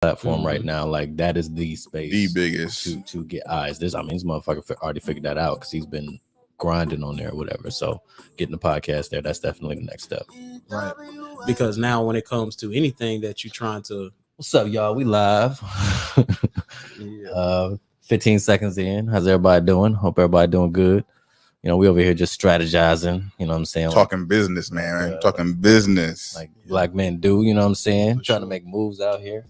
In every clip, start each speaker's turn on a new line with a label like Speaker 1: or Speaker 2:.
Speaker 1: platform right now. Like that is the space,
Speaker 2: the biggest
Speaker 1: to get eyes. This motherfucker already figured that out because he's been grinding on there or whatever. So getting the podcast there, that's definitely the next step.
Speaker 3: Right. Because now when it comes to anything that you're trying to,
Speaker 1: what's up, y'all? We live. 15 seconds in. How's everybody doing? Hope everybody doing good. You know, we over here just strategizing. You know what I'm saying?
Speaker 2: Talking business, man. Talking business.
Speaker 1: Like black men do. You know what I'm saying? Trying to make moves out here.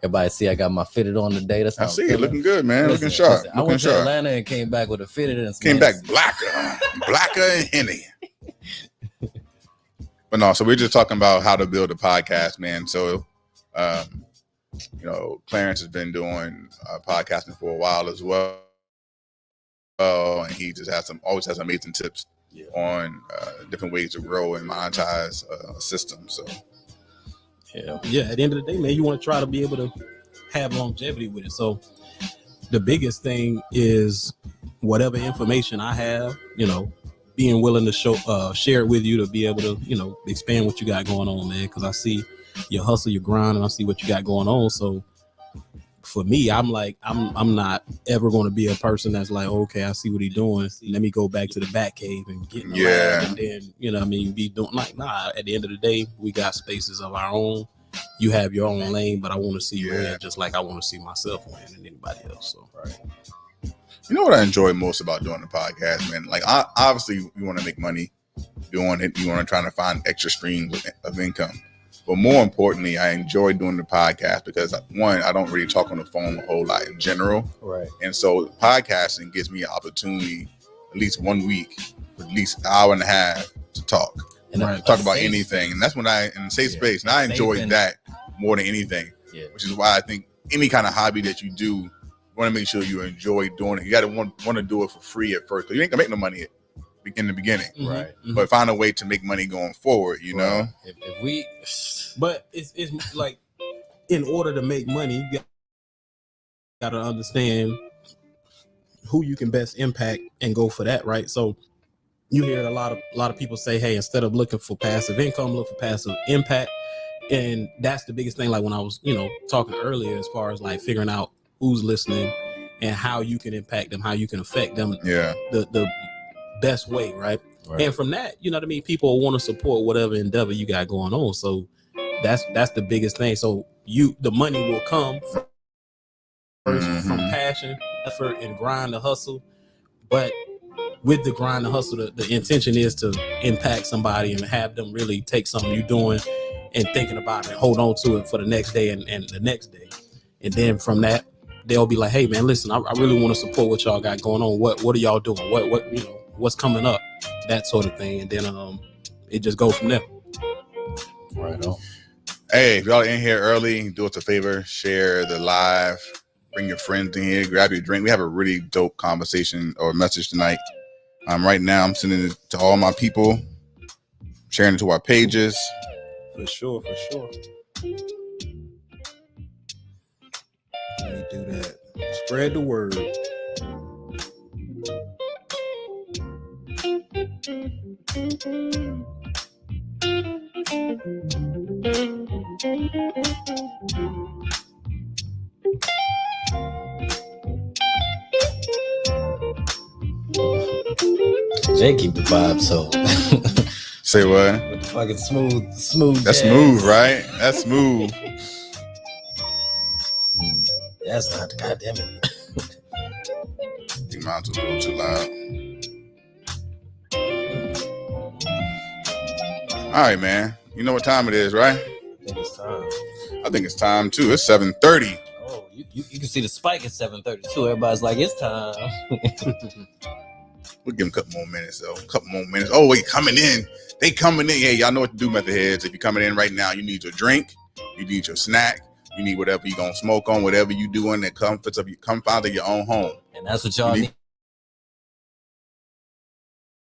Speaker 1: Everybody see I got my fitted on today. That's how
Speaker 2: I see it. Looking good, man. Looking sharp.
Speaker 1: I went to Atlanta and came back with a fitted and
Speaker 2: came back blacker and Henny. But no, so we're just talking about how to build a podcast, man. So, you know, Clarence has been doing podcasting for a while as well, and he just always has amazing tips on different ways to grow and monetize a system. So.
Speaker 3: Yeah. At the end of the day, man, you want to try to be able to have longevity with it. So the biggest thing is whatever information I have, you know, being willing to share it with you to be able to, you know, expand what you got going on, man. Because I see your hustle, your grind, and I see what you got going on. So for me, I'm like, I'm not ever going to be a person that's like, okay, I see what he's doing. Let me go back to the back cave and get in the lab and then, you know what I mean, be doing like, nah, at the end of the day, we got spaces of our own. You have your own lane, but I want to see you win just like I want to see myself win and anybody else. So,
Speaker 2: You know what I enjoy most about doing the podcast, man? Like, obviously, you want to make money doing it. You want to try to find extra streams of income. But more importantly, I enjoy doing the podcast because, one, I don't really talk on the phone a whole lot in general.
Speaker 1: Right.
Speaker 2: And so podcasting gives me an opportunity at least 1 week, for at least an hour and a half to talk. And talk about anything. And that's when in a safe space. And I enjoy that more than anything, which is why I think any kind of hobby that you do, you want to make sure you enjoy doing it. You got to want to do it for free at first because you ain't going to make no money in the beginning.
Speaker 1: Right.
Speaker 2: Mm-hmm. But find a way to make money going forward, you know?
Speaker 3: If we... But it's like, in order to make money, you got to understand who you can best impact and go for that, right? So you hear a lot of people say, hey, instead of looking for passive income, look for passive impact. And that's the biggest thing. Like when I was, you know, talking earlier, as far as like figuring out who's listening and how you can impact them, how you can affect them the best way, right? And from that, you know what I mean, people want to support whatever endeavor you got going on. So that's the biggest thing. So the money will come first from passion, effort, and grind, the hustle. But with the grind, the hustle, the intention is to impact somebody and have them really take something you're doing and thinking about it and hold on to it for the next day and the next day. And then from that, they'll be like, hey man, listen, I really want to support what y'all got going on. What are y'all doing? What you know, what's coming up? That sort of thing. And then it just goes from there.
Speaker 1: Right on.
Speaker 2: Hey, if y'all in here early, do us a favor, share the live, bring your friends in here, grab your drink. We have a really dope conversation or message tonight. Right now, I'm sending it to all my people, sharing it to our pages.
Speaker 3: For sure. Let me do that. Spread the word.
Speaker 1: Jay keep the vibe so.
Speaker 2: Say what?
Speaker 1: With the fucking smooth.
Speaker 2: That's
Speaker 1: jazz.
Speaker 2: smooth, right? That's smooth.
Speaker 1: That's not. Goddamn it.
Speaker 2: I think mine's a little too loud. All right, man. You know what time it is, right? I think it's time too. It's 7:30.
Speaker 1: Oh, you can see the spike at 7:32. Everybody's like, it's time.
Speaker 2: We'll give them a couple more minutes, though. Oh, wait, coming in. They coming in. Hey, y'all know what to do, method heads. If you're coming in right now, you need your drink. You need your snack. You need whatever you're going to smoke on, whatever you do in the comforts of your comfort of your own home.
Speaker 1: And that's what y'all need.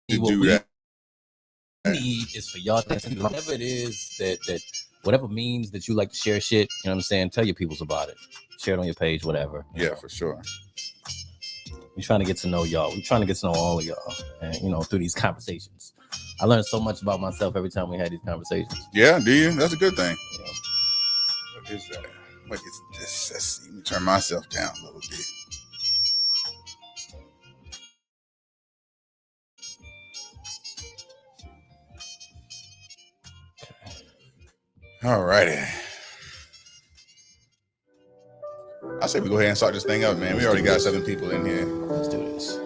Speaker 2: To do that.
Speaker 1: Need is for y'all to whatever it is that whatever means that you like to share shit, you know what I'm saying? Tell your peoples about it. Share it on your page, whatever.
Speaker 2: Yeah, for sure.
Speaker 1: We're trying to get to know y'all. We're trying to get to know all of y'all, and you know, through these conversations. I learned so much about myself every time we had these conversations.
Speaker 2: Yeah, do you? That's a good thing.
Speaker 1: Yeah.
Speaker 2: What is that? What is this? Let's see. Let me turn myself down a little bit. All righty. I say we go ahead and start this thing up, man. We already got 7 people in here.
Speaker 1: Let's do this.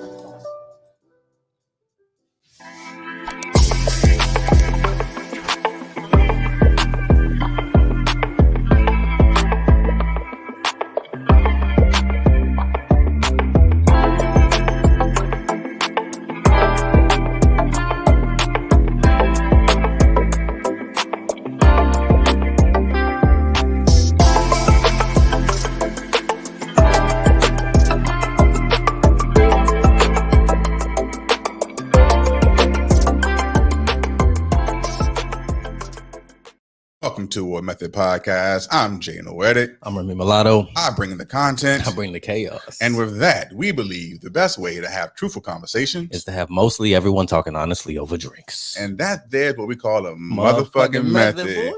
Speaker 2: Welcome to War Method Podcast. I'm Jay Noetic.
Speaker 1: I'm Remy Mulatto.
Speaker 2: I bring in the content.
Speaker 1: I bring the chaos.
Speaker 2: And with that, we believe the best way to have truthful conversations
Speaker 1: is to have mostly everyone talking honestly over drinks.
Speaker 2: And that there's what we call a motherfucking method.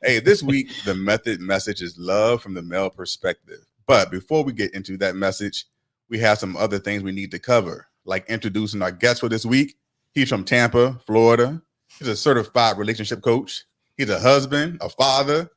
Speaker 2: Hey, this week, the method message is love from the male perspective. But before we get into that message, we have some other things we need to cover, like introducing our guest for this week. He's from Tampa, Florida. He's a certified relationship coach. He's a husband, a father,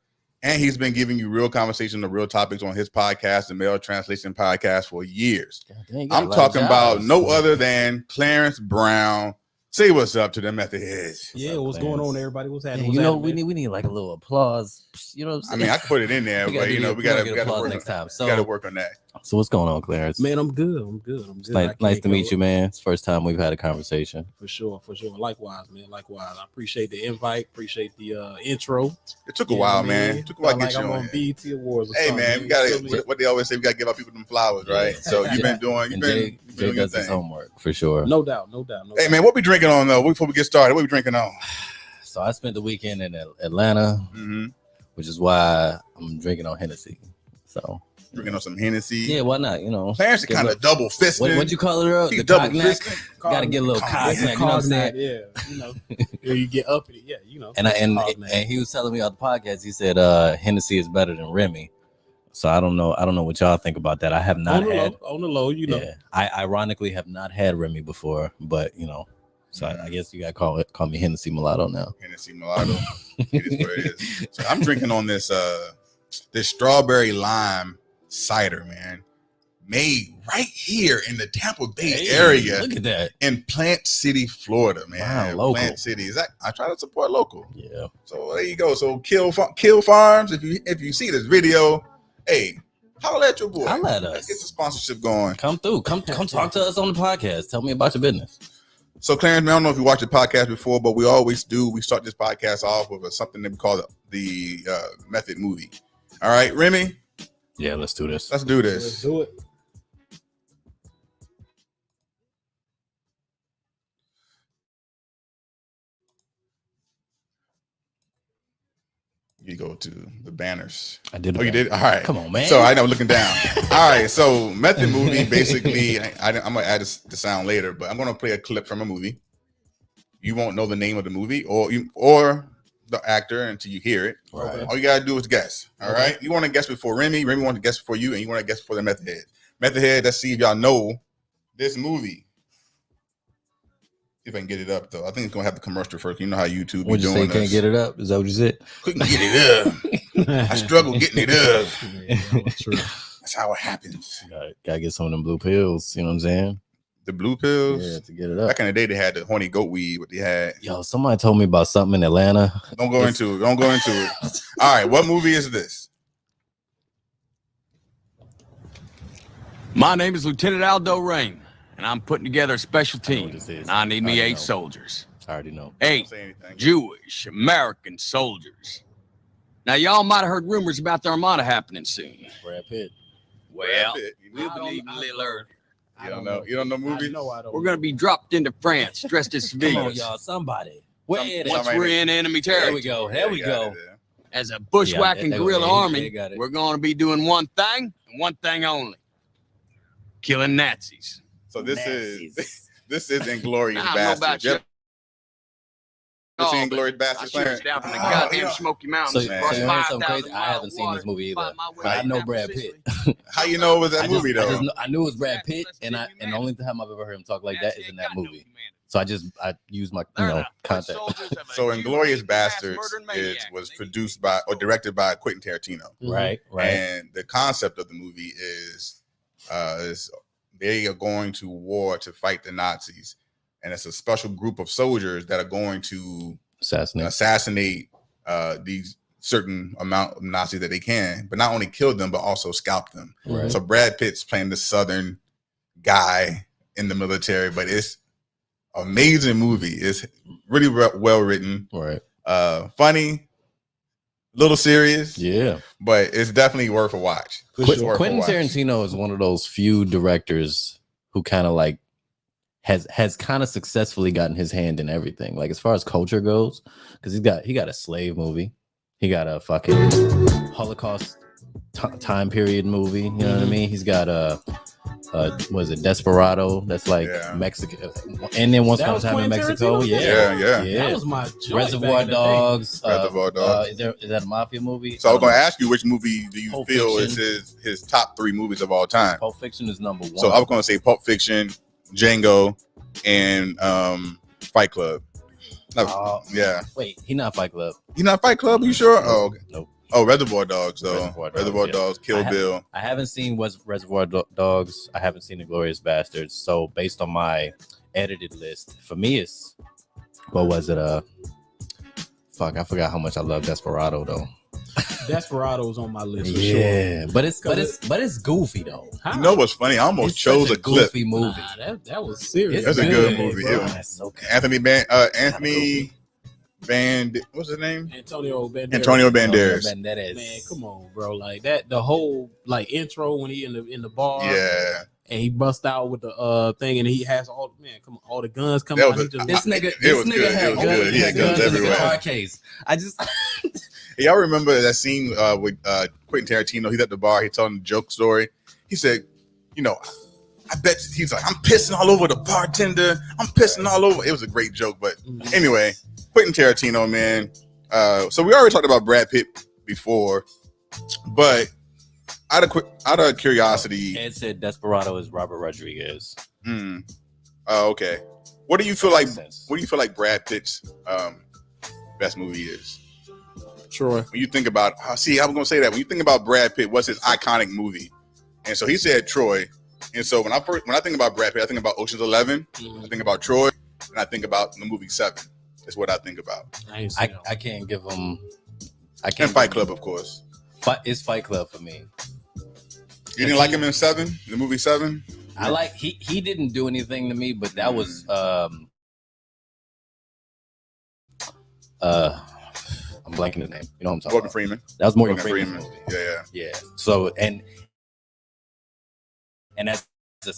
Speaker 2: and he's been giving you real conversation on real topics on his podcast, the Male Translation Podcast, for years. I'm talking about no other than Clarence Brown. Say what's up to the method heads.
Speaker 3: Yeah, what's going on, everybody? What's happening?
Speaker 1: Yeah, we need like a little applause. You know what I'm saying?
Speaker 2: I mean, I can put it in there, but we got to work
Speaker 1: next time. So
Speaker 2: we got to work on that.
Speaker 1: So what's going on, Clarence?
Speaker 3: Man, I'm good.
Speaker 1: It's nice to meet you, man. It's the first time we've had a conversation.
Speaker 3: For sure. Likewise, man. Likewise. I appreciate the invite. Appreciate the intro.
Speaker 2: It took a while, man. It took a while to get you on
Speaker 3: BET Awards.
Speaker 2: Hey, man, we got to, what they always say, we got to give our people them flowers, right? So you've been doing
Speaker 1: Jay
Speaker 2: your
Speaker 1: does his
Speaker 2: thing.
Speaker 1: homework for sure.
Speaker 3: No doubt.
Speaker 2: Hey, man, what we drinking on though? Before we get started, what we drinking on?
Speaker 1: So I spent the weekend in Atlanta, which is why I'm drinking on Hennessy. So
Speaker 2: drinking on some Hennessy.
Speaker 1: Yeah, why not? You know,
Speaker 2: Clarence is kind of double fisted.
Speaker 1: What'd you call it? The cognac. Got to get a little cognac. You know what I'm saying?
Speaker 3: Yeah, you know, you get up in it. Yeah, you know.
Speaker 1: And he was telling me on the podcast. He said Hennessy is better than Remy. So I don't know what y'all think about that. I have not had
Speaker 3: on the low. You know,
Speaker 1: I ironically have not had Remy before, but you know. So I guess you got to call me Hennessy Mulatto now.
Speaker 2: Hennessy Mulatto. It is what it is. So I'm drinking on this strawberry lime cider, man. Made right here in the Tampa Bay area.
Speaker 1: Look at that.
Speaker 2: In Plant City, Florida, man.
Speaker 1: Wow, local.
Speaker 2: Plant City. I try to support local.
Speaker 1: Yeah.
Speaker 2: So there you go. So Kill Farms, if you see this video, hey, holla at your boy.
Speaker 1: Holla at us.
Speaker 2: Let's get the sponsorship going.
Speaker 1: Come through. Come talk to us on the podcast. Tell me about your business.
Speaker 2: So, Clarence, man, I don't know if you watched the podcast before, but we always do. We start this podcast off with something that we call the method movie. All right, Remy?
Speaker 1: Yeah, let's do this.
Speaker 2: Let's do this.
Speaker 3: Let's do it.
Speaker 2: You go to the banners.
Speaker 1: I did.
Speaker 2: Oh, you did? All right.
Speaker 1: Come on, man.
Speaker 2: So I know, looking down. All right. So method movie, basically, I'm going to add the sound later, but I'm going to play a clip from a movie. You won't know the name of the movie or the actor until you hear it.
Speaker 1: Right.
Speaker 2: All you got to do is guess. All right. You want to guess before Remy. Remy wants to guess before you, and you want to guess before the method head. Method head, let's see if y'all know this movie. If I can get it up, though. I think it's going to have the commercial first. You know how YouTube be
Speaker 1: What'd you
Speaker 2: doing
Speaker 1: say? Can't get it up? Is that what you said?
Speaker 2: Couldn't get it up. I struggle getting it up.
Speaker 3: Yeah, true.
Speaker 2: That's how it happens.
Speaker 1: Gotta get some of them blue pills. You know what I'm saying?
Speaker 2: The blue pills?
Speaker 1: Yeah, to get it up.
Speaker 2: Back in the day, they had the horny goat weed, what they had.
Speaker 1: Yo, somebody told me about something in Atlanta.
Speaker 2: Don't go into it. All right, what movie is this?
Speaker 4: My name is Lieutenant Aldo Rain, and I'm putting together a special team. And I need me 8 soldiers.
Speaker 1: I already know.
Speaker 4: 8 Jewish American soldiers. Now, y'all might have heard rumors about the Armada happening soon.
Speaker 1: Brad Pitt.
Speaker 4: Well,
Speaker 2: Brad Pitt.
Speaker 4: we'll believe a little earlier.
Speaker 2: You don't know? You don't know movies?
Speaker 4: We're going to be dropped into France dressed as
Speaker 1: Come on,
Speaker 4: civilians.
Speaker 1: y'all. Somebody. Where
Speaker 4: Once we're in enemy territory.
Speaker 1: There we go.
Speaker 4: As a bushwhacking guerrilla army,
Speaker 1: got it.
Speaker 4: we're going to be doing one thing and one thing only. Killing Nazis.
Speaker 2: So this is Inglourious
Speaker 4: I don't know about
Speaker 2: Basterds.
Speaker 4: you.
Speaker 2: You've seen Glorious Bastards, Clarence?
Speaker 4: Down from the goddamn Smoky Mountains.
Speaker 1: So you know something crazy? I haven't seen this movie either, but I know Brad Pitt.
Speaker 2: How you know it was that movie though?
Speaker 1: I knew it was Brad Pitt, and the only time I've ever heard him talk like that is in that movie. So I use my contact.
Speaker 2: So Inglourious Bastards was produced by or directed by Quentin Tarantino.
Speaker 1: Right.
Speaker 2: And the concept of the movie is they are going to war to fight the Nazis, and it's a special group of soldiers that are going to assassinate these certain amount of Nazis that they can, but not only kill them but also scalp them.
Speaker 1: Right.
Speaker 2: So Brad Pitt's playing the Southern guy in the military, but it's amazing movie. It's really well written,
Speaker 1: right?
Speaker 2: Funny, little serious,
Speaker 1: yeah,
Speaker 2: but it's definitely worth a watch.
Speaker 1: Quentin Tarantino is one of those few directors who kind of like has kind of successfully gotten his hand in everything, like as far as culture goes, because he got a slave movie, he got a fucking Holocaust time period movie, you know what I mean? He's got was it Desperado? That's like Mexico, and then Once Upon a Time in Mexico.
Speaker 2: Yeah.
Speaker 3: That was my
Speaker 1: Reservoir Dogs.
Speaker 2: Reservoir Dogs.
Speaker 1: Is that a mafia movie?
Speaker 2: So I was going to ask you, which movie do you feel is his top 3 movies of all time?
Speaker 1: Pulp Fiction is number 1.
Speaker 2: So I was going to say Pulp Fiction, Django, and Fight Club.
Speaker 1: Wait, he not Fight Club.
Speaker 2: He not Fight Club? You sure? Oh, okay.
Speaker 1: Nope.
Speaker 2: Oh, Reservoir Dogs, though. Reservoir Dogs, Kill Bill.
Speaker 1: I haven't seen Reservoir Dogs. I haven't seen Inglourious Bastards. So based on my edited list, for me, it's what was it? I forgot how much I love Desperado though.
Speaker 3: Desperado's on my list. For
Speaker 1: yeah,
Speaker 3: sure.
Speaker 1: but it's goofy though.
Speaker 2: You know what's funny? I almost chose a clip.
Speaker 1: Goofy movie.
Speaker 3: That was serious.
Speaker 2: That's a good movie.
Speaker 1: Okay.
Speaker 2: Anthony what's his name?
Speaker 3: Antonio Banderas.
Speaker 2: Antonio Banderas.
Speaker 3: Man, come on, bro. Like that, the whole like intro when he in the bar.
Speaker 2: Yeah.
Speaker 3: And he bust out with the thing, and he has all the guns coming out.
Speaker 1: This nigga had guns everywhere. In the car case.
Speaker 2: Y'all remember that scene with Quentin Tarantino? He's at the bar. He's telling a joke story. He said, I bet he's like, I'm pissing all over the bartender. I'm pissing all over. It was a great joke, but anyway, Quentin Tarantino, man. So we already talked about Brad Pitt before, but out of curiosity,
Speaker 1: Ed said Desperado is Robert Rodriguez.
Speaker 2: Okay. What do you feel like? What do you feel like Brad Pitt's best movie is?
Speaker 3: Troy.
Speaker 2: When you think about, I was gonna say that when you think about Brad Pitt, what's his iconic movie? And so he said Troy. And so when I think about Brad Pitt, I think about Ocean's 11. I think about Troy, and I think about the movie 7. That's what I think about.
Speaker 1: I can't give him.
Speaker 2: And Fight Club, of course.
Speaker 1: It's Fight Club for me.
Speaker 2: You didn't like him in 7? The movie 7?
Speaker 1: I like he didn't do anything to me, but that was I'm blanking his name. You know what I'm talking
Speaker 2: Morgan
Speaker 1: about?
Speaker 2: Freeman.
Speaker 1: That was Morgan Freeman's movie.
Speaker 2: Yeah.
Speaker 1: So and as a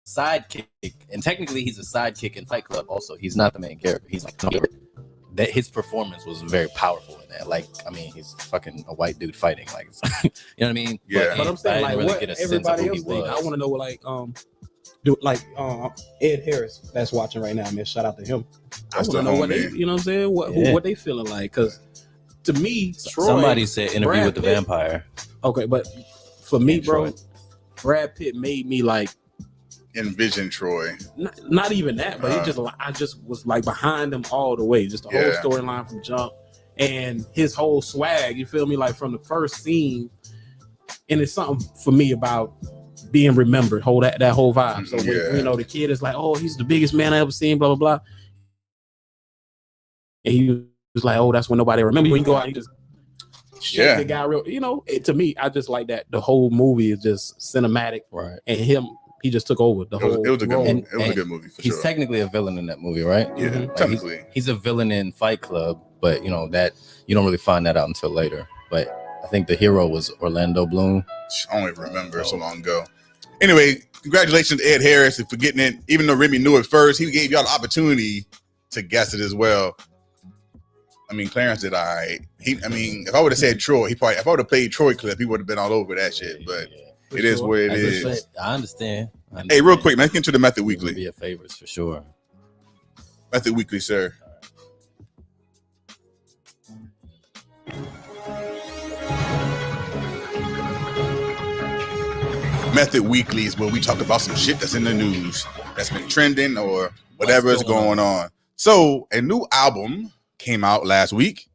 Speaker 1: sidekick, and technically he's a sidekick in Fight Club. Also, he's not the main character. He's like that. His performance was very powerful in that. Like, I mean, he's fucking a white dude fighting. Like, you know what I mean?
Speaker 2: Yeah.
Speaker 3: But I'm saying, like,
Speaker 1: really
Speaker 3: what everybody else think. I want to know, Ed Harris that's watching right now, man. Shout out to him. I want to know what they, you know what I'm saying? What they feeling like? Because to me, Troy,
Speaker 1: somebody said Interview
Speaker 3: Brad
Speaker 1: with the
Speaker 3: Pitt,
Speaker 1: Vampire.
Speaker 3: Okay, but for me, bro,
Speaker 1: Troy.
Speaker 3: Brad Pitt made me like
Speaker 2: envision Troy.
Speaker 3: Not even that, but I just was like behind him all the way. Just the whole storyline from jump and his whole swag. You feel me? Like from the first scene, and it's something for me about being remembered. Hold that whole vibe. So when, the kid is like, "Oh, he's the biggest man I ever seen," blah blah blah, and he was like, "Oh, that's when nobody remember." When you go out, and you just shake the guy real. To me, I just like that. The whole movie is just cinematic,
Speaker 1: right?
Speaker 3: And him. He just took over the whole.
Speaker 2: It was a good movie. It was a good movie for sure.
Speaker 1: He's technically a villain in that movie, right?
Speaker 2: Yeah,
Speaker 1: like
Speaker 2: technically.
Speaker 1: He's a villain in Fight Club, but that you don't really find that out until later. But I think the hero was Orlando Bloom.
Speaker 2: I don't even remember so long ago. Anyway, congratulations to Ed Harris for getting it. Even though Remy knew it first, he gave y'all the opportunity to guess it as well. I mean, Clarence did all right. If I would have said Troy, if I would have played Troy clip, he would have been all over that shit. But it is what it is.
Speaker 1: I understand.
Speaker 2: Hey, real quick, man, let's get into the Method Weekly.
Speaker 1: Be a favorites for sure.
Speaker 2: Method Weekly, sir. Method Weekly is where we talk about some shit that's in the news, that's been trending or whatever is going on. So a new album came out last week,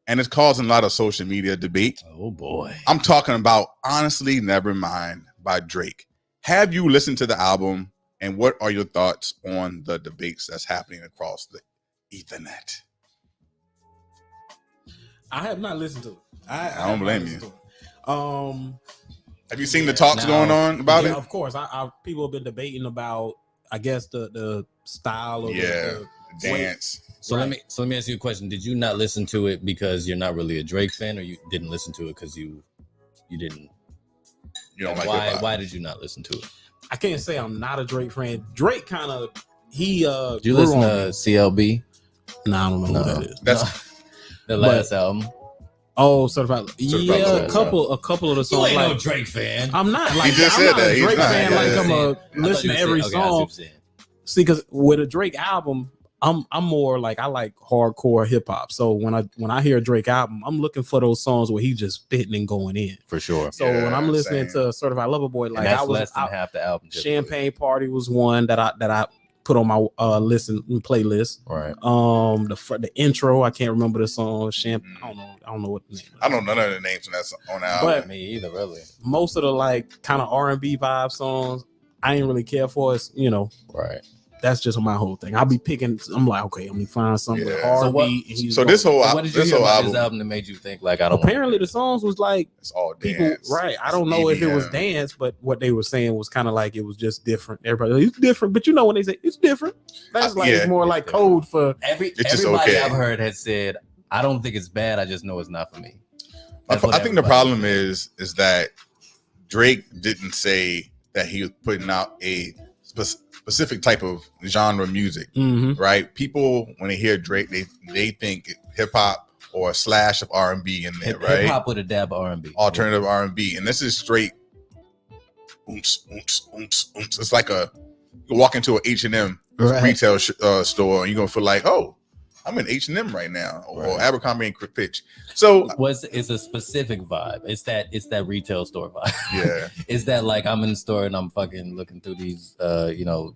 Speaker 2: and it's causing a lot of social media debate.
Speaker 1: Oh boy.
Speaker 2: I'm talking about Honestly Nevermind by Drake. Have you listened to the album, and what are your thoughts on the debates that's happening across the Ethernet?
Speaker 3: I have not listened to it.
Speaker 2: I don't blame you. Have you seen the talks going on about it?
Speaker 3: Of course. People have been debating about, I guess, the style of
Speaker 2: the dance.
Speaker 1: So let me ask you a question. Did you not listen to it because you're not really a Drake fan, or you didn't listen to it because you didn't?
Speaker 2: You don't like
Speaker 1: why did you not listen to it?
Speaker 3: I can't say I'm not a Drake fan. Drake kind of
Speaker 1: Did you listen to CLB?
Speaker 3: Nah, I don't know who that is.
Speaker 2: That's
Speaker 1: the last album.
Speaker 3: Oh, Certified. Yeah, a couple of the songs.
Speaker 1: You ain't
Speaker 3: like,
Speaker 1: no Drake fan.
Speaker 3: I'm not like
Speaker 2: he just
Speaker 3: I'm
Speaker 2: said
Speaker 3: not
Speaker 2: that.
Speaker 3: a Drake fan.
Speaker 2: Yeah,
Speaker 3: like I'm a listen to every song. See, because with a Drake album, I'm more like I like hardcore hip hop. So when I hear a Drake album, I'm looking for those songs where he's just spitting and going in.
Speaker 1: For sure.
Speaker 3: So when I'm listening to Certified Lover Boy, like
Speaker 1: I was less than half the album.
Speaker 3: Champagne Party was one that I put on my listen playlist.
Speaker 1: Right.
Speaker 3: The intro, I can't remember the song. I don't know what the name.
Speaker 2: I don't know none of the names on the album.
Speaker 3: But
Speaker 1: me either, really.
Speaker 3: Most of the like kind of R&B vibe songs, I ain't really care for. It's
Speaker 1: right.
Speaker 3: That's just my whole thing. I'll be picking. I'm like, okay, let me find something with R&B.
Speaker 2: So this whole
Speaker 1: what did you hear about this album that made you think like I don't?
Speaker 3: Apparently, the songs was like
Speaker 2: it's all
Speaker 3: people,
Speaker 2: dance.
Speaker 3: right? I don't know if it was dance, but what they were saying was kind of like it was just different. Everybody, like, it's different, but when they say it's different, that's like it's more like code for
Speaker 1: everybody I've heard has said I don't think it's bad. I just know it's not for me.
Speaker 2: I think the problem is that Drake didn't say that he was putting out a specific type of genre music, right? People when they hear Drake, they think hip hop or a slash of R&B in there, right?
Speaker 1: Hip hop with a dab of R&B,
Speaker 2: alternative R&B, and this is straight. It's like you walk into an H&M retail store and you're gonna feel like, oh, I'm in H&M right now, or Abercrombie and Fitch. So
Speaker 1: it's a specific vibe. It's that retail store vibe.
Speaker 2: Yeah.
Speaker 1: It's that like I'm in the store and I'm fucking looking through these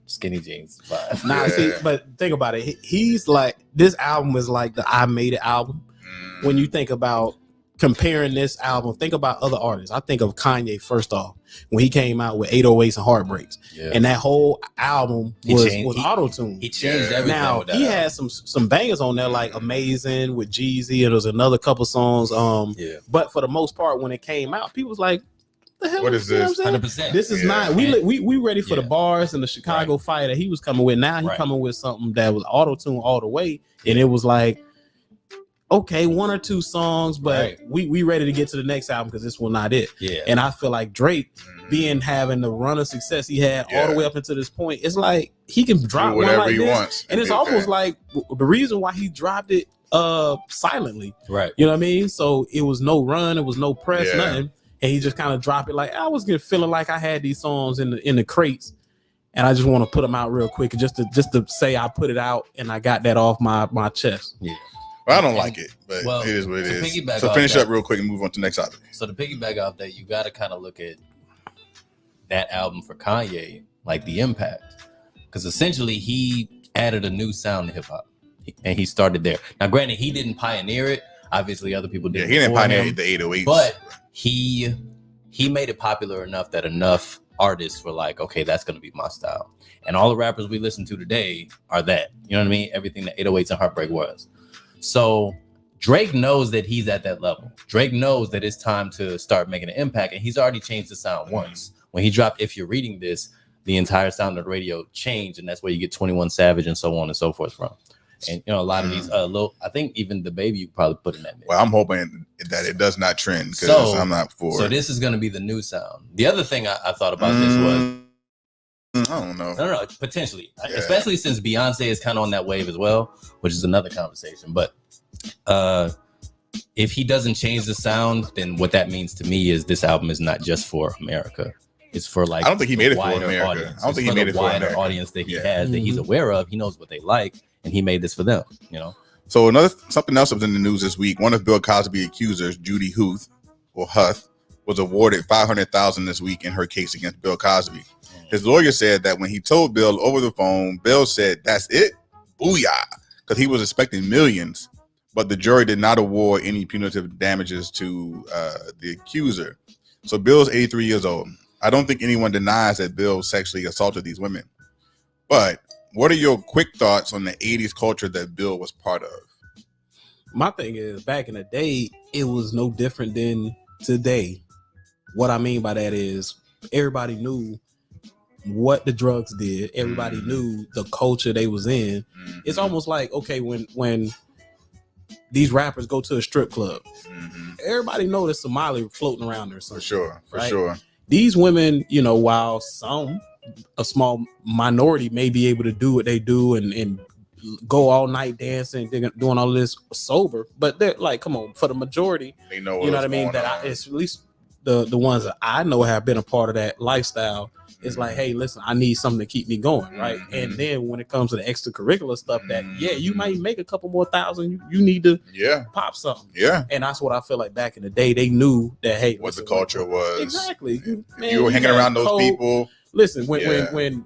Speaker 1: skinny jeans vibe.
Speaker 3: Nah, see, but think about it. He's like, this album is like the I Made It album. When you think about comparing this album, think about other artists. I think of Kanye first off, when he came out with 808s and Heartbreaks, and that whole album was auto-tuned.
Speaker 1: He changed everything.
Speaker 3: Now he had some bangers on there like Amazing with Jeezy, and there's another couple songs. But for the most part, when it came out, people was like, "The hell?
Speaker 2: What is this?
Speaker 1: 100%.
Speaker 3: This is not." We ready for the bars and the Chicago fire that he was coming with. Now he's coming with something that was auto-tuned all the way, and it was like, okay, one or two songs, but we ready to get to the next album because this was not it.
Speaker 1: Yeah.
Speaker 3: And I feel like Drake having the run of success he had all the way up until this point, it's like he can drop
Speaker 2: whatever
Speaker 3: one like
Speaker 2: he
Speaker 3: this,
Speaker 2: wants.
Speaker 3: and it's almost like the reason why he dropped it silently.
Speaker 1: Right.
Speaker 3: You know what I mean? So it was no run, it was no press, nothing. And he just kind of dropped it like I was feeling like I had these songs in the crates. And I just want to put them out real quick just to say I put it out and I got that off my chest.
Speaker 1: Yeah.
Speaker 2: Well, I don't like it, but it is what it is. So finish up real quick and move on to the next topic.
Speaker 1: So to piggyback off that, you got to kind of look at that album for Kanye, like the impact, because essentially he added a new sound to hip hop, and he started there. Now, granted, he didn't pioneer it. Obviously, other people did.
Speaker 2: Yeah, he didn't pioneer the 808s,
Speaker 1: but he made it popular enough that enough artists were like, okay, that's gonna be my style. And all the rappers we listen to today are that. You know what I mean? Everything that 808s and Heartbreak was. So Drake knows that he's at that level. Drake knows that it's time to start making an impact, and he's already changed the sound once. When he dropped If You're Reading This, the entire sound of the radio changed, and that's where you get 21 Savage and so on and so forth from. And a lot of these I think even the Baby you probably put in that mix.
Speaker 2: Well, I'm hoping that it does not trend because I'm not for it.
Speaker 1: So this is going to be the new sound. The other thing I thought about this was,
Speaker 2: I don't know.
Speaker 1: No, potentially, especially since Beyonce is kind of on that wave as well, which is another conversation. But if he doesn't change the sound, then what that means to me is this album is not just for America. It's for like
Speaker 2: I don't think he made it for
Speaker 1: America.
Speaker 2: Audience. I don't think he made it for
Speaker 1: wider
Speaker 2: America.
Speaker 1: Audience that he has that he's aware of. He knows what they like, and he made this for them. You know.
Speaker 2: So something else was in the news this week. One of Bill Cosby accusers, Judy Huth, was awarded $500,000 this week in her case against Bill Cosby. His lawyer said that when he told Bill over the phone, Bill said, "That's it, booyah," because he was expecting millions. But the jury did not award any punitive damages to the accuser. So Bill's 83 years old. I don't think anyone denies that Bill sexually assaulted these women. But what are your quick thoughts on the 80s culture that Bill was part of?
Speaker 3: My thing is, back in the day, it was no different than today. What I mean by that is everybody knew what the drugs did. Everybody knew the culture they was in. It's almost like, okay, when these rappers go to a strip club, everybody know there's Somali floating around there.
Speaker 2: For sure.
Speaker 3: These women, you know, while a small minority may be able to do what they do and go all night dancing, doing all this sober, but they're like, come on, for the majority,
Speaker 2: they know,
Speaker 3: you know what I mean? It's at least the ones that I know have been a part of that lifestyle. It's like, hey, listen, I need something to keep me going, right? And then when it comes to the extracurricular stuff, that you might make a couple more thousand, you need to pop something, and that's what I feel like back in the day they knew that, hey,
Speaker 2: what the culture was
Speaker 3: exactly.
Speaker 2: Man, you were hanging around those people.
Speaker 3: Listen, when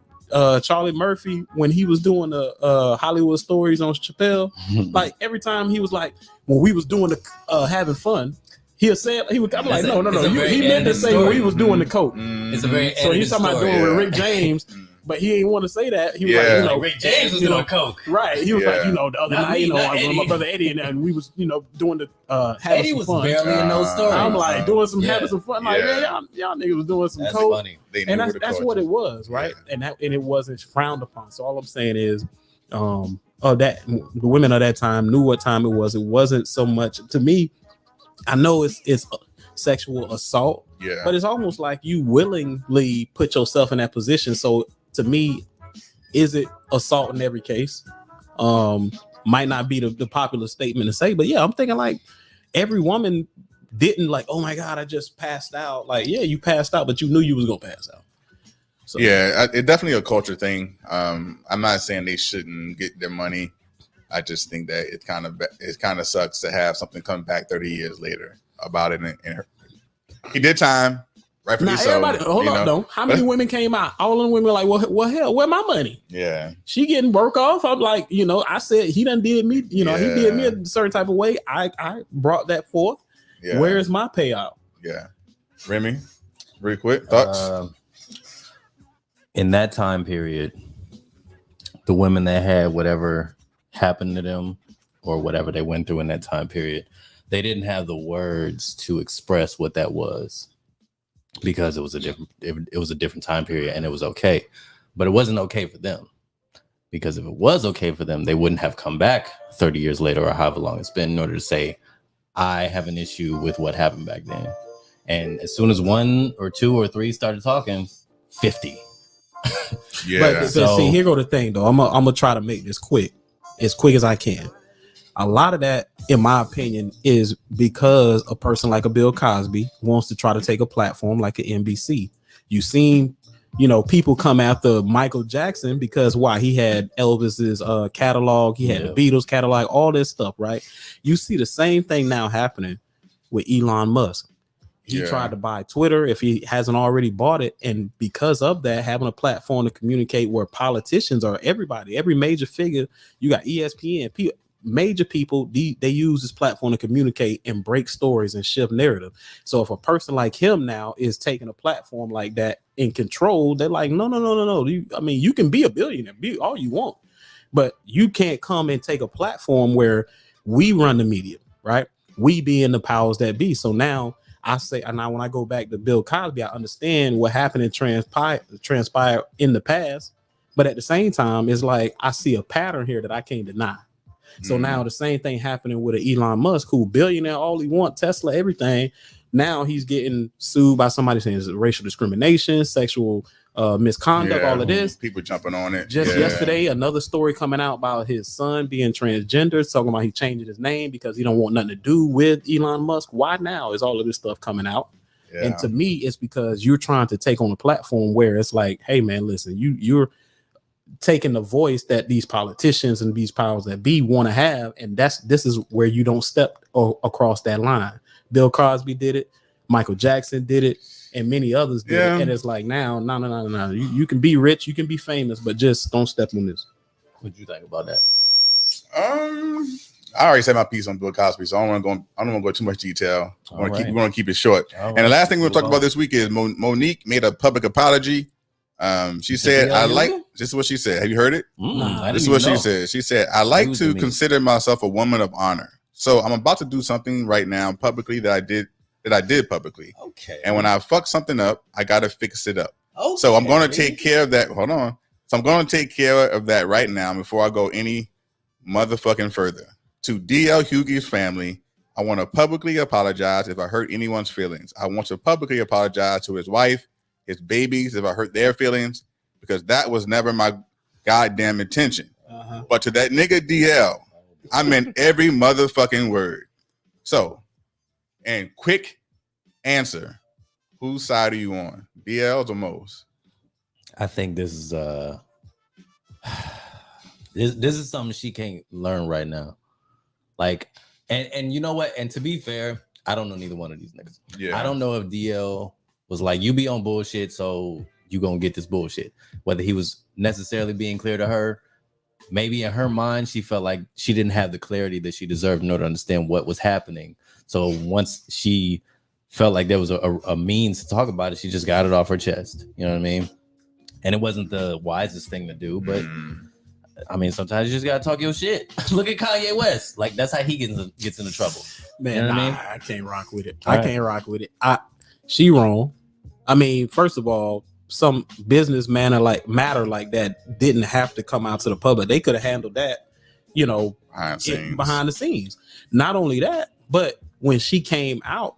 Speaker 3: Charlie Murphy, when he was doing the Hollywood Stories on Chappelle, like every time he was like, when we was doing the having fun, he'll say he would. I'm like, no. He meant to say when he was doing the coke.
Speaker 1: It's a very
Speaker 3: so he's talking about doing with Rick James, but he didn't want to say that. He was like, you know,
Speaker 1: Rick James was doing coke,
Speaker 3: right? He was like, you know, the other night, you know, I was with my brother Eddie, and we was, you know, doing the having
Speaker 1: Eddie
Speaker 3: some
Speaker 1: was
Speaker 3: fun.
Speaker 1: barely in those stories.
Speaker 3: I'm like doing some having some fun. Like, man, y'all niggas was doing some
Speaker 1: that's
Speaker 3: coke.
Speaker 1: Funny.
Speaker 3: And that's what it was, right? And it wasn't frowned upon. So all I'm saying is, that the women of that time knew what time it was. It wasn't so much to me. I know it's sexual assault, but it's almost like you willingly put yourself in that position. So to me, is it assault in every case? Might not be the popular statement to say, but I'm thinking like every woman didn't like, oh my God, I just passed out. Like, you passed out, but you knew you was gonna pass out. So
Speaker 2: it's definitely a culture thing. I'm not saying they shouldn't get their money. I just think that it kind of sucks to have something come back 30 years later about it. And he did time, rightfully
Speaker 3: now,
Speaker 2: so.
Speaker 3: Everybody, hold on, though. How many women came out? All of them women were like, well, hell, where my money?
Speaker 2: Yeah,
Speaker 3: she getting broke off. I'm like, you know, I said he done did me. You know, he did me a certain type of way. I brought that forth. Yeah. Where is my payout?
Speaker 2: Yeah, Remy, really quick thoughts.
Speaker 1: In that time period, the women that had whatever happened to them or whatever they went through in that time period, they didn't have the words to express what that was because it was a different time period, and it was okay. But it wasn't okay for them, because if it was okay for them, they wouldn't have come back 30 years later or however long it's been in order to say, I have an issue with what happened back then. And as soon as one or two or three started talking, 50.
Speaker 3: But see, here go the thing though. I'm gonna try to make this quick as I can. A lot of that, in my opinion, is because a person like a Bill Cosby wants to try to take a platform like an NBC. You've seen, you know, people come after Michael Jackson because why? He had Elvis's catalog, he had the Beatles catalog, all this stuff, right? You see the same thing now happening with Elon Musk. He tried to buy Twitter if he hasn't already bought it. And because of that, having a platform to communicate where politicians are everybody, every major figure, you got ESPN, major people, they use this platform to communicate and break stories and shift narrative. So if a person like him now is taking a platform like that in control, they're like, no. You can be a billionaire, be all you want, but you can't come and take a platform where we run the media, right? We being the powers that be. So now I say, and now when I go back to Bill Cosby, I understand what happened and transpired in the past, but at the same time, it's like I see a pattern here that I can't deny. So now the same thing happening with an Elon Musk, who billionaire, all he want, Tesla, everything. Now he's getting sued by somebody saying it's racial discrimination, sexual misconduct, all of this.
Speaker 2: People jumping on it.
Speaker 3: Just yesterday, another story coming out about his son being transgender, talking about he changing his name because he don't want nothing to do with Elon Musk. Why now is all of this stuff coming out? Yeah. And to me, it's because you're trying to take on a platform where it's like, hey man, listen, you're taking the voice that these politicians and these powers that be want to have, and this is where you don't step across that line. Bill Cosby did it, Michael Jackson did it, and many others did it. And it's like now, no. You can be rich, you can be famous, but just don't step on this.
Speaker 1: What do you think about that?
Speaker 2: I already said my piece on Bill Cosby, so I don't want to go too much detail. We want to keep it short. And the last thing we're going to talk about this week is Monique made a public apology. She said, this is what she said. Have you heard it? This is what she said. She said, I like to consider myself a woman of honor. So I'm about to do something right now publicly that I did publicly. Okay. And when I fuck something up, I got to fix it up. Okay. So I'm going to take care of that. Hold on. So I'm going to take care of that right now before I go any motherfucking further. To DL Hughley's family, I want to publicly apologize if I hurt anyone's feelings. I want to publicly apologize to his wife, his babies, if I hurt their feelings, because that was never my goddamn intention. But to that nigga DL, I meant every motherfucking word. So, and quick answer, whose side are you on? DL's or Mo's?
Speaker 1: I think this is this is something she can't learn right now. Like, and you know what? And to be fair, I don't know neither one of these niggas. Yeah. I don't know if DL was like, you be on bullshit, so you gonna get this bullshit. Whether he was necessarily being clear to her, maybe in her mind, she felt like she didn't have the clarity that she deserved in order to understand what was happening. So once she felt like there was a means to talk about it, she just got it off her chest. You know what I mean? And it wasn't the wisest thing to do, but I mean, sometimes you just gotta talk your shit. Look at Kanye West. Like, that's how he gets into trouble.
Speaker 3: Man, you know what I mean? I can't rock with it. Can't rock with it. She wrong. I mean, first of all, some business matter like that didn't have to come out to the public. They could have handled that, behind the scenes. Not only that, but when she came out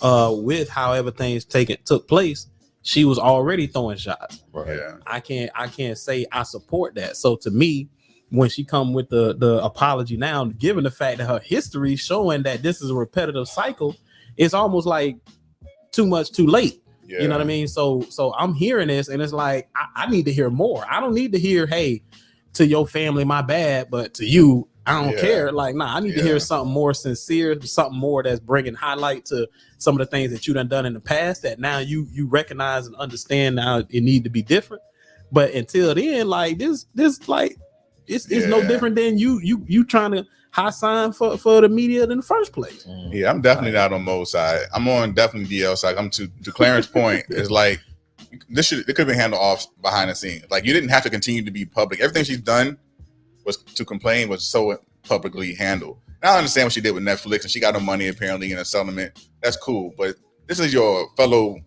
Speaker 3: with however things took place, she was already throwing shots.
Speaker 2: Right. Yeah.
Speaker 3: I can't say I support that. So to me, when she come with the apology now, given the fact that her history showing that this is a repetitive cycle, it's almost like too much too late. Yeah. You know what I mean? So I'm hearing this and it's like, I need to hear more. I don't need to hear, hey, to your family, my bad, but to you, I don't care. Like, nah, I need to hear something more sincere, something more that's bringing highlight to some of the things that you done in the past that now you recognize and understand now it need to be different. But until then, like this like it's no different than you trying to high sign for the media in the first place.
Speaker 2: Yeah, I'm definitely not on Mo's side. I'm on definitely DL side. I'm to Clarence's point is like it could have been handled off behind the scenes. Like, you didn't have to continue to be public. Everything she's done was to complain was so publicly handled. Now I understand what she did with Netflix, and she got her money apparently in a settlement. That's cool, but this is your fellow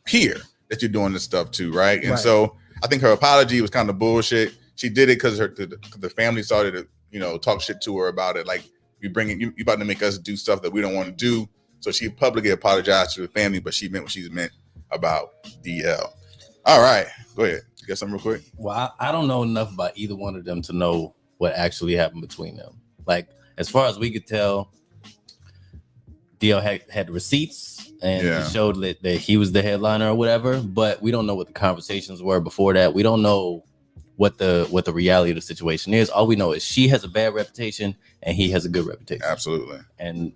Speaker 2: peer that you're doing this stuff to, right? And so I think her apology was kind of bullshit. She did it because the family started to talk shit to her about it. Like, you about to make us do stuff that we don't want to do. So she publicly apologized to the family, but she meant what she meant about DL. All right, go ahead. You got something real quick?
Speaker 1: Well, I don't know enough about either one of them to know what actually happened between them. Like, as far as we could tell, DL had receipts and it showed that he was the headliner or whatever, but we don't know what the conversations were before that. We don't know what the reality of the situation is. All we know is she has a bad reputation and he has a good reputation.
Speaker 2: Absolutely.
Speaker 1: And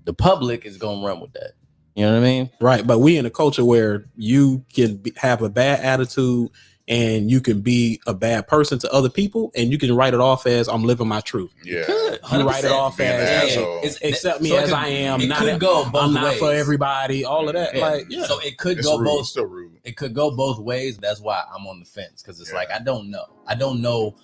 Speaker 1: the public is going to run with that. You know what I mean?
Speaker 3: Right. But we in a culture where you can have a bad attitude and you can be a bad person to other people and you can write it off as I'm living my truth.
Speaker 2: Yeah.
Speaker 3: You write it off as accept me as I am. I'm not for everybody. All of that.
Speaker 1: Yeah. Like, yeah. So it could go both. Still rude. It could go both ways. That's why I'm on the fence, because it's like I don't know.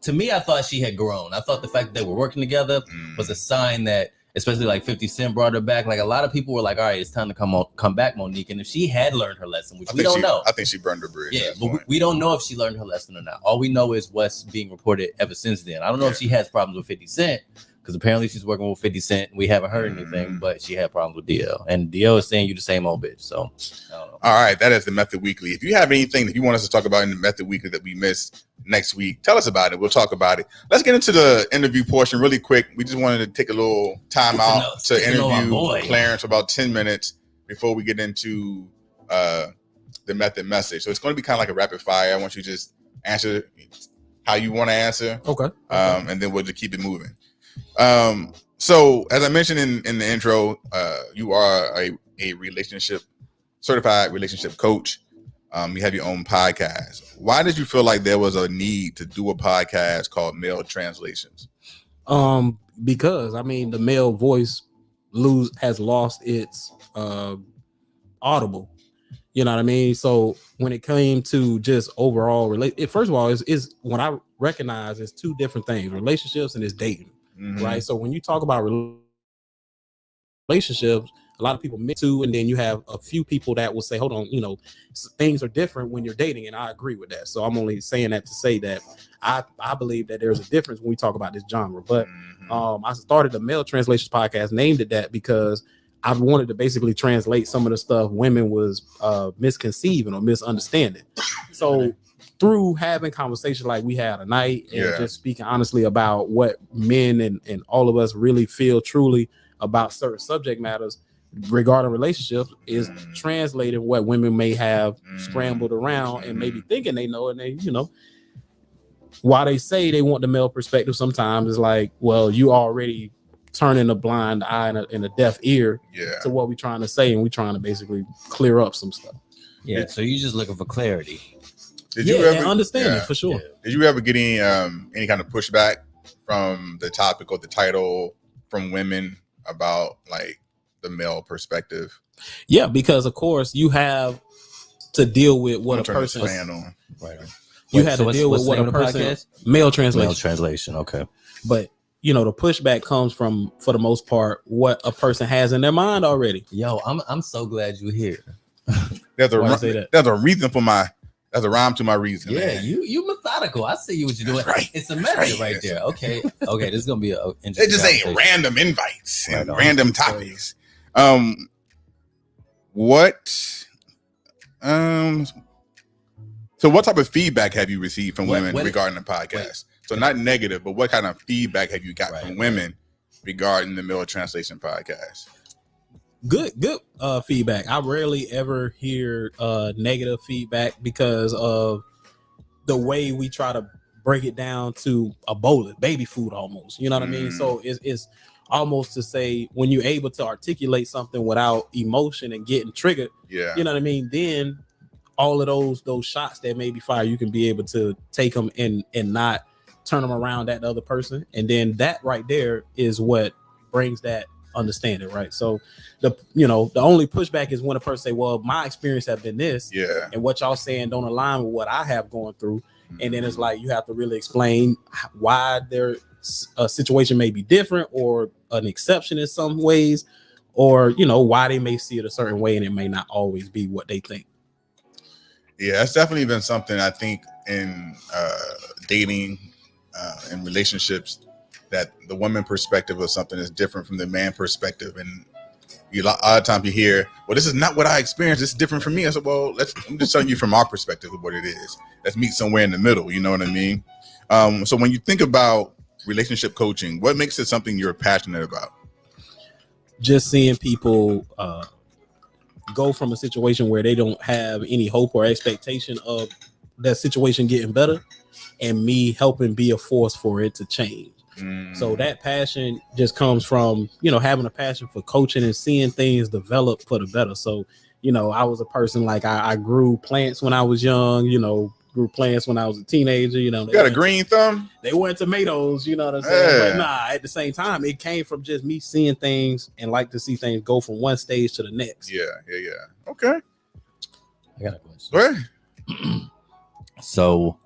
Speaker 1: To me, I thought she had grown. I thought the fact that they were working together was a sign that, especially like 50 Cent brought her back. Like, a lot of people were like, all right, it's time to come back, Monique. And if she had learned her lesson, which we don't know.
Speaker 2: I think she burned her bridge.
Speaker 1: Yeah, but we don't know if she learned her lesson or not. All we know is what's being reported ever since then. I don't know if she has problems with 50 Cent, because apparently she's working with 50 Cent. We haven't heard anything, but she had problems with DL. And DL is saying you the same old bitch. So, I don't know.
Speaker 2: All right, that is the Method Weekly. If you have anything that you want us to talk about in the Method Weekly that we missed next week, tell us about it. We'll talk about it. Let's get into the interview portion really quick. We just wanted to take a little time out to interview Clarence for about 10 minutes before we get into the Method message. So it's going to be kind of like a rapid fire. I want you to just answer how you want to answer.
Speaker 3: Okay.
Speaker 2: And then we'll just keep it moving. So as I mentioned in the intro, you are a certified relationship coach. You have your own podcast. Why did you feel like there was a need to do a podcast called Male Translations?
Speaker 3: Because I mean, the male voice has lost its audible. You know what I mean? So when it came to just overall first of all, is when I recognize it's two different things: relationships and it's dating.
Speaker 2: Mm-hmm.
Speaker 3: Right. So when you talk about relationships, a lot of people mix two, and then you have a few people that will say, hold on, you know, things are different when you're dating. And I agree with that. So I'm only saying that to say that I believe that there's a difference when we talk about this genre. But I started the Male Translations podcast, named it that because I wanted to basically translate some of the stuff women was misconceiving or misunderstanding. So through having conversations like we had tonight and just speaking honestly about what men and all of us really feel truly about certain subject matters regarding relationships is translating what women may have scrambled around and maybe thinking they know, and they, you know, while they say they want the male perspective, sometimes it's like, well, you already turning a blind eye and a deaf ear to what we're trying to say, and we're trying to basically clear up some stuff.
Speaker 1: Yeah, so you're just looking for clarity.
Speaker 2: Did you ever
Speaker 3: understand it for sure?
Speaker 2: Yeah. Did you ever get any kind of pushback from the topic or the title from women about like the male perspective?
Speaker 3: Yeah, because of course you have to deal with what a person.
Speaker 2: Right.
Speaker 3: You had to deal with what a person. Male translation.
Speaker 1: Male translation. Okay.
Speaker 3: But you know, the pushback comes from, for the most part, what a person has in their mind already.
Speaker 1: Yo, I'm so glad you're here.
Speaker 2: There's a reason for my. That's a rhyme to my reason.
Speaker 1: Yeah,
Speaker 2: man.
Speaker 1: you methodical. I see what you're doing.
Speaker 2: Right.
Speaker 1: It's a method right there. Okay, this is gonna be an interesting.
Speaker 2: It just ain't random invites and random topics. So what type of feedback have you received from women regarding the podcast? So not negative, but what kind of feedback have you got from women regarding the Male Translation podcast?
Speaker 3: Good feedback. I rarely ever hear negative feedback because of the way we try to break it down to a bowl of baby food almost. You know what I mean? So it's almost to say when you're able to articulate something without emotion and getting triggered, you know what I mean? Then all of those shots that may be fired, you can be able to take them and not turn them around at the other person. And then that right there is what brings that understanding, right? So the only pushback is when a person say, well, my experience have been this, and what y'all saying don't align with what I have gone through. And then it's like you have to really explain why their situation may be different or an exception in some ways, or why they may see it a certain way and it may not always be what they think.
Speaker 2: Yeah, that's definitely been something I think in dating and relationships, that the woman perspective of something is different from the man perspective. And a lot of times you hear, well, this is not what I experienced. It's different from me. I said, well, I'm just telling you from our perspective of what it is. Let's meet somewhere in the middle. You know what I mean? So when you think about relationship coaching, what makes it something you're passionate about?
Speaker 3: Just seeing people go from a situation where they don't have any hope or expectation of that situation getting better, and me helping be a force for it to change. So that passion just comes from, having a passion for coaching and seeing things develop for the better. So, I was a person like I grew plants when I was young, grew plants when I was a teenager, You got
Speaker 2: a green thumb?
Speaker 3: They weren't tomatoes, you know what I'm saying? But nah, at the same time, it came from just me seeing things and like to see things go from one stage to the next.
Speaker 2: Yeah. Okay.
Speaker 1: I got a question.
Speaker 2: Go ahead.
Speaker 1: So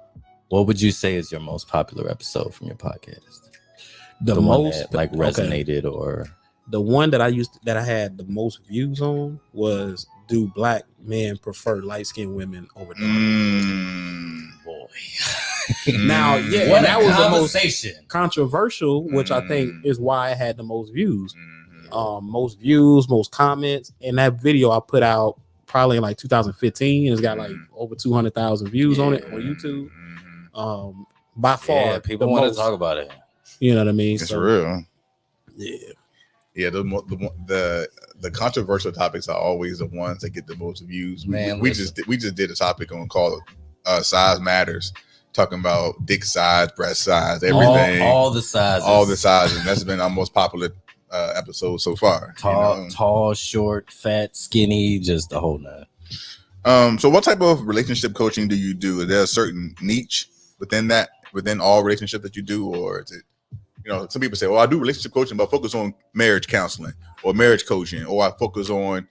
Speaker 1: what would you say is your most popular episode from your podcast?
Speaker 3: The most
Speaker 1: that, resonated, or
Speaker 3: the one that I had the most views on was, do black men prefer light-skinned women over dark?
Speaker 1: Boy.
Speaker 3: Now,
Speaker 1: what
Speaker 3: that was
Speaker 1: conversation.
Speaker 3: The most controversial, which I think is why it had the most views. Most views, most comments. And that video I put out probably in like 2015, and it's got like over 200,000 views on it on YouTube. By far,
Speaker 1: people want to talk about it.
Speaker 3: You know what I mean?
Speaker 2: It's real.
Speaker 3: Yeah.
Speaker 2: The controversial topics are always the ones that get the most views. We just did a topic on called Size Matters. talking about dick size, breast size, everything,
Speaker 1: all the sizes.
Speaker 2: That's been our most popular episode so far.
Speaker 1: Tall, short, fat, skinny, just the whole nine.
Speaker 2: So what type of relationship coaching do you do? Is there a certain niche within all relationship that you do, or is it, some people say, well, I do relationship coaching, but I focus on marriage counseling or marriage coaching, or I focus on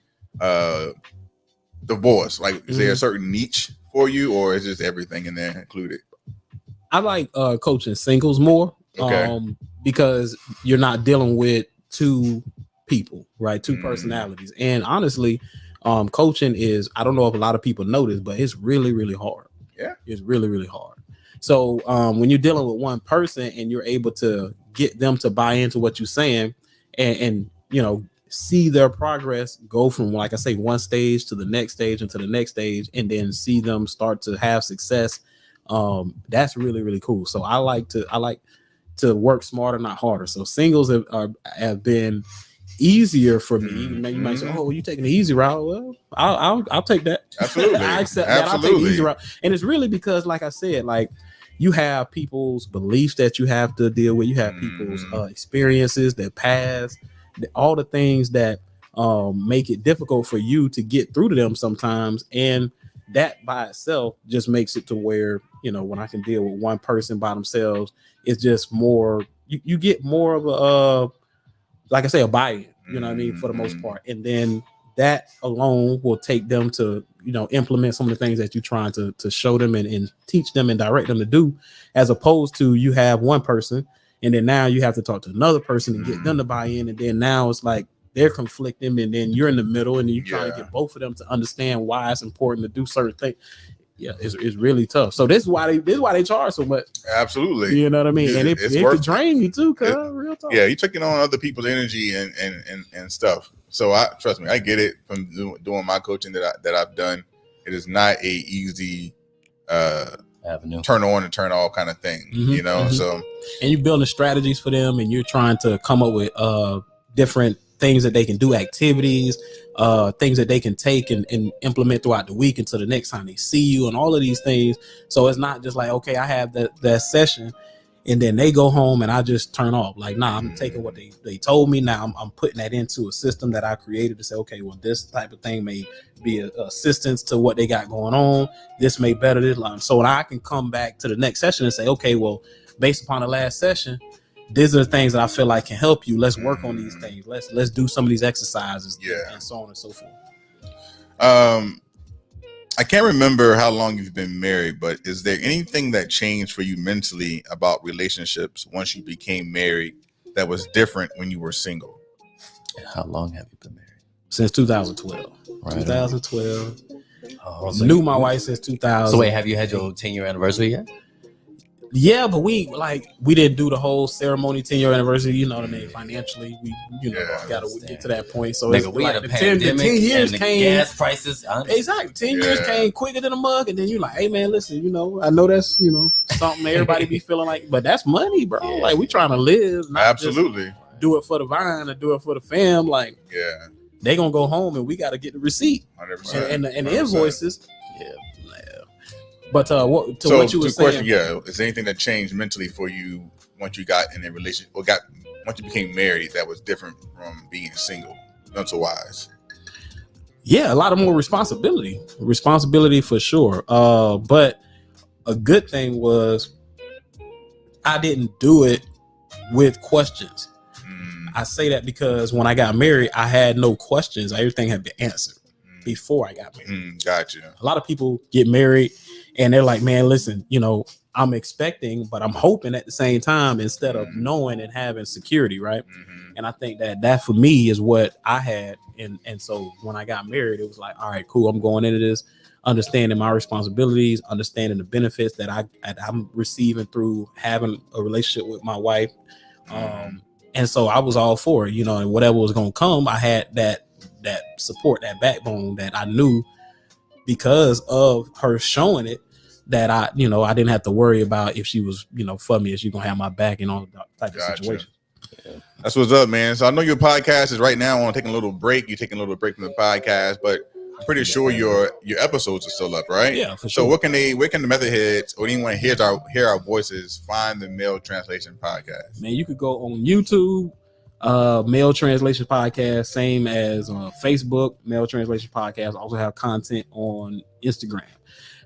Speaker 2: divorce. Like, is there a certain niche for you, or is just everything in there included?
Speaker 3: I like coaching singles more, because you're not dealing with two people, right? Two personalities. And honestly, coaching is, I don't know if a lot of people notice, but it's really, really hard.
Speaker 2: Yeah.
Speaker 3: It's really, really hard. So when you're dealing with one person and you're able to get them to buy into what you're saying and see their progress go from, like I say, one stage to the next stage and to the next stage, and then see them start to have success, that's really, really cool. So I like to work smarter, not harder. So singles have been easier for me. You might say, "Oh, you taking the easy route?" Well, I'll take that.
Speaker 2: Absolutely,
Speaker 3: I accept that. I'll take the easy route. And it's really because, like I said, like, you have people's beliefs that you have to deal with. You have people's experiences, their paths, all the things that make it difficult for you to get through to them sometimes. And that by itself just makes it to where, when I can deal with one person by themselves, it's just more, you get more of a, like I say, a buy-in, you know what I mean, for the most part. And then that alone will take them to, implement some of the things that you're trying to show them and teach them and direct them to do, as opposed to you have one person and then now you have to talk to another person and get them to buy in. And then now it's like they're conflicting, and then you're in the middle and you try to get both of them to understand why it's important to do certain things. Yeah, it's really tough. So this is why they charge so much.
Speaker 2: Absolutely.
Speaker 3: You know what I mean? And it could drain you too, cuz real talk.
Speaker 2: Yeah, you're taking on other people's energy and stuff. So trust me, I get it from doing my coaching that I've done. It is not a easy
Speaker 1: avenue,
Speaker 2: turn on and turn off kind of thing, So,
Speaker 3: and you're building strategies for them, and you're trying to come up with different things that they can do, activities, things that they can take and implement throughout the week until the next time they see you, and all of these things. So it's not just like, okay, I have that session and then they go home and I just turn off. Like, nah, I'm taking what they told me. Now I'm putting that into a system that I created to say, okay, well, this type of thing may be a assistance to what they got going on. This may better this line. So when I can come back to the next session and say, okay, well, based upon the last session, these are the things that I feel like can help you. Let's work on these things. Let's do some of these exercises, and so on and so forth.
Speaker 2: I can't remember how long you've been married, but is there anything that changed for you mentally about relationships once you became married that was different when you were single?
Speaker 1: How long have you been married?
Speaker 3: Since 2012.
Speaker 1: Right.
Speaker 3: 2012.
Speaker 1: Oh,
Speaker 3: knew my wife since 2000.
Speaker 1: So wait, have you had your 10-year anniversary yet?
Speaker 3: Yeah, but we didn't do the whole ceremony 10-year anniversary. You know what I mean? Financially, we gotta get to that point. So it's
Speaker 1: we
Speaker 3: like
Speaker 1: had a
Speaker 3: the 10 years
Speaker 1: and
Speaker 3: came.
Speaker 1: Gas prices.
Speaker 3: Exactly, 10 years came quicker than a mug, and then you're like, hey man, listen, I know that's something everybody be feeling like, but that's money, bro. Yeah. Like, we trying to live. Not
Speaker 2: absolutely.
Speaker 3: Just do it for the vine or do it for the fam. Like, they gonna go home and we got to get the receipt
Speaker 2: 100%,
Speaker 3: and the invoices. But what you were saying?
Speaker 2: Is there anything that changed mentally for you once you got in a relationship, or once you became married, that was different from being single, mental wise?
Speaker 3: Yeah, a lot of more responsibility for sure. But a good thing was I didn't do it with questions. I say that because when I got married, I had no questions. Everything had been answered before I got married.
Speaker 2: Gotcha.
Speaker 3: A lot of people get married and they're like, man, listen, I'm expecting, but I'm hoping at the same time, instead of knowing and having security, right? And I think that for me is what I had. And so when I got married, it was like, all right, cool. I'm going into this, understanding my responsibilities, understanding the benefits that I'm receiving through having a relationship with my wife. And so I was all for it, and whatever was going to come, I had that support, that backbone that I knew, because of her showing it, that I didn't have to worry about if she was, for me, is she going to have my back and all that type of situation.
Speaker 2: Yeah. That's what's up, man. So I know your podcast is right now on taking a little break. You're taking a little break from the podcast, but pretty sure your episodes are still up, right?
Speaker 3: Yeah, for
Speaker 2: So
Speaker 3: sure.
Speaker 2: where can the method heads or anyone hear our voices find the Male Translation Podcast?
Speaker 3: Man, you could go on YouTube, Male Translation Podcast, same as Facebook, Male Translation Podcast. Also have content on Instagram.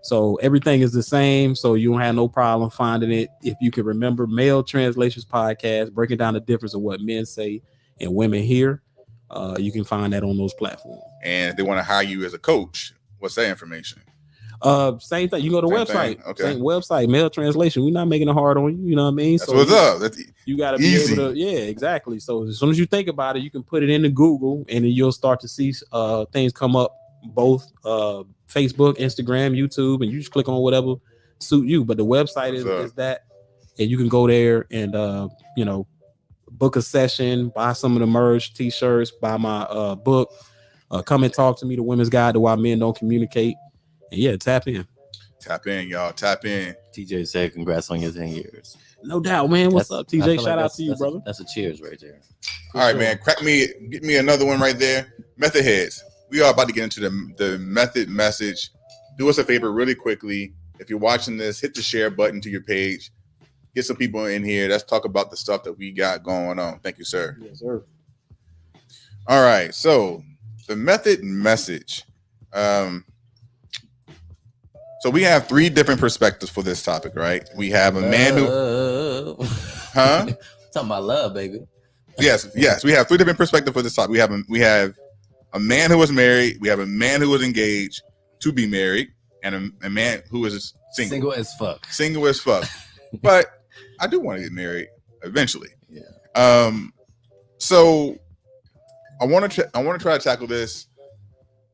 Speaker 3: So everything is the same. So you don't have no problem finding it. If you can remember Male Translations Podcast, breaking down the difference of what men say and women hear, you can find that on those platforms.
Speaker 2: And if they want to hire you as a coach, what's that information?
Speaker 3: Same thing. You go to the
Speaker 2: Same
Speaker 3: website.
Speaker 2: thing. Okay.
Speaker 3: Same website, Male Translation. We're not making it hard on you. You know what I mean?
Speaker 2: That's what's up. That's
Speaker 3: you got to be
Speaker 2: easy.
Speaker 3: able to, yeah, exactly. So as soon as you think about it, you can put it into Google, and then you'll start to see things come up, both Facebook, Instagram, YouTube, and you just click on whatever suit you. But the website is that, and you can go there and book a session, buy some of the merch, t-shirts, buy my book, come and talk to me, The Women's Guide to Why Men Don't Communicate. And yeah, tap in.
Speaker 2: Tap in, y'all. Tap in.
Speaker 1: TJ said, "Congrats on your 10 years."
Speaker 3: No doubt, man. What's up, TJ? Shout out to you, brother.
Speaker 1: That's a cheers right there.
Speaker 2: All right, man. Get me another one right there. Method heads. We are about to get into the method message. Do us a favor really quickly. If you're watching this, hit the share button to your page. Get some people in here. Let's talk about the stuff that we got going on. Thank you, sir.
Speaker 3: Yes, sir.
Speaker 2: All right. So the method message. So we have 3 different perspectives for this topic, right? We have a man who,
Speaker 1: talking about love, baby.
Speaker 2: Yes. We have 3 different perspectives for this topic. We have a man who was married. We have a man who was engaged to be married, and a man who is single
Speaker 1: as fuck.
Speaker 2: Single as fuck. But I do want to get married eventually.
Speaker 1: Yeah.
Speaker 2: So I want to try to tackle this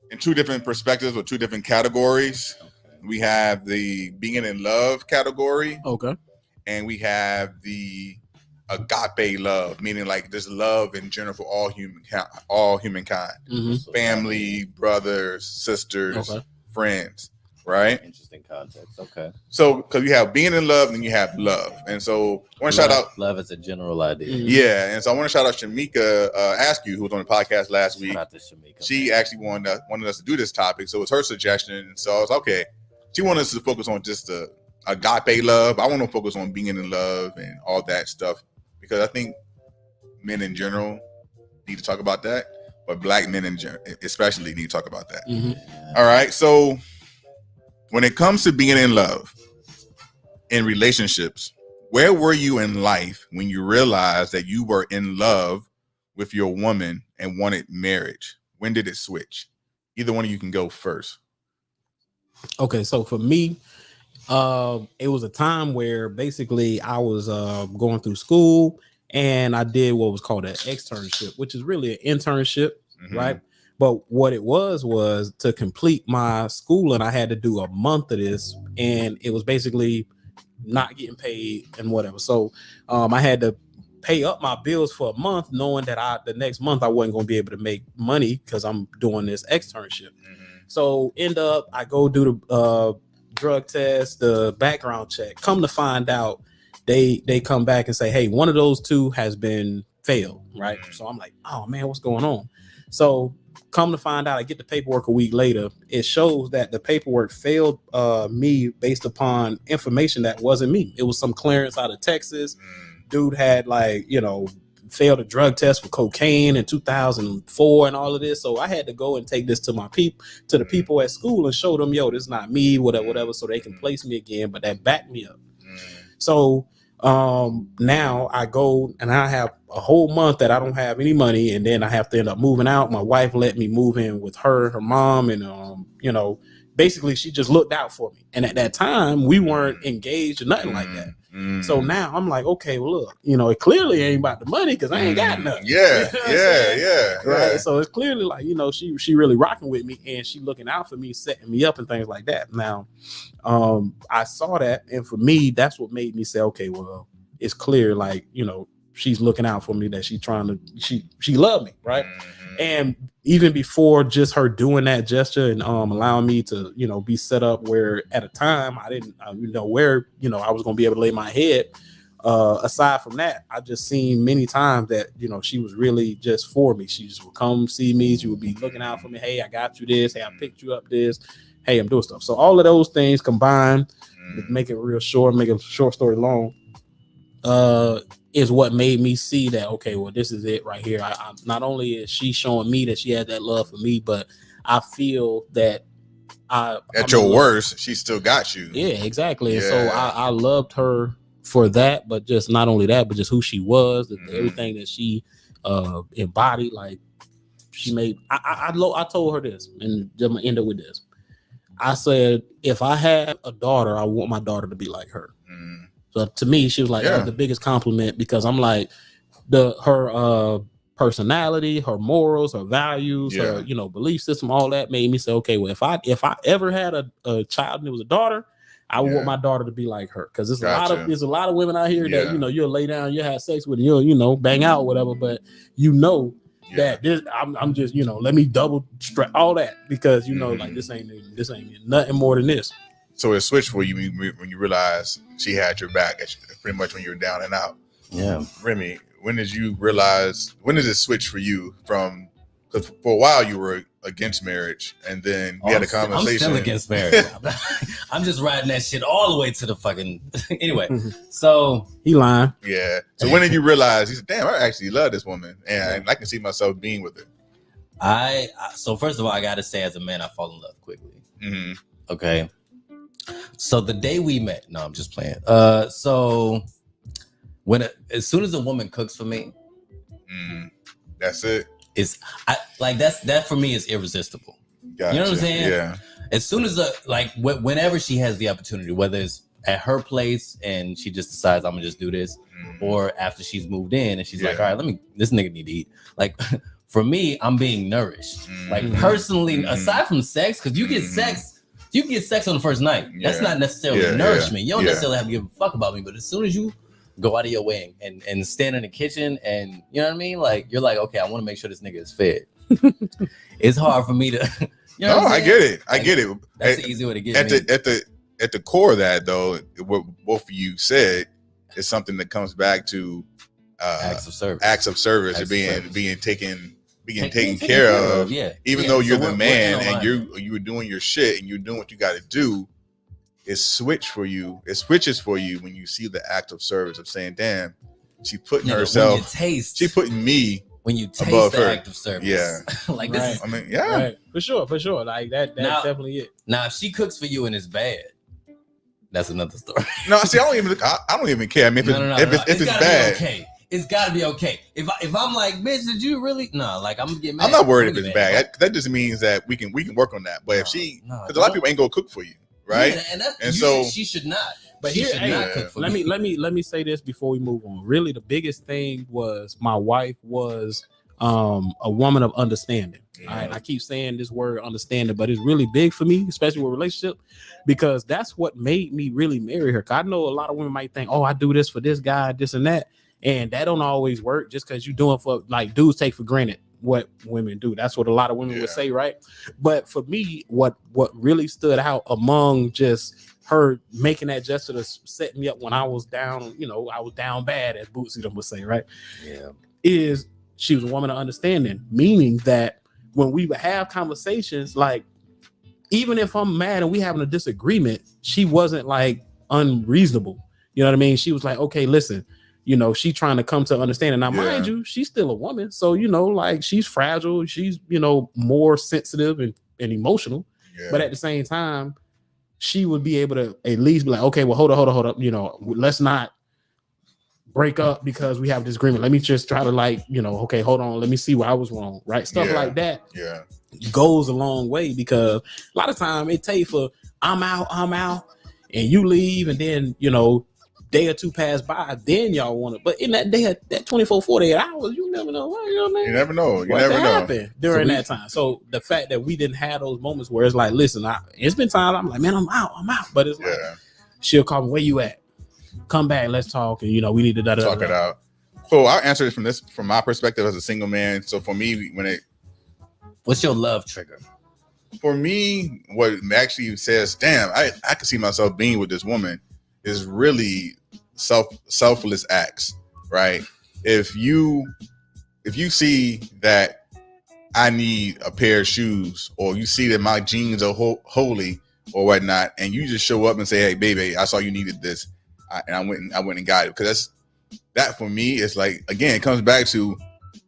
Speaker 2: in 2 different perspectives or 2 different categories. We have the being in love category.
Speaker 3: Okay.
Speaker 2: And we have the agape love, meaning like this love in general for all humankind,
Speaker 3: Mm-hmm.
Speaker 2: family, brothers, sisters, friends, right?
Speaker 1: Interesting context. Okay.
Speaker 2: So, because you have being in love, and then you have love, and so I want to shout out
Speaker 1: love is a general idea.
Speaker 3: Mm-hmm.
Speaker 2: Yeah, and so I want to shout out Shamika Askew, who was on the podcast last week.
Speaker 1: Shout out to Shamika,
Speaker 2: she
Speaker 1: man.
Speaker 2: actually wanted us to do this topic, so it was her suggestion. And so I was okay. She wanted us to focus on just the agape love. I want to focus on being in love and all that stuff, because I think men in general need to talk about that, but black men especially need to talk about that.
Speaker 3: Mm-hmm.
Speaker 2: All right. So when it comes to being in love, in relationships, where were you in life when you realized that you were in love with your woman and wanted marriage? When did it switch? Either one of you can go first.
Speaker 3: Okay, so for me, it was a time where basically I was going through school, and I did what was called an externship, which is really an internship, right? But what it was to complete my school, and I had to do a month of this, and it was basically not getting paid and whatever. So I had to pay up my bills for a month, knowing that the next month I wasn't going to be able to make money because I'm doing this externship. So end up, I go do the drug test, the background check. Come to find out, they come back and say, hey, one of those 2 has been failed, right? So I'm like, oh man, what's going on? So come to find out, I get the paperwork a week later. It shows that the paperwork failed me based upon information that wasn't me. It was some clearance out of Texas. Dude had failed a drug test for cocaine in 2004 and all of this. So I had to go and take this to the people at school and show them, yo, this is not me, whatever, so they can place me again. But that backed me up. So now I go and I have a whole month that I don't have any money, and then I have to end up moving out. My wife let me move in with her mom, and basically she just looked out for me. And at that time we weren't engaged or nothing like that. So now I'm like, okay, well, look, it clearly ain't about the money because I ain't got nothing.
Speaker 2: Yeah.
Speaker 3: Right. So it's clearly like, she really rocking with me, and she looking out for me, setting me up and things like that. Now, I saw that, and for me, that's what made me say, okay, well, it's clear, like, she's looking out for me, that she's trying to, she loved me, right? And even before just her doing that gesture and allowing me to, be set up where at a time I didn't know where, I was going to be able to lay my head. aside from that, I just seen many times that, you know, she was really just for me. She just would come see me. She would be looking out for me. Hey, I got you this. Hey, I picked you up this. Hey, I'm doing stuff. So all of those things combined, make it real short, make a short story long, is what made me see that, okay, well, this is it right here. I not only is she showing me that she had that love for me, but I feel that
Speaker 2: at your worst, she still got you.
Speaker 3: Yeah, exactly. And so I loved her for that, but just not only that, but just who she was, everything that she embodied. Like she made. I told her this, and I'm gonna end up with this. I said, if I had a daughter, I want my daughter to be like her. So to me, she was like, that was the biggest compliment, because I'm like, her personality, her morals, her values, her, you know, belief system, all that made me say, okay, well, if I ever had a child and it was a daughter, I would want my daughter to be like her, because there's a lot of women out here that, you know, you'll lay down, you'll have sex with, and you'll, you know, bang out or whatever, but you know that this, I'm just, you know, let me double strap all that, because you know, like this ain't nothing more than this.
Speaker 2: So it switched for you when you realized she had your back, pretty much when you were down and out.
Speaker 1: Yeah,
Speaker 2: Remy, when did it switch for you from? Because for a while you were against marriage, and then we had a conversation.
Speaker 1: I'm still against marriage. I'm just riding that shit all the way to the fucking. Anyway, so
Speaker 3: he lying.
Speaker 2: Yeah. So when did you realize? You said, "Damn, I actually love this woman, and I can see myself being with her."
Speaker 1: So first of all, I gotta say, as a man, I fall in love quickly. Okay. So the day we met, no, I'm just playing. So as soon as a woman cooks for me,
Speaker 2: that's it.
Speaker 1: That for me is irresistible.
Speaker 2: Gotcha.
Speaker 1: You know what I'm saying?
Speaker 2: Yeah.
Speaker 1: As soon as whenever she has the opportunity, whether it's at her place and she just decides I'm gonna just do this, or after she's moved in and she's like, all right, this nigga need to eat. Like for me, I'm being nourished. Like personally, aside from sex, because you get sex. You can get sex on the first night. That's not necessarily nourishment. You don't necessarily have to give a fuck about me, but as soon as you go out of your way and stand in the kitchen and, you know what I mean? Like, you're like, okay, I want to make sure this nigga is fed. It's hard for me to, you know
Speaker 2: I get it. I get it.
Speaker 1: That's the easy way to get
Speaker 2: me. At the core of that, though, what both of you said is something that comes back to
Speaker 1: acts of service.
Speaker 2: And being taken care of. Yeah. Even though you're the man and you were doing your shit and you're doing what you got to do, it switches for you when you see the act of service of saying, damn, she putting herself, she putting me
Speaker 1: when you taste
Speaker 2: above
Speaker 1: the
Speaker 2: her.
Speaker 1: Act of service.
Speaker 2: Yeah.
Speaker 1: Like this is,
Speaker 2: I mean, yeah.
Speaker 3: Right. For sure. Like that's definitely it.
Speaker 1: Now if she cooks for you and it's bad, that's another story.
Speaker 2: No, see, I don't even care. I mean, if it's bad.
Speaker 1: Okay. It's gotta be okay. If I'm like, bitch, did you really? No, like I'm gonna get mad.
Speaker 2: I'm not worried if it's bad. That just means that we can work on that. But if because a lot of people ain't gonna cook for you, right?
Speaker 1: Yeah, and so she should not.
Speaker 3: But here, let me say this before we move on. Really, the biggest thing was my wife was a woman of understanding. Yeah. Right? I keep saying this word understanding, but it's really big for me, especially with relationship, because that's what made me really marry her. I know a lot of women might think, oh, I do this for this guy, this and that. And that don't always work just because you're doing for, like, dudes take for granted what women do. That's what a lot of women would say, right? But for me, what really stood out among just her making that gesture to set me up when I was down, you know, I was down bad, as Bootsy would say, right?
Speaker 1: Yeah.
Speaker 3: Is she was a woman of understanding, meaning that when we would have conversations, like, even if I'm mad and we having a disagreement, she wasn't like unreasonable. You know what I mean? She was like, okay, listen, you know, she trying to come to understanding. Now, mind you, she's still a woman. So, you know, like, she's fragile. She's, you know, more sensitive and emotional. Yeah. But at the same time, she would be able to at least be like, okay, well, hold up. You know, let's not break up because we have this agreement. Let me just try to, like, you know, okay, hold on. Let me see where I was wrong. Right. Stuff like that goes a long way, because a lot of time it takes for I'm out and you leave. And then, you know, day or two pass by, then y'all want it. But in that day, that 24, 48 hours, you never know. You know what I mean?
Speaker 2: You never know.
Speaker 3: What happened during that time. So the fact that we didn't have those moments where it's like, listen, it's been times I'm like, man, I'm out. But it's like, she'll call me, where you at? Come back, let's talk. And, you know, we need to
Speaker 2: talk it out. So I'll answer it from my perspective as a single man. So for me,
Speaker 1: what's your love trigger?
Speaker 2: For me, what actually says, damn, I can see myself being with this woman is really selfless acts, right? If you see that I need a pair of shoes, or you see that my jeans are holy or whatnot, and you just show up and say, "Hey, baby, I saw you needed this," and I went and got it, because that for me is like, again, it comes back to,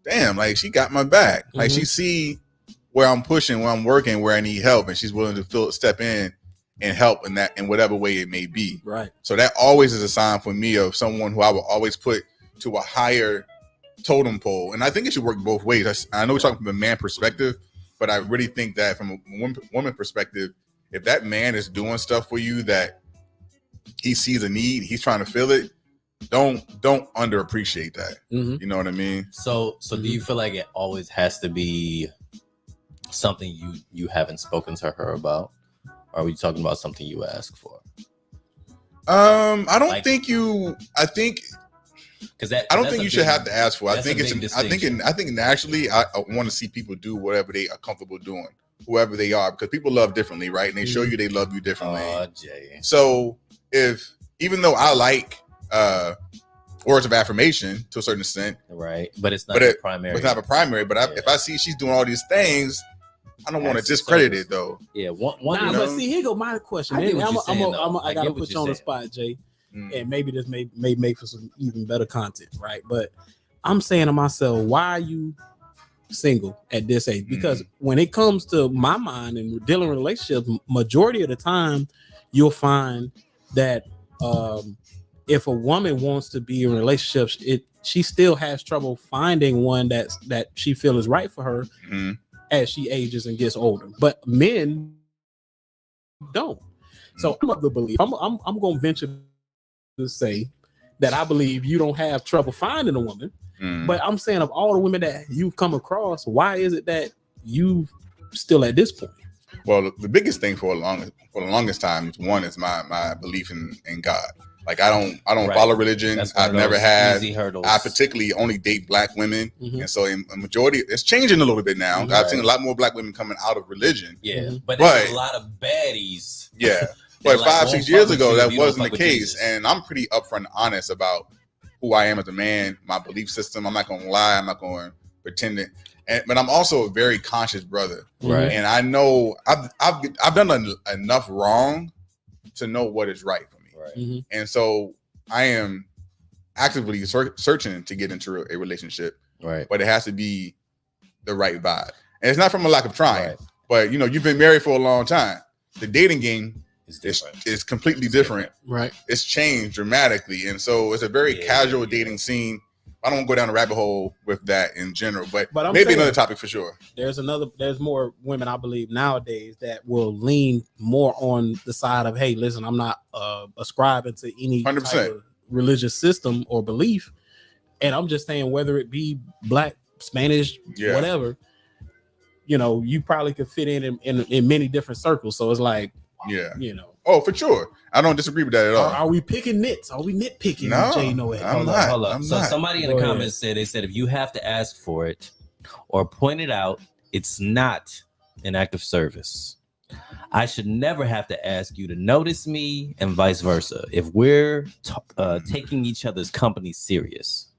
Speaker 2: damn, like she got my back, like she see where I'm pushing, where I'm working, where I need help, and she's willing to step in and help in whatever way it may be.
Speaker 3: Right.
Speaker 2: So that always is a sign for me of someone who I will always put to a higher totem pole. And I think it should work both ways. I know we're talking from a man perspective, but I really think that from a woman perspective, if that man is doing stuff for you that he sees a need, he's trying to fill it, don't underappreciate that. You know what I mean?
Speaker 1: So do you feel like it always has to be something you haven't spoken to her about? Or are we talking about something you ask for?
Speaker 2: I don't think you. I think because I don't think you should have to ask for. I think naturally, I want to see people do whatever they are comfortable doing, whoever they are, because people love differently, right? And they show you they love you differently.
Speaker 1: Jay.
Speaker 2: So even though I like words of affirmation to a certain extent,
Speaker 1: right? But it's not a primary.
Speaker 2: It's not a primary. But if I see she's doing all these things, I don't want to discredit it though.
Speaker 1: Yeah,
Speaker 3: but see, here go my question. I gotta put you on the spot, Jay, and maybe this may make for some even better content, right? But I'm saying to myself, why are you single at this age? Because when it comes to my mind and dealing with relationships, majority of the time, you'll find that if a woman wants to be in relationships, she still has trouble finding one that she feels is right for her. As she ages and gets older, but men don't. So I'm of the belief. I'm going to venture to say that I believe you don't have trouble finding a woman. But I'm saying, of all the women that you've come across, why is it that you still at this point?
Speaker 2: Well, the biggest thing for the longest time is my belief in God. Like I don't follow religion. I've never had. I particularly only date black women, and so in a majority, it's changing a little bit now. I've seen a lot more black women coming out of religion.
Speaker 1: Yeah, but there's a lot of baddies.
Speaker 2: Yeah, but 5-6 years ago, that wasn't the case, and I'm pretty upfront and honest about who I am as a man, my belief system. I'm not going to lie. I'm not going to pretend it. But I'm also a very conscious brother,
Speaker 1: right?
Speaker 2: And I know I've done enough wrong to know what is right for me. Right. And so I am actively searching to get into a relationship,
Speaker 1: right?
Speaker 2: But it has to be the right vibe, and it's not from a lack of trying. Right. But you've been married for a long time. The dating game is completely different.
Speaker 3: Right? It's
Speaker 2: changed dramatically, and so it's a very casual dating scene. I don't go down a rabbit hole with that in general, but maybe another topic for sure.
Speaker 3: There's more women, I believe, nowadays that will lean more on the side of, hey, listen, I'm not ascribing to any
Speaker 2: 100%.
Speaker 3: type of religious system or belief. And I'm just saying, whether it be black, Spanish, whatever, you probably could fit in many different circles. So it's like,
Speaker 2: Oh, for sure. I don't disagree with that at all.
Speaker 3: Are we picking nits? Are we nitpicking?
Speaker 2: No, I'm not.
Speaker 1: Hold up. So somebody in the comments said if you have to ask for it or point it out, it's not an act of service. I should never have to ask you to notice me and vice versa. If we're taking each other's company serious,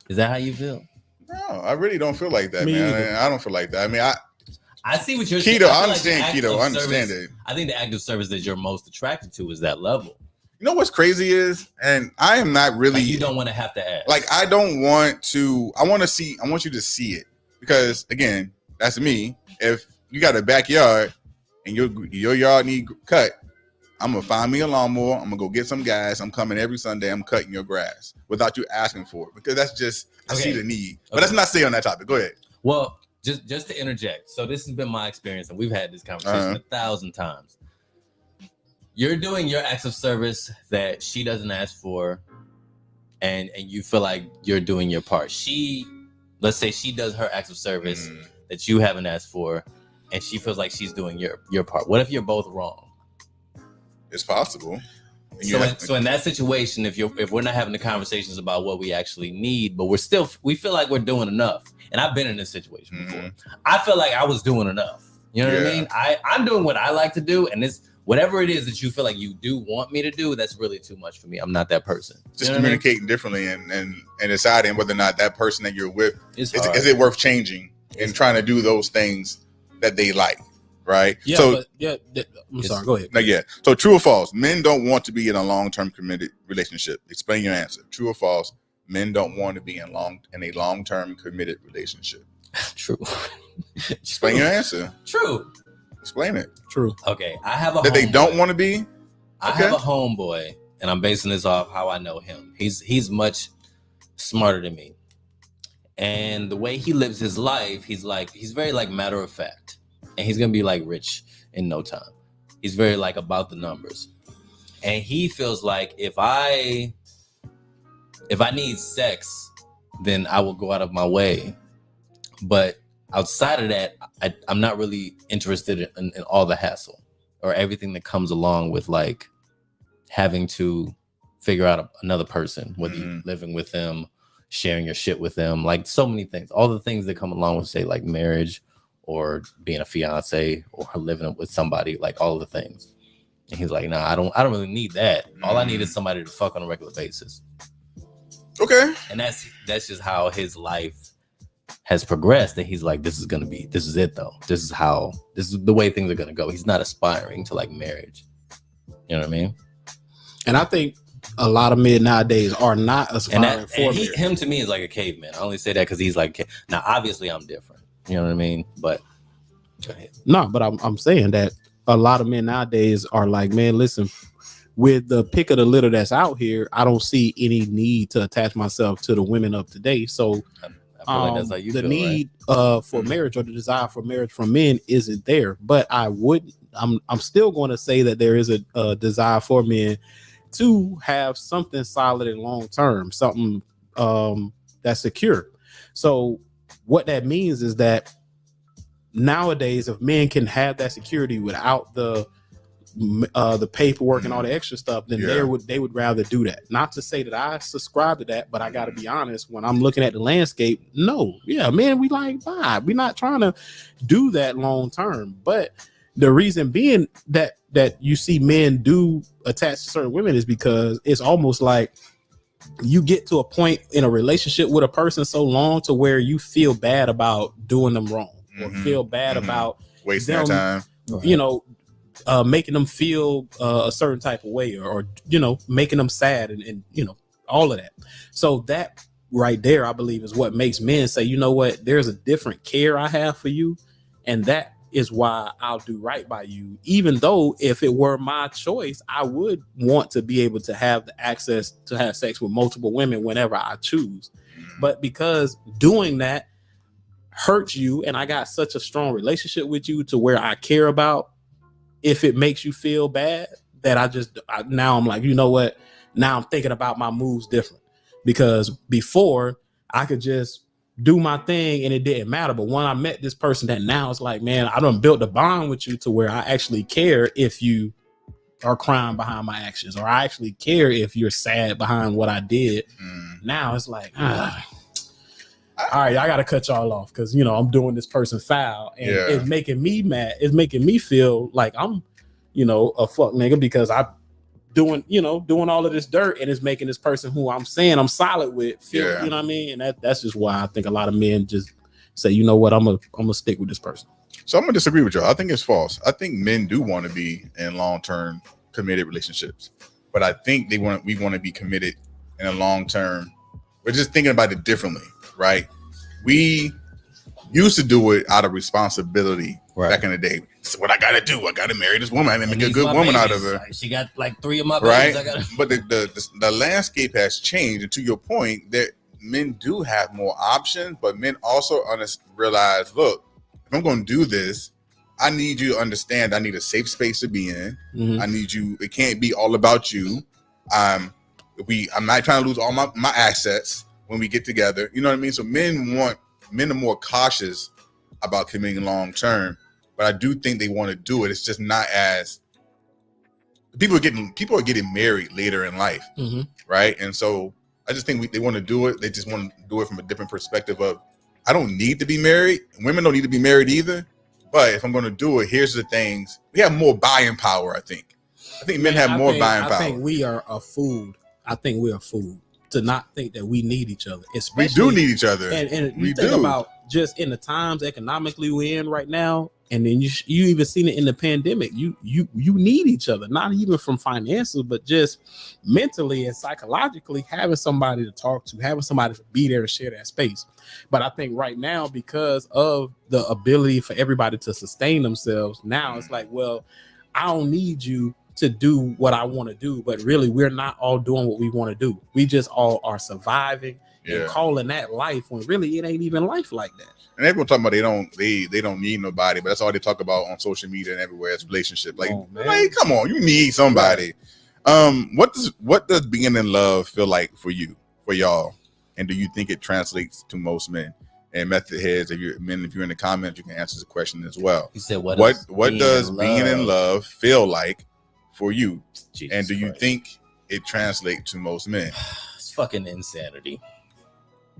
Speaker 1: is that how you feel?
Speaker 2: No, I really don't feel like that, man. I don't feel like that. I mean,
Speaker 1: I see what you're saying.
Speaker 2: Keto, I understand keto. I understand it.
Speaker 1: I think the active service that you're most attracted to is that level.
Speaker 2: You know what's crazy is, and I am not really.
Speaker 1: Like you don't want to have to ask.
Speaker 2: Like I don't want to. I want you to see it, because again, that's me. If you got a backyard and your yard need cut, I'm gonna find me a lawnmower. I'm gonna go get some guys. I'm coming every Sunday. I'm cutting your grass without you asking for it, because that's just I see the need. But let's not stay on that topic. Go ahead.
Speaker 1: Well. Just to interject, so this has been my experience, and we've had this conversation 1,000 times. You're doing your acts of service that she doesn't ask for, and you feel like you're doing your part. Let's say she does her acts of service that you haven't asked for, and she feels like she's doing your part. What if you're both wrong?
Speaker 2: It's possible.
Speaker 1: So in that situation, if we're not having the conversations about what we actually need, but we feel like we're doing enough. And I've been in this situation before. I feel like I was doing enough. You know what I mean? I'm doing what I like to do, and whatever it is that you feel like you do want me to do, that's really too much for me. I'm not that person.
Speaker 2: Just communicating differently and deciding whether or not that person that you're with is it worth changing and trying to do those things that they like, right?
Speaker 3: Yeah,
Speaker 2: so
Speaker 3: I'm sorry, go ahead.
Speaker 2: So true or false, men don't want to be in a long-term committed relationship. Explain your answer. True or false, men don't want to be in a long-term committed relationship.
Speaker 1: True.
Speaker 2: Explain your answer.
Speaker 1: True.
Speaker 2: Explain it.
Speaker 3: True.
Speaker 1: Okay, I have a
Speaker 2: that they don't want to be.
Speaker 1: I have a homeboy, and I'm basing this off how I know him. He's much smarter than me, and the way he lives his life, he's very like matter of fact, and he's gonna be like rich in no time. He's very like about the numbers, and he feels like if I need sex, then I will go out of my way, but outside of that, I'm not really interested in all the hassle or everything that comes along with like having to figure out another person, whether you're living with them, sharing your shit with them, like so many things, all the things that come along with say like marriage or being a fiance or living with somebody, like all of the things. And he's like, nah, I don't really need that. All I need is somebody to fuck on a regular basis.
Speaker 2: Okay.
Speaker 1: And that's just how his life has progressed, that he's like, this is it though. This is the way things are gonna go. He's not aspiring to like marriage. You know what I mean?
Speaker 3: And I think a lot of men nowadays are not aspiring for marriage.
Speaker 1: Him to me is like a caveman. I only say that because he's like, now obviously I'm different. You know what I mean? But go ahead.
Speaker 3: No, but I'm saying that a lot of men nowadays are like, man, listen, with the pick of the litter that's out here, I don't see any need to attach myself to the women of today. So like that's how you the feel, need right? For marriage or the desire for marriage from men isn't there. But I'm still going to say that there is a desire for men to have something solid and long term, something that's secure. So what that means is that nowadays, if men can have that security without the paperwork and all the extra stuff, then they would rather do that. Not to say that I subscribe to that, but I got to be honest, when I'm looking at the landscape, man, we like vibe. We're not trying to do that long term. But the reason being that you see men do attach to certain women is because it's almost like you get to a point in a relationship with a person so long to where you feel bad about doing them wrong or feel bad about
Speaker 2: wasting their time,
Speaker 3: making them feel a certain type of way or making them sad and all of that. So that right there, I believe, is what makes men say, you know what, there's a different care I have for you, and that is why I'll do right by you, even though if it were my choice, I would want to be able to have the access to have sex with multiple women whenever I choose. But because doing that hurts you, and I got such a strong relationship with you to where I care about if it makes you feel bad, that now I'm like, you know what? Now I'm thinking about my moves different, because before I could just do my thing and it didn't matter. But when I met this person, that now it's like, man, I done built a bond with you to where I actually care if you are crying behind my actions, or I actually care if you're sad behind what I did. Now it's like, all right, I got to cut y'all off because, I'm doing this person foul, and it's making me mad. It's making me feel like I'm, a fuck nigga because I doing all of this dirt, and it's making this person who I'm saying I'm solid with feel, you know what I mean? And that's just why I think a lot of men just say, you know what, I'm gonna stick with this person.
Speaker 2: So I'm gonna disagree with y'all. I think it's false. I think men do want to be in long-term committed relationships, but I think we want to be committed in a long-term. We're just thinking about it differently, right? We used to do it out of responsibility back in the day. So what I gotta do, I gotta marry this woman and make a good woman out of her.
Speaker 1: She got like 3 of my babies.
Speaker 2: Right? But the landscape has changed, and to your point, that men do have more options, but men also realize, look, if I'm going to do this, I need you to understand. I need a safe space to be in. I need you. It can't be all about you. I'm not trying to lose all my assets when we get together. You know what I mean? So men are more cautious about committing long term, but I do think they want to do it. It's just not as people are getting married later in life, right? And so I just think they want to do it. They just want to do it from a different perspective of, I don't need to be married. Women don't need to be married either, But if I'm going to do it, here's the things. We have more buying power, I think. I think men have more buying power.
Speaker 3: I think we are a fool. I think we're a fool to not think that we need each other. Especially,
Speaker 2: we do need each other.
Speaker 3: And we think about just in the times economically we're in right now. And then you even seen it in the pandemic. You need each other, not even from finances, but just mentally and psychologically, having somebody to talk to, having somebody to be there to share that space. But I think right now, because of the ability for everybody to sustain themselves, now it's like, well, I don't need you to do what I want to do, but really we're not all doing what we want to do. We just all are surviving and calling that life when really it ain't even life like that.
Speaker 2: And everyone talking about they don't need nobody, but that's all they talk about on social media and everywhere is relationship. Like, come on, you need somebody. What does being in love feel like for you, for y'all? And do you think it translates to most men? And method heads, if you're in the comments, you can answer the question as well.
Speaker 1: You said what
Speaker 2: does being in love feel like for you?
Speaker 1: Jesus
Speaker 2: and do you
Speaker 1: Christ.
Speaker 2: think it translates to most men?
Speaker 1: It's fucking insanity.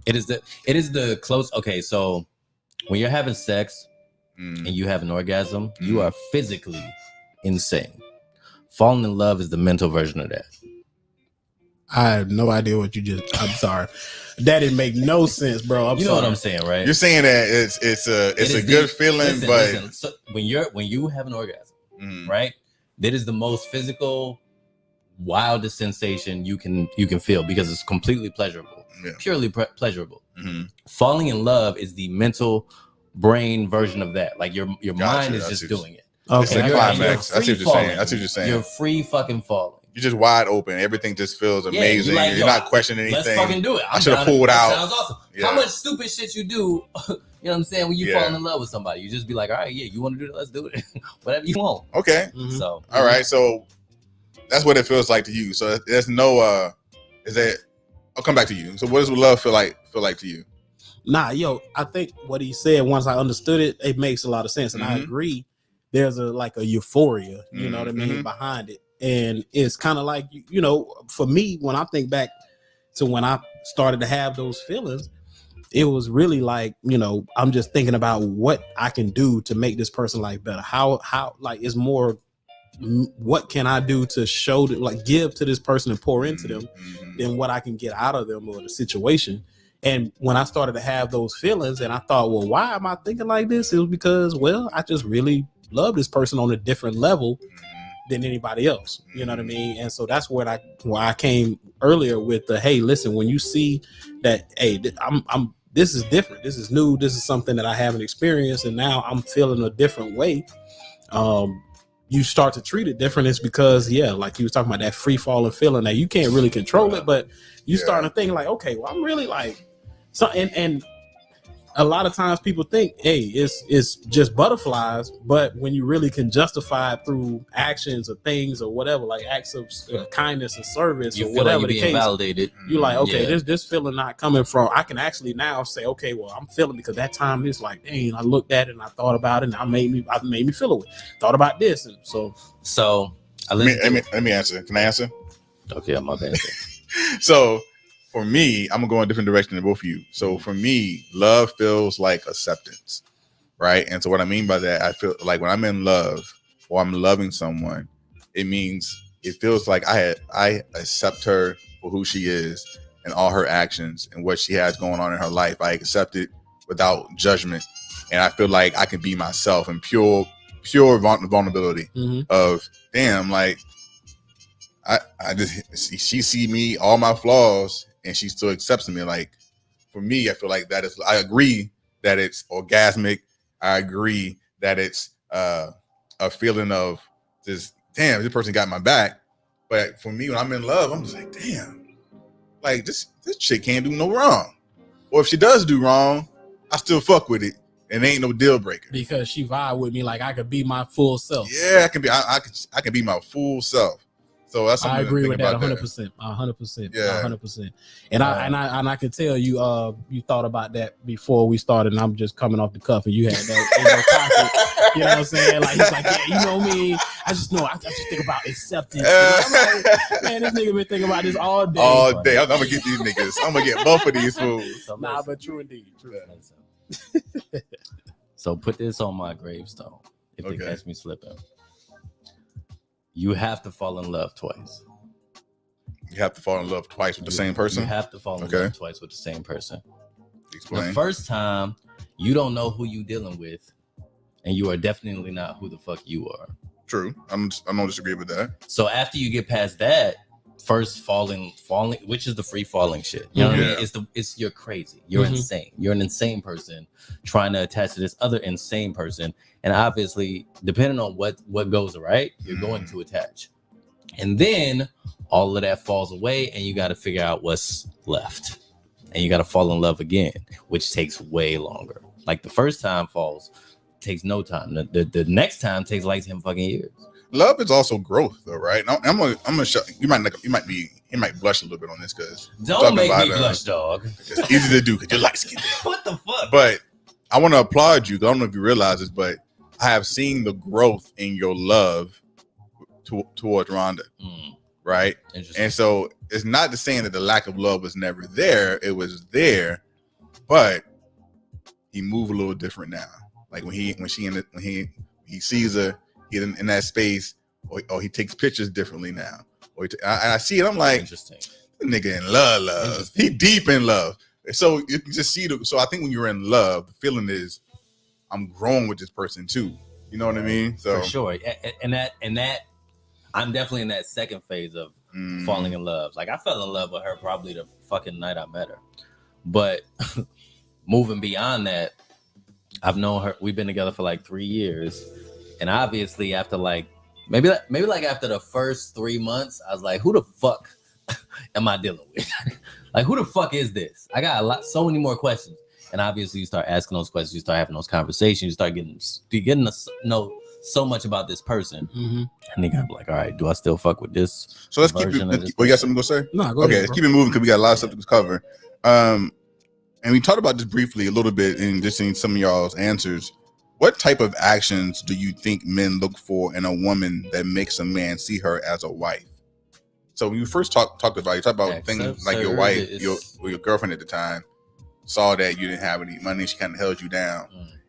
Speaker 1: It is the close. Okay, so when you're having sex and you have an orgasm, you are physically insane. Falling in love is the mental version of that.
Speaker 3: I have no idea what you just. I'm sorry, that didn't make no sense, bro.
Speaker 1: You know what I'm saying, right?
Speaker 2: You're saying that it's a good feeling, but
Speaker 1: so when you have an orgasm, right? That is the most physical, wildest sensation you can feel because it's completely pleasurable, purely pleasurable. Falling in love is the mental brain version of that. Like your mind is just doing it.
Speaker 2: Okay, it's the climax. That's what you're saying.
Speaker 1: You're free fucking falling.
Speaker 2: You're just wide open. Everything just feels amazing. You're not questioning anything.
Speaker 1: Let's fucking do it.
Speaker 2: I should have pulled out.
Speaker 1: Sounds awesome. How much stupid shit you do? You know what I'm saying? When you fall in love with somebody, you just be like, all right, you want to do it? Let's do it. Whatever you want.
Speaker 2: Okay.
Speaker 1: So
Speaker 2: all right. So that's what it feels like to you. So there's no I'll come back to you. So what does love feel like to you?
Speaker 3: Nah, I think what he said, once I understood it, it makes a lot of sense. And I agree. There's a euphoria, you know what I mean, behind it. And it's kind of like, for me, when I think back to when I started to have those feelings, it was really like, I'm just thinking about what I can do to make this person life better. How like it's more, what can I do to show them, like give to this person and pour into them than what I can get out of them or the situation. And when I started to have those feelings and I thought, well, why am I thinking like this? It was because, well, I just really love this person on a different level than anybody else. You know what I mean? And so that's where I came earlier with the, hey, listen, when you see that, hey, I'm this is different. This is new. This is something that I haven't experienced. And now I'm feeling a different way. You start to treat it different. It's because, like you was talking about that free falling feeling that you can't really control it, but you start to think like, okay, well, I'm really like, so, and a lot of times people think, hey, it's just butterflies, but when you really can justify it through actions or things or whatever, like acts of kindness and service or whatever
Speaker 1: like
Speaker 3: the case,
Speaker 1: validated.
Speaker 3: You're like, okay, this feeling not coming from. I can actually now say, okay, well, I'm feeling because that time it's like, dang, I looked at it and I thought about it and I made me feel it. Thought about this, and so
Speaker 2: let me answer. Can I answer?
Speaker 1: Okay, I'm up answer.
Speaker 2: So. For me, I'm gonna go in a different direction than both of you. So for me, love feels like acceptance, right? And so what I mean by that, I feel like when I'm in love or I'm loving someone, it feels like I accept her for who she is and all her actions and what she has going on in her life. I accept it without judgment, and I feel like I can be myself and pure vulnerability of damn, like I just she see me all my flaws. And she still accepts me. Like for me, I feel like I agree that it's orgasmic. I agree that it's a feeling of this, damn, this person got my back. But for me, when I'm in love, I'm just like, damn, like this chick can't do no wrong. Or if she does do wrong, I still fuck with it. And it ain't no deal breaker.
Speaker 3: Because she vibe with me like I could be my full self.
Speaker 2: Yeah, I can be my full self. So that's
Speaker 3: I agree with that 100%. 100%.
Speaker 2: Yeah.
Speaker 3: 100%. And I can tell you you thought about that before we started, and I'm just coming off the cuff and you had that in your pocket. You know what I'm saying? Like he's like, yeah, you know me. I just think about acceptance. I'm like, man, this nigga been thinking about this all day.
Speaker 2: All day. I'm gonna get these niggas. I'm gonna get both of these fools.
Speaker 3: Nah, but true indeed. True.
Speaker 1: So put this on my gravestone if they
Speaker 2: Okay.
Speaker 1: catch me slipping. You have to fall in love twice.
Speaker 2: You have to fall in love twice with the same person.
Speaker 1: You have to fall in
Speaker 2: Okay.
Speaker 1: love twice with the same person.
Speaker 2: Explain.
Speaker 1: The first time, you don't know who you dealing with, and you are definitely not who the fuck you are.
Speaker 2: True. I don't disagree with that.
Speaker 1: So after you get past that, first falling, which is the free falling shit. You know what I mean? It's you're crazy. You're insane. You're an insane person trying to attach to this other insane person. And obviously, depending on what goes right, you're going to attach. And then all of that falls away, and you got to figure out what's left. And you got to fall in love again, which takes way longer. Like the first time takes no time. The next time takes like 10 fucking years.
Speaker 2: Love is also growth, though, right? I'm gonna show you. Might blush a little bit on this because
Speaker 1: don't make me blush, dog.
Speaker 2: It's easy to do because you're light skinned.
Speaker 1: What the fuck?
Speaker 2: But I want to applaud you. I don't know if you realize this, but I have seen the growth in your love towards Rhonda, right? And so it's not the saying that the lack of love was never there. It was there, but he moved a little different now. Like when he sees her in that space, or he takes pictures differently now. I see it. I'm like,
Speaker 1: interesting.
Speaker 2: Nigga in love. He deep in love. So you can just see so I think when you're in love, the feeling is I'm growing with this person too. You know what I mean? So
Speaker 1: for sure. And that I'm definitely in that second phase of falling in love. Like I fell in love with her probably the fucking night I met her. But moving beyond that, I've known her. We've been together for like 3 years, and obviously after maybe after the first 3 months, I was like, "Who the fuck am I dealing with? Like, who the fuck is this?" I got so many more questions, and obviously you start asking those questions, you start having those conversations, you start getting to know so much about this person, and then you be like, "All right, do I still fuck with this?"
Speaker 2: So let's keep it. You got something to say?
Speaker 3: No, go
Speaker 2: ahead.
Speaker 3: Okay,
Speaker 2: let's keep it moving because we got a lot of stuff to cover. And we talked about this briefly a little bit in just seeing some of y'all's answers. What type of actions do you think men look for in a woman that makes a man see her as a wife? So when you first talked about, you talked about things like your wife, your girlfriend at the time, saw that you didn't have any money, she kind of held you down,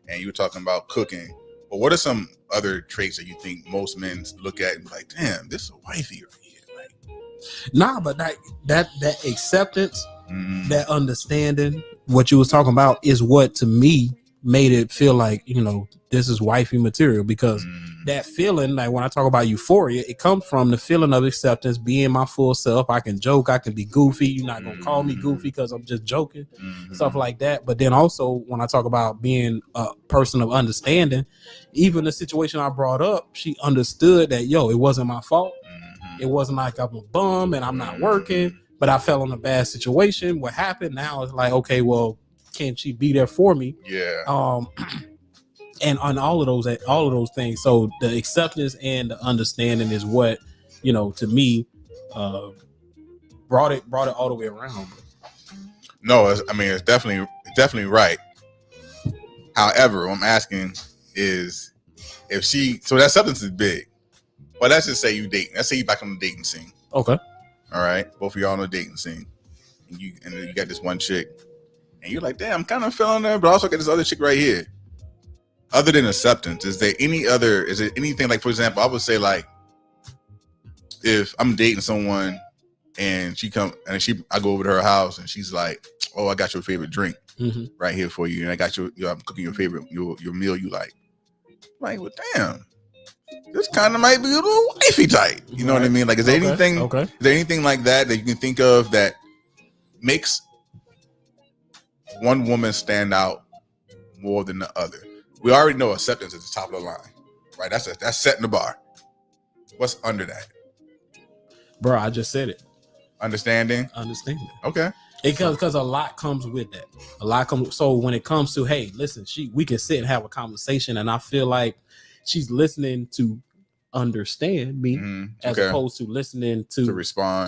Speaker 2: and you were talking about cooking. But what are some other traits that you think most men look at and be like, damn, this is a wifey over here? Like,
Speaker 3: nah, but that acceptance, that understanding, what you was talking about is what to me made it feel like, this is wifey material, because that feeling, like when I talk about euphoria, it comes from the feeling of acceptance, being my full self. I can joke, I can be goofy. You're not gonna call me goofy because I'm just joking, stuff like that. But then also when I talk about being a person of understanding, even the situation I brought up, she understood that, it wasn't my fault. It wasn't like I'm a bum and I'm not working, but I fell in a bad situation. What happened now is like, okay, well, can she be there for me?
Speaker 2: Yeah.
Speaker 3: And on all of those things. So the acceptance and the understanding is what, to me, brought it all the way around.
Speaker 2: No, it's definitely right. However, what I'm asking is so that acceptance is big. But let's just say you dating. Let's say you back on the dating scene.
Speaker 3: Okay.
Speaker 2: All right. Both of y'all on the dating scene. And you got this one chick. And you're like, damn, I'm kind of feeling her, but I also got this other chick right here. Other than acceptance, is there anything like, for example, I would say like, if I'm dating someone and I go over to her house and she's like, oh, I got your favorite drink right here for you. And I got I'm cooking your favorite, your meal you like. Like, well, damn, this kind of might be a little wifey type. You know what I mean? Like, is there anything like that you can think of that makes one woman stand out more than the other? We already know acceptance is the top of the line, right? That's setting the bar. What's under that?
Speaker 3: Bro, I just said it.
Speaker 2: Understanding. Okay.
Speaker 3: Because a lot comes with that. So when it comes to, hey, listen, we can sit and have a conversation, and I feel like she's listening to understand me as opposed to listening to respond.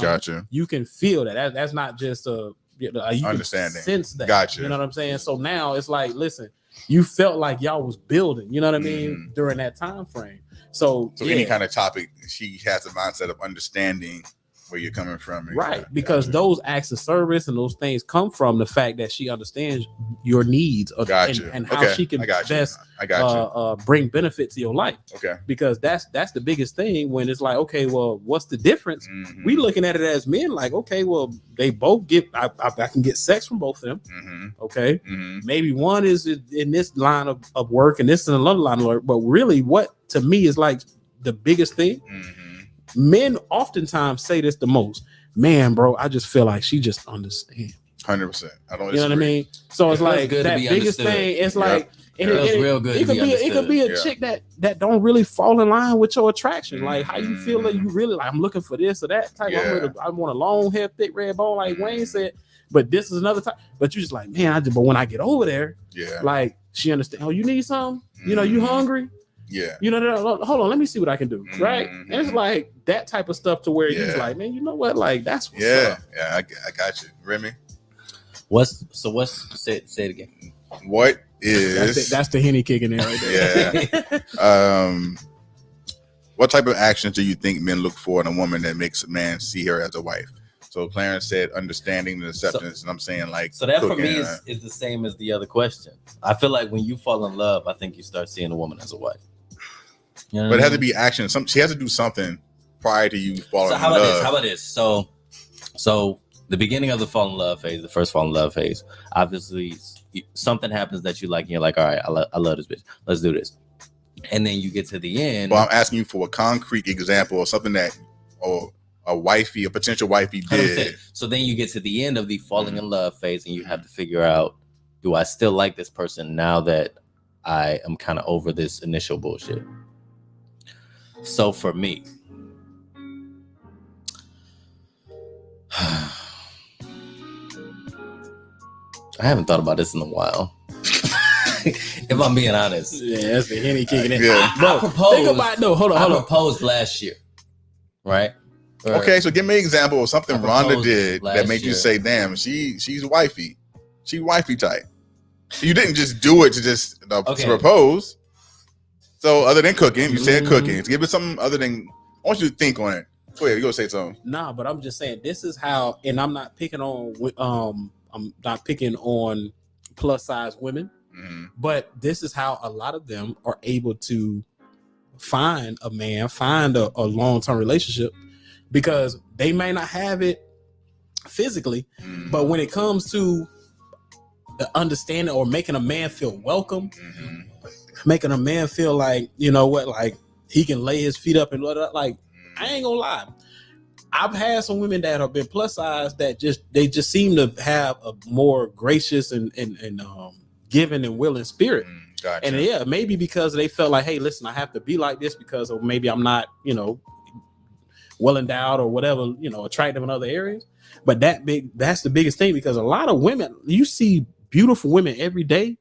Speaker 2: Gotcha.
Speaker 3: You can feel that. That's not just you
Speaker 2: understanding.
Speaker 3: Sense that.
Speaker 2: Gotcha.
Speaker 3: You know what I'm saying? So now it's like, listen, you felt like y'all was building. You know what I mean? During that time frame. So
Speaker 2: any kind of topic, she has a mindset of understanding where you're coming from,
Speaker 3: right? Because those acts of service and those things come from the fact that she understands your needs and how she can best bring benefit to your life.
Speaker 2: Okay,
Speaker 3: because that's the biggest thing when it's like, okay, well, what's the difference?
Speaker 2: Mm-hmm.
Speaker 3: We looking at it as men, like, okay, well, they both get I can get sex from both of them.
Speaker 2: Mm-hmm.
Speaker 3: Okay,
Speaker 2: mm-hmm.
Speaker 3: maybe one is in this line of work and this is another line of work, but really, what to me is like the biggest thing.
Speaker 2: Mm-hmm.
Speaker 3: Men oftentimes say this the most. Man, bro, I just feel like she just understands.
Speaker 2: 100%. I don't.
Speaker 3: You know what I mean? So it's like
Speaker 1: good
Speaker 3: that biggest
Speaker 1: understood.
Speaker 3: thing. It's like
Speaker 1: it feels real good.
Speaker 3: It could be a chick that don't really fall in line with your attraction. Like how you feel like you really like. I'm looking for this or that type. I want a long hair, thick red bone, like Wayne said. But this is another type. But you just like, man, but when I get over there, like she understands. Oh, you need something? You know, you hungry?
Speaker 2: Yeah.
Speaker 3: You know, hold on, let me see what I can do. Right. And it's like that type of stuff to where you're like, man, you know what? Like that's what's up.
Speaker 2: Yeah, I got you. Remy.
Speaker 1: Say it again.
Speaker 2: What is
Speaker 3: that's the Henny kicking in right there.
Speaker 2: Yeah. What type of actions do you think men look for in a woman that makes a man see her as a wife? So Clarence said understanding and acceptance, and I'm saying like
Speaker 1: so that for me is the same as the other question. I feel like when you fall in love, I think you start seeing a woman as a wife. You know
Speaker 2: but it has to be action. She has to do something prior to you falling in love.
Speaker 1: How about this? So the beginning of the fall in love phase, the first fall in love phase, obviously something happens that you like, and you're like, all right, I love this bitch. Let's do this. And then you get to the end.
Speaker 2: Well, I'm asking you for a concrete example of something that a potential wifey did.
Speaker 1: So then you get to the end of the falling in love phase, and you have to figure out, do I still like this person now that I am kind of over this initial bullshit? So for me, I haven't thought about this in a while. If I'm being honest.
Speaker 3: Yeah, that's the Henny kicking in.
Speaker 1: I proposed.
Speaker 3: Think about hold on.
Speaker 1: I proposed last year, right?
Speaker 2: Okay, so give me an example of something Rhonda did that made you say, "Damn, she's wifey. She wifey type." You didn't just do it to propose. So other than cooking, you said cooking. Give it something other than. I want you to think on it. Go ahead, you gonna say something?
Speaker 3: Nah, but I'm just saying this is how, and I'm not picking on. I'm not picking on plus size women, but this is how a lot of them are able to find a man, find a long-term relationship, because they may not have it physically, but when it comes to the understanding or making a man feel welcome, making a man feel like, you know what, like he can lay his feet up and like, I ain't gonna lie. I've had some women that have been plus size that just seem to have a more gracious and giving and willing spirit.
Speaker 2: Gotcha.
Speaker 3: And maybe because they felt like, hey, listen, I have to be like this because of maybe I'm not, well endowed or whatever, attractive in other areas. But that's the biggest thing, because a lot of women, you see beautiful women every day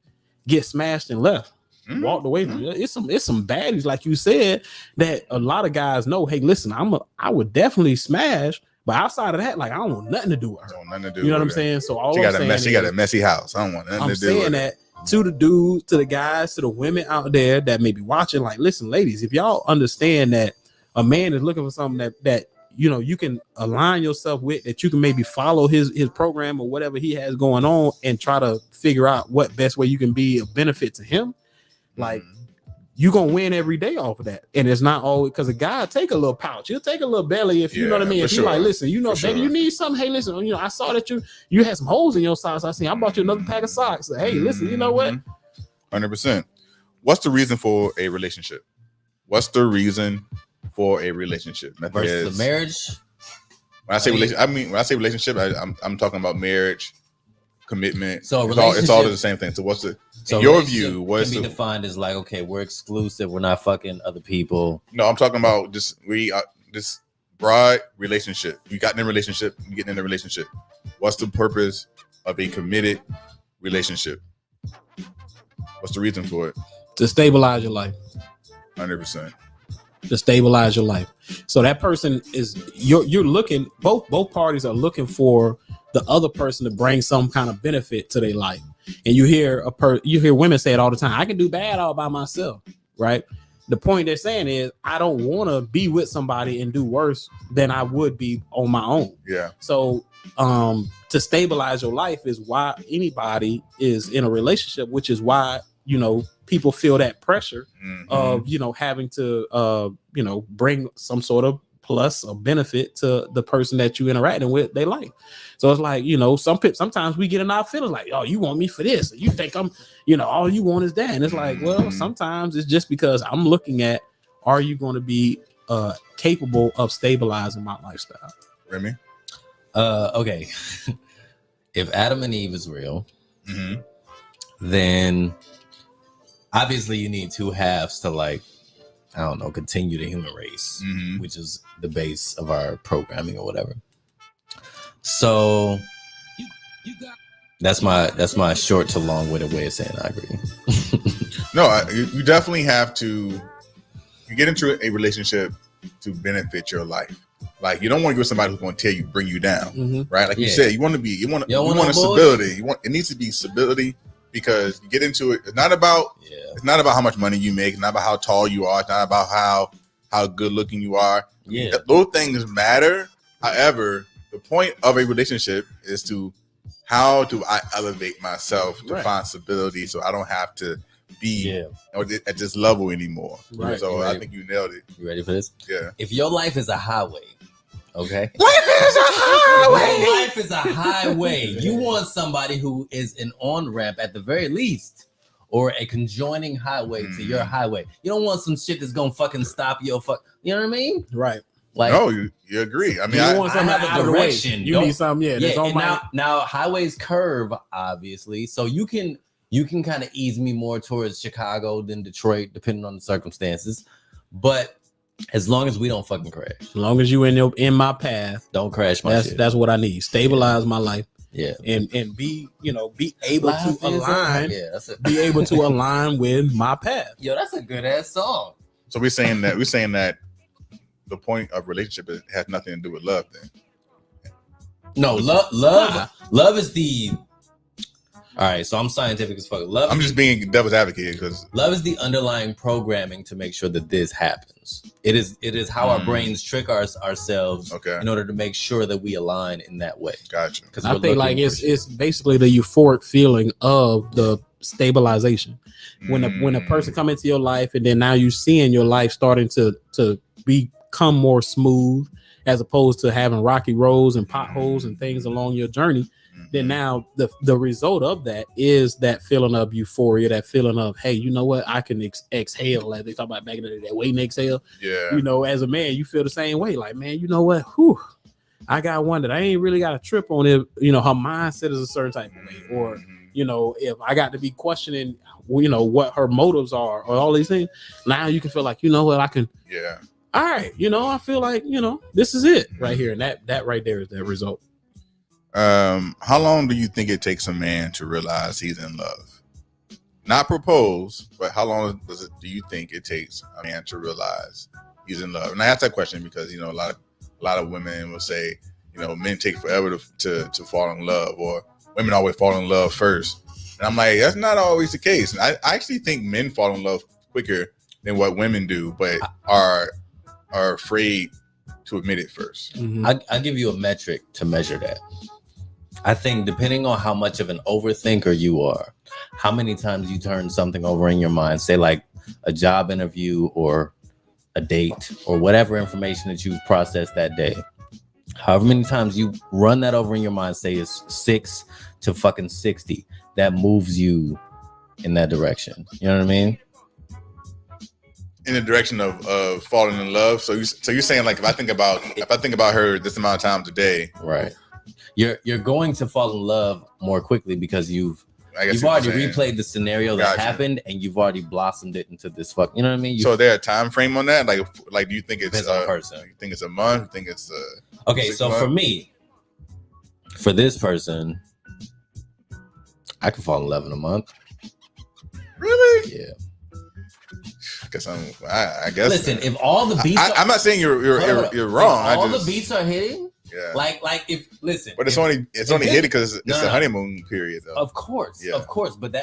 Speaker 3: get smashed and left. Walked away from it. It's some baddies, like you said, that a lot of guys know. Hey, listen, I would definitely smash, but outside of that, like I don't want nothing to do with her. You know what I'm saying? So all
Speaker 2: she got a messy house. I don't want nothing to do with it. I'm saying that
Speaker 3: to the dudes, to the guys, to the women out there that may be watching. Like, listen, ladies, if y'all understand that a man is looking for something that you can align yourself with, that you can maybe follow his program or whatever he has going on, and try to figure out what best way you can be a benefit to him. Like you're gonna win every day off of that. And it's not always because a guy take a little pouch, he'll take a little belly if you know what I mean. If you're like, listen, baby, you need something. Hey, listen, I saw that you had some holes in your socks. I bought you another pack of socks. Hey, listen, you know what?
Speaker 2: 100%. What's the reason for a relationship? What's the reason for a relationship?
Speaker 1: Versus the marriage.
Speaker 2: When I say relationship, I'm talking about marriage, commitment.
Speaker 1: So
Speaker 2: it's all the same thing. So what's the in your view? What's
Speaker 1: can be defined as like, okay, we're exclusive, we're not fucking other people.
Speaker 2: No, I'm talking about this broad relationship. You got in a relationship, you get in a relationship. What's the purpose of a committed relationship? What's the reason for it?
Speaker 3: To stabilize your life.
Speaker 2: 100%.
Speaker 3: To stabilize your life. So that person is you're looking, both parties are looking for the other person to bring some kind of benefit to their life. And you hear women say it all the time. I can do bad all by myself, right? the point they're saying is I don't want to be with somebody and do worse than I would be on my own.
Speaker 2: Yeah.
Speaker 3: So to stabilize your life is why anybody is in a relationship, which is why, you know, people feel that pressure of, you know, having to, you know, bring some sort of plus or benefit to the person that you interacting with, they like. So it's like, you know, sometimes we get in our feelings like, oh, you want me for this. You think I'm, you know, all you want is that. And it's like, well, sometimes it's just because I'm looking at, are you going to be capable of stabilizing my lifestyle?
Speaker 2: Remy?
Speaker 1: Okay. If Adam and Eve is real, then obviously you need two halves to, like, I don't know, continue the human race, which is the base of our programming or whatever. So that's my short to long-winded way of saying I agree.
Speaker 2: No, you definitely have to. You get into a relationship to benefit your life. Like, you don't want to go with somebody who's going to bring you down, right? Like you said, you want a stability. It needs to be stability, because you get into it. It's not about how much money you make. It's not about how tall you are. It's not about how good looking you are.
Speaker 1: Yeah,
Speaker 2: those things matter. However, the point of a relationship is to how do I elevate myself to find stability, so I don't have to be at this level anymore. Right. So I think you nailed it.
Speaker 1: You ready for this?
Speaker 2: Yeah.
Speaker 1: If your life is a highway, okay?
Speaker 2: Life is a highway.
Speaker 1: Your life is a highway. You want somebody who is an on-ramp at the very least, or a conjoining highway to your highway. You don't want some shit that's gonna fucking stop your you know what I mean?
Speaker 3: Right.
Speaker 1: Like,
Speaker 2: no, you agree. I mean,
Speaker 3: you want something
Speaker 1: have
Speaker 3: out
Speaker 1: a
Speaker 3: of the way.
Speaker 1: direction.
Speaker 3: You need something, that's on my.
Speaker 1: Now highways curve, obviously, so you can kind of ease me more towards Chicago than Detroit, depending on the circumstances. But as long as we don't fucking crash,
Speaker 3: as long as you in my path,
Speaker 1: don't crash my shit.
Speaker 3: That's what I need. Stabilize my life.
Speaker 1: Yeah,
Speaker 3: and be able to align. Be able to align with my path.
Speaker 1: Yo, that's a good ass song.
Speaker 2: So we're saying that the point of relationship has nothing to do with love. Then
Speaker 1: no, love is the. All right, so I'm scientific as fuck.
Speaker 2: I'm just being devil's advocate because
Speaker 1: love is the underlying programming to make sure that this happens. It is how our brains trick ourselves in order to make sure that we align in that way.
Speaker 2: Gotcha.
Speaker 3: Because I think like it's basically the euphoric feeling of the stabilization when a person come into your life, and then now you seeing your life starting to become more smooth, as opposed to having rocky roads and potholes and things along your journey. Then now the result of that is that feeling of euphoria, that feeling of, hey, you know what, I can exhale, like they talk about back in the day, that wait and exhale.
Speaker 2: Yeah.
Speaker 3: You know, as a man, you feel the same way. Like, man, you know what? Whew, I got one that I ain't really got a trip on it. You know, her mindset is a certain type of way. Or, you know, if I got to be questioning, you know, what her motives are or all these things, now you can feel like, you know what, I can.
Speaker 2: Yeah.
Speaker 3: All right. You know, I feel like, you know, this is it right here. And that right there is that result.
Speaker 2: How long do you think it takes a man to realize he's in love? Not propose, but how long do you think it takes a man to realize he's in love? And I ask that question because, you know, a lot of women will say, you know, men take forever to fall in love, or women always fall in love first. And I'm like, that's not always the case. And I actually think men fall in love quicker than what women do, but are afraid to admit it first.
Speaker 1: I'll give you a metric to measure that. I think depending on how much of an overthinker you are, how many times you turn something over in your mind, say like a job interview or a date or whatever information that you've processed that day, however many times you run that over in your mind, say it's 6 to fucking 60, that moves you in that direction. You know what I mean?
Speaker 2: In the direction of falling in love. So you're saying, like, if I think about her this amount of times a day,
Speaker 1: right? You're going to fall in love more quickly because you've already replayed the scenario that happened, and you've already blossomed it into this fuck. You know what I mean? So
Speaker 2: there a time frame on that? Like, do you think it's
Speaker 1: a person?
Speaker 2: You think it's a month? You think it's
Speaker 1: okay? So for me, for this person, I could fall in love in a month.
Speaker 2: Really?
Speaker 1: Yeah.
Speaker 2: I guess.
Speaker 1: Listen, if all the beats,
Speaker 2: I'm not saying you're wrong.
Speaker 1: All the beats are hitting.
Speaker 2: Yeah.
Speaker 1: Like if listen,
Speaker 2: but it's only hidden because it's a honeymoon period, though.
Speaker 1: Of course. But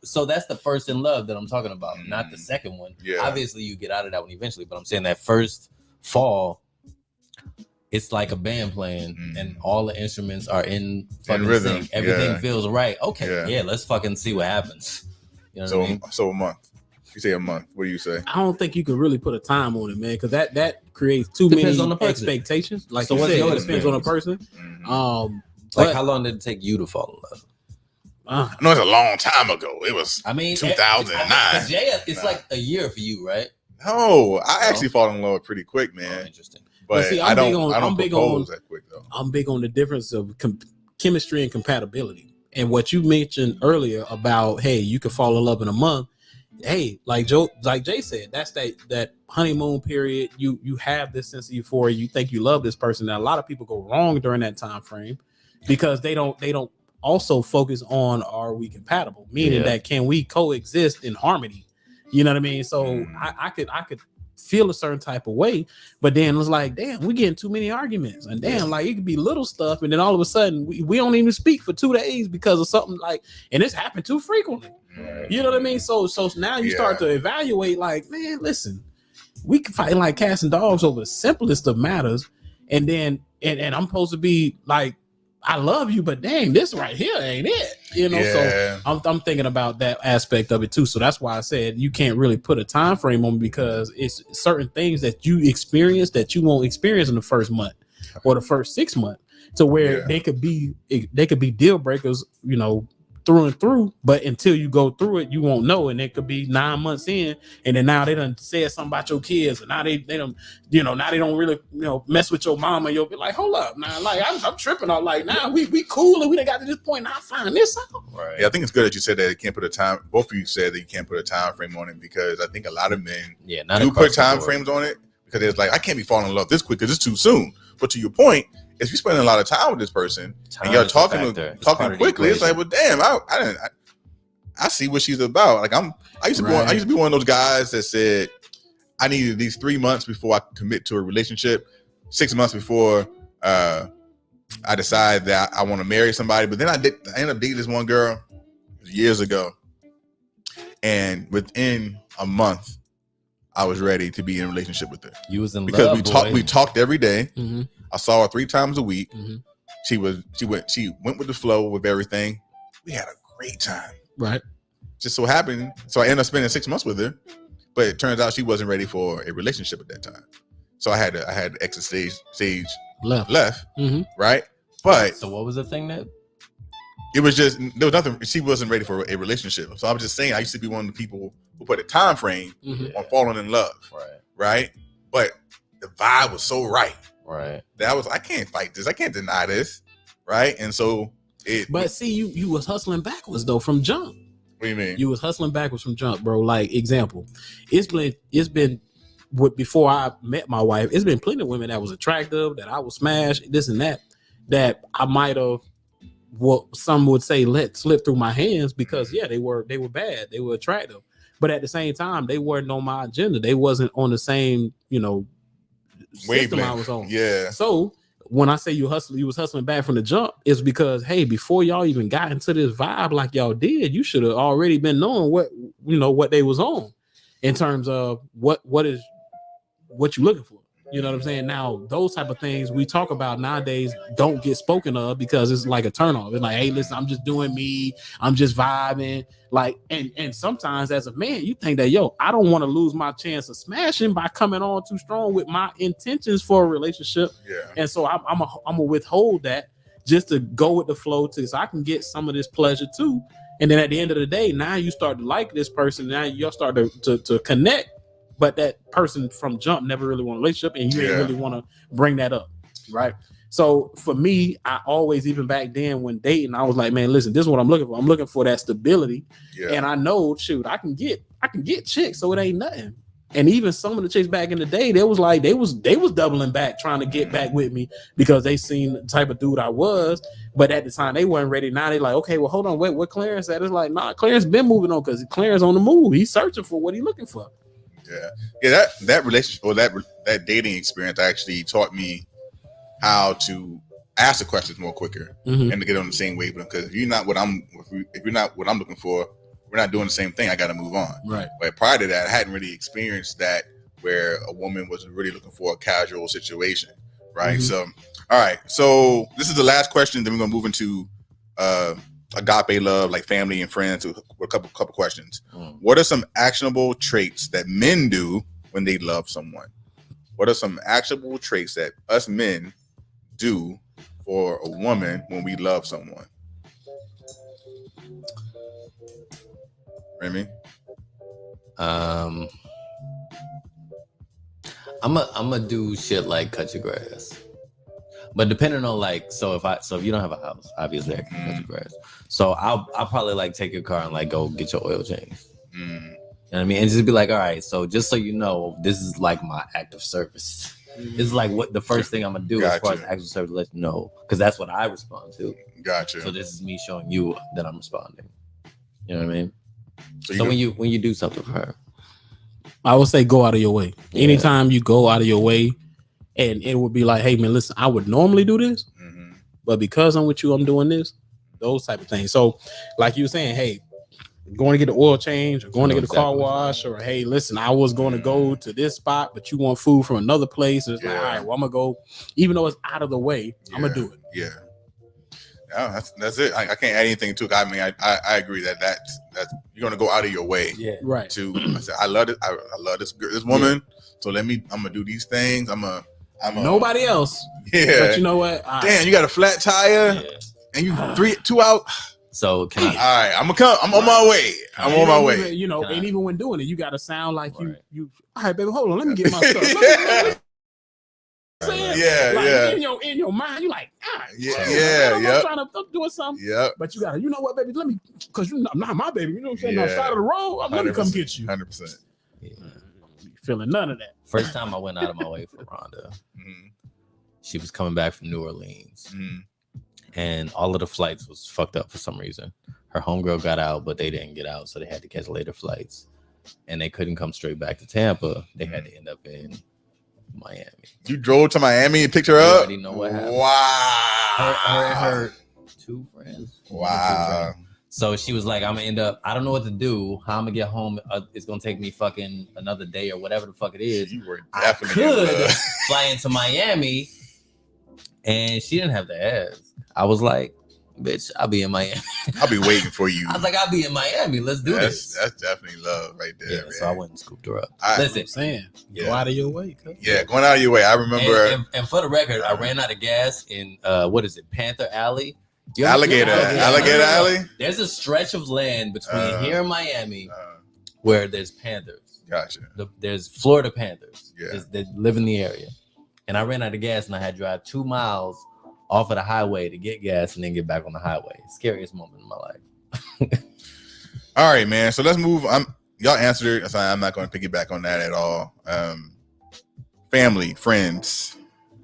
Speaker 1: so that's the first in love that I'm talking about, not the second one.
Speaker 2: Yeah.
Speaker 1: Obviously, you get out of that one eventually, but I'm saying that first fall, it's like a band playing, and all the instruments are in fucking
Speaker 2: rhythm.
Speaker 1: sync. Everything feels right. Okay, yeah, let's fucking see what happens. You know what I mean?
Speaker 2: So a month. You say a month. What do you say?
Speaker 3: I don't think you can really put a time on it, man, because that creates too
Speaker 1: Depends
Speaker 3: many
Speaker 1: on the person.
Speaker 3: expectations. Like
Speaker 1: So
Speaker 3: you
Speaker 1: what's
Speaker 3: said,
Speaker 1: your
Speaker 3: it depends on the person.
Speaker 1: Like, how long did it take you to fall in love?
Speaker 2: No, it's a long time ago. It was 2009.
Speaker 1: Jay, it's like a year for you, right?
Speaker 2: No, I actually fall in love pretty quick, man.
Speaker 1: Interesting.
Speaker 2: But
Speaker 3: see,
Speaker 2: I don't
Speaker 3: big
Speaker 2: propose
Speaker 3: on
Speaker 2: that quick, though.
Speaker 3: I'm big on the difference of chemistry and compatibility. And what you mentioned earlier about, hey, you could fall in love in a month. Hey, like Jay said, that's that honeymoon period. You have this sense of euphoria. You think you love this person. Now, a lot of people go wrong during that time frame because they don't also focus on, are we compatible? Meaning that can we coexist in harmony? You know what I mean? So I could feel a certain type of way, but then it was like, damn, we're getting too many arguments, and damn, like it could be little stuff, and then all of a sudden we don't even speak for 2 days because of something like, and it's happened too frequently. You know what I mean? So now you start to evaluate, like, man, listen, we can fight like cats and dogs over the simplest of matters, and then and I'm supposed to be like, I love you, but dang, this right here ain't it. You know, so I'm thinking about that aspect of it too. So that's why I said you can't really put a time frame on, because it's certain things that you experience that you won't experience in the first month or the first 6 months, to where they could be deal breakers, you know, through and through, but until you go through it, you won't know. And it could be 9 months in, and then now they done said something about your kids, and now they don't, you know, now they don't really, you know, mess with your mama. You'll be like, hold up, now, like I'm tripping out, like, now we cool and we done got to this point. Now I find this out.
Speaker 2: Right. Yeah, I think it's good that you said that you can't put a time. Both of you said that you can't put a time frame on it, because I think a lot of men do put time frames on it, because it's like, I can't be falling in love this quick because it's too soon. But to your point, if you're spending a lot of time with this person and you're talking quickly, it's like, well, damn, I see what she's about. Like I used to be one of those guys that said I needed these 3 months before I commit to a relationship, 6 months before I decide that I want to marry somebody. But then I ended up dating this one girl years ago, and within a month, I was ready to be in a relationship with her.
Speaker 1: You was in
Speaker 2: because
Speaker 1: love,
Speaker 2: we talked every day.
Speaker 3: Mm-hmm.
Speaker 2: I saw her 3 times a week.
Speaker 3: Mm-hmm.
Speaker 2: She went with the flow with everything. We had a great time.
Speaker 3: Right.
Speaker 2: Just so happened. So I ended up spending 6 months with her, but it turns out she wasn't ready for a relationship at that time. So I had to exit stage left.
Speaker 3: Mm-hmm.
Speaker 2: Right. But
Speaker 1: so what was the thing that?
Speaker 2: It was just, there was nothing. She wasn't ready for a relationship. So I was just saying, I used to be one of the people who put a time frame on falling in love. Right. But the vibe was so right.
Speaker 1: Right.
Speaker 2: That was, I can't fight this. I can't deny this. Right. And so
Speaker 3: But see, you was hustling backwards though from jump.
Speaker 2: What do you mean?
Speaker 3: You was hustling backwards from jump, bro. Like, example, it's been before I met my wife, it's been plenty of women that was attractive, that I would smash, this and that I might have, what some would say, let slip through my hands, because they were bad, they were attractive, but at the same time they weren't on my agenda. They wasn't on the same, you know, system I was on.
Speaker 2: Yeah.
Speaker 3: So when I say you was hustling back from the jump, it's because, hey, before y'all even got into this vibe like y'all did, you should have already been knowing what they was on in terms of what you looking for. You know what I'm saying? Now, those type of things we talk about nowadays don't get spoken of, because it's like a turnoff. It's like, hey, listen, I'm just doing me. I'm just vibing. Like, and sometimes as a man, you think that, yo, I don't want to lose my chance of smashing by coming on too strong with my intentions for a relationship. Yeah. And so I'm gonna withhold that just to go with the flow, so I can get some of this pleasure too. And then at the end of the day, now you start to like this person. Now you'll start to connect. But that person from jump never really want a relationship, and you didn't really want to bring that up, right? So for me, I always, even back then when dating, I was like, man, listen, this is what I'm looking for. I'm looking for that stability, and I know, shoot, I can get chicks, so it ain't nothing. And even some of the chicks back in the day, they was doubling back, trying to get back with me, because they seen the type of dude I was. But at the time, they weren't ready. Now they like, okay, well, hold on, wait, what Clarence at? It's like, nah, Clarence been moving on, because Clarence on the move. He's searching for what he's looking for.
Speaker 2: Yeah. That relationship or that dating experience actually taught me how to ask the questions more quicker and to get on the same wavelength. Because if you're not what I'm looking for, we're not doing the same thing. I got to move on.
Speaker 3: Right.
Speaker 2: But prior to that, I hadn't really experienced that where a woman was really looking for a casual situation. Right. So, all right. So this is the last question. Then we're gonna move into agape love, like family and friends. With a couple questions. What are some actionable traits that men do when they love someone? What are some actionable traits that us men do for a woman when we love someone? Remy?
Speaker 1: I'm gonna do shit like cut your grass, but depending on like, so if you don't have a house, obviously I can cut your grass. So I'll probably like take your car and like go get your oil change. You know what I mean? And just be like, all right, so just so you know, this is like my act of service. This is like what the first thing I'm gonna do as far as act of service, let you know, because that's what I respond to.
Speaker 2: Gotcha.
Speaker 1: So this is me showing you that I'm responding. You know what I mean?
Speaker 2: So
Speaker 1: when you do something for her,
Speaker 3: I would say go out of your way. Yeah. Anytime you go out of your way, and it would be like, hey man, listen, I would normally do this, but because I'm with you, I'm doing this. Those type of things. So, like you were saying, hey, going to get the oil change, or going to get a car wash, or hey, listen, I was going to go to this spot, but you want food from another place. It's like, all right, well, I'm gonna go, even though it's out of the way, I'm gonna do it.
Speaker 2: Yeah. Yeah, that's it. I can't add anything to it. I mean, I agree that's you're gonna go out of your way,
Speaker 3: right?
Speaker 2: To I said, I love it. I love this woman. So I'm gonna do these things. I'm
Speaker 3: nobody else.
Speaker 2: Yeah,
Speaker 3: but you know what?
Speaker 2: Damn, you got a flat tire, and you 2 out.
Speaker 1: So can I?
Speaker 2: All right, I'm gonna come. I'm on my way. I'm on my way.
Speaker 3: You know, and even when doing it, you gotta sound like you. All right, baby, hold on. Let me get my stuff. In your mind, you like, I'm trying to do something.
Speaker 2: Yeah,
Speaker 3: but you gotta, you know what, baby, let me, because you're not my baby. You know what I'm saying? On the side of the road, let me come get you.
Speaker 2: 100%.
Speaker 3: Feeling none of that.
Speaker 1: First time I went out of my way for Rhonda, she was coming back from New Orleans, and all of the flights was fucked up for some reason. Her homegirl got out, but they didn't get out, so they had to catch later flights, and they couldn't come straight back to Tampa. They had to end up in Miami. You
Speaker 2: drove to Miami and picked her up?
Speaker 1: I already know what happened.
Speaker 2: Wow.
Speaker 1: Her and her two friends.
Speaker 2: Wow.
Speaker 1: So she was like, I'm gonna end up, I don't know what to do. How I'm gonna get home. It's gonna take me fucking another day or whatever the fuck it is.
Speaker 2: You were definitely
Speaker 1: I could fly into Miami, and she didn't have the ass. I was like, bitch, I'll be in Miami.
Speaker 2: I'll be waiting for you.
Speaker 1: I was like, I'll be in Miami. Let's do this.
Speaker 2: That's definitely love right there.
Speaker 1: Yeah,
Speaker 2: man.
Speaker 1: so I went and scooped her up.
Speaker 3: Listen, saying, go out of your way.
Speaker 2: Yeah, going out of your way. I remember.
Speaker 1: And for the record, I ran out of gas in what is it, Panther Alley?
Speaker 2: Alligator Alley.
Speaker 1: There's a stretch of land between here and Miami where there's panthers.
Speaker 2: Gotcha.
Speaker 1: There's Florida panthers.
Speaker 2: Yeah.
Speaker 1: That live in the area. And I ran out of gas, and I had to drive 2 miles off of the highway to get gas and then get back on the highway. Scariest moment in my life.
Speaker 2: All right, man. So let's move. Y'all answered it. I'm not going to piggyback on that at all. Family, friends,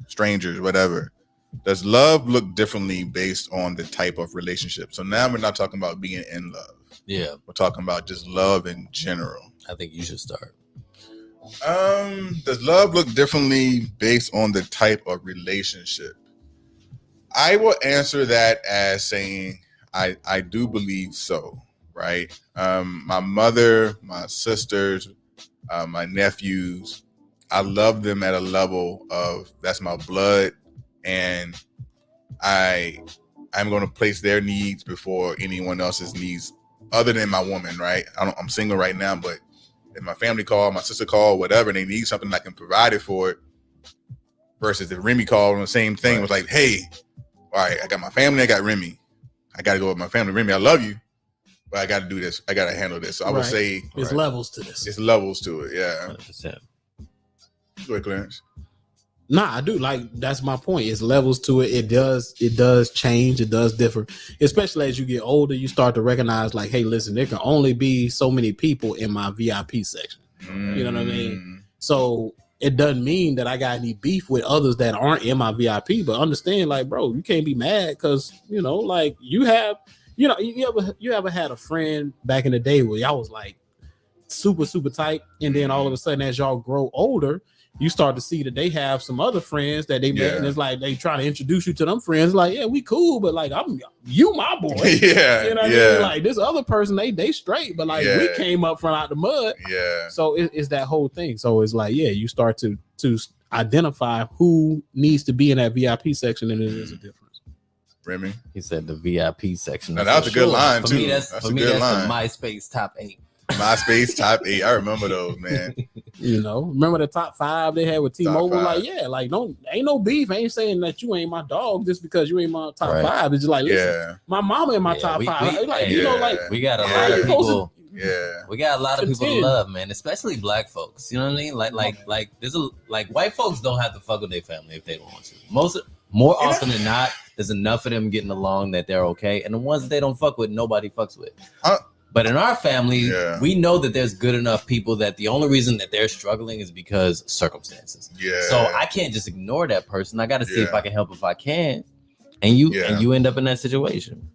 Speaker 2: strangers, whatever. Does love look differently based on the type of relationship? So now we're not talking about being in love.
Speaker 1: Yeah.
Speaker 2: We're talking about just love in general.
Speaker 1: I think you should start.
Speaker 2: Does love look differently based on the type of relationship? I will answer that as saying I do believe so, right? My mother, my sisters, my nephews, I love them at a level of that's my blood, and I'm going to place their needs before anyone else's needs other than my woman, right? I'm single right now, but if my family call, my sister call, whatever, and they need something, I can provide it for it. Versus if Remy called on the same thing, was like, hey, all right, I got my family, I got Remy. I got to go with my family. Remy, I love you, but I got to do this. I got to handle this. So I would say
Speaker 3: there's levels to this.
Speaker 2: It's levels to it, yeah.
Speaker 1: 100%.
Speaker 2: Go ahead, Clarence.
Speaker 3: Nah, I do. Like, that's my point. It's levels to it. It does change. It does differ. Especially as you get older, you start to recognize, like, hey, listen, there can only be so many people in my VIP section. You know what I mean? So it doesn't mean that I got any beef with others that aren't in my VIP, but understand, like, bro, you can't be mad because, you know, like you have, you know, you ever had a friend back in the day where y'all was like super, super tight. And then all of a sudden, as y'all grow older, you start to see that they have some other friends that they met, and it's like they try to introduce you to them friends. Like, yeah, we cool, but like you my boy.
Speaker 2: Yeah,
Speaker 3: you know what I mean? Like this other person, they straight, but like we came up from out the mud.
Speaker 2: Yeah.
Speaker 3: So it's that whole thing. So it's like, yeah, you start to identify who needs to be in that VIP section, and it is a difference.
Speaker 2: Remy,
Speaker 1: he said the VIP section.
Speaker 2: Now, that was a good line
Speaker 1: for
Speaker 2: too.
Speaker 1: Me, that's
Speaker 2: a
Speaker 1: good
Speaker 2: line.
Speaker 1: The MySpace top 8.
Speaker 2: MySpace top 8. I remember those, man.
Speaker 3: You know, remember the top 5 they had with T-Mobile? Like, yeah, like ain't no beef. I ain't saying that you ain't my dog just because you ain't my top 5. It's just like, listen, my mama in my top 5. Like, you know, like
Speaker 1: we got a lot of people.
Speaker 2: We
Speaker 1: got a lot of people to love, man, especially black folks. You know what I mean? Like there's white folks don't have to fuck with their family if they don't want to. More often than not, there's enough of them getting along that they're okay, and the ones that they don't fuck with, nobody fucks with. But in our family, we know that there's good enough people that the only reason that they're struggling is because circumstances. So I can't just ignore that person. I got to see if I can help if I can, and you end up in that situation.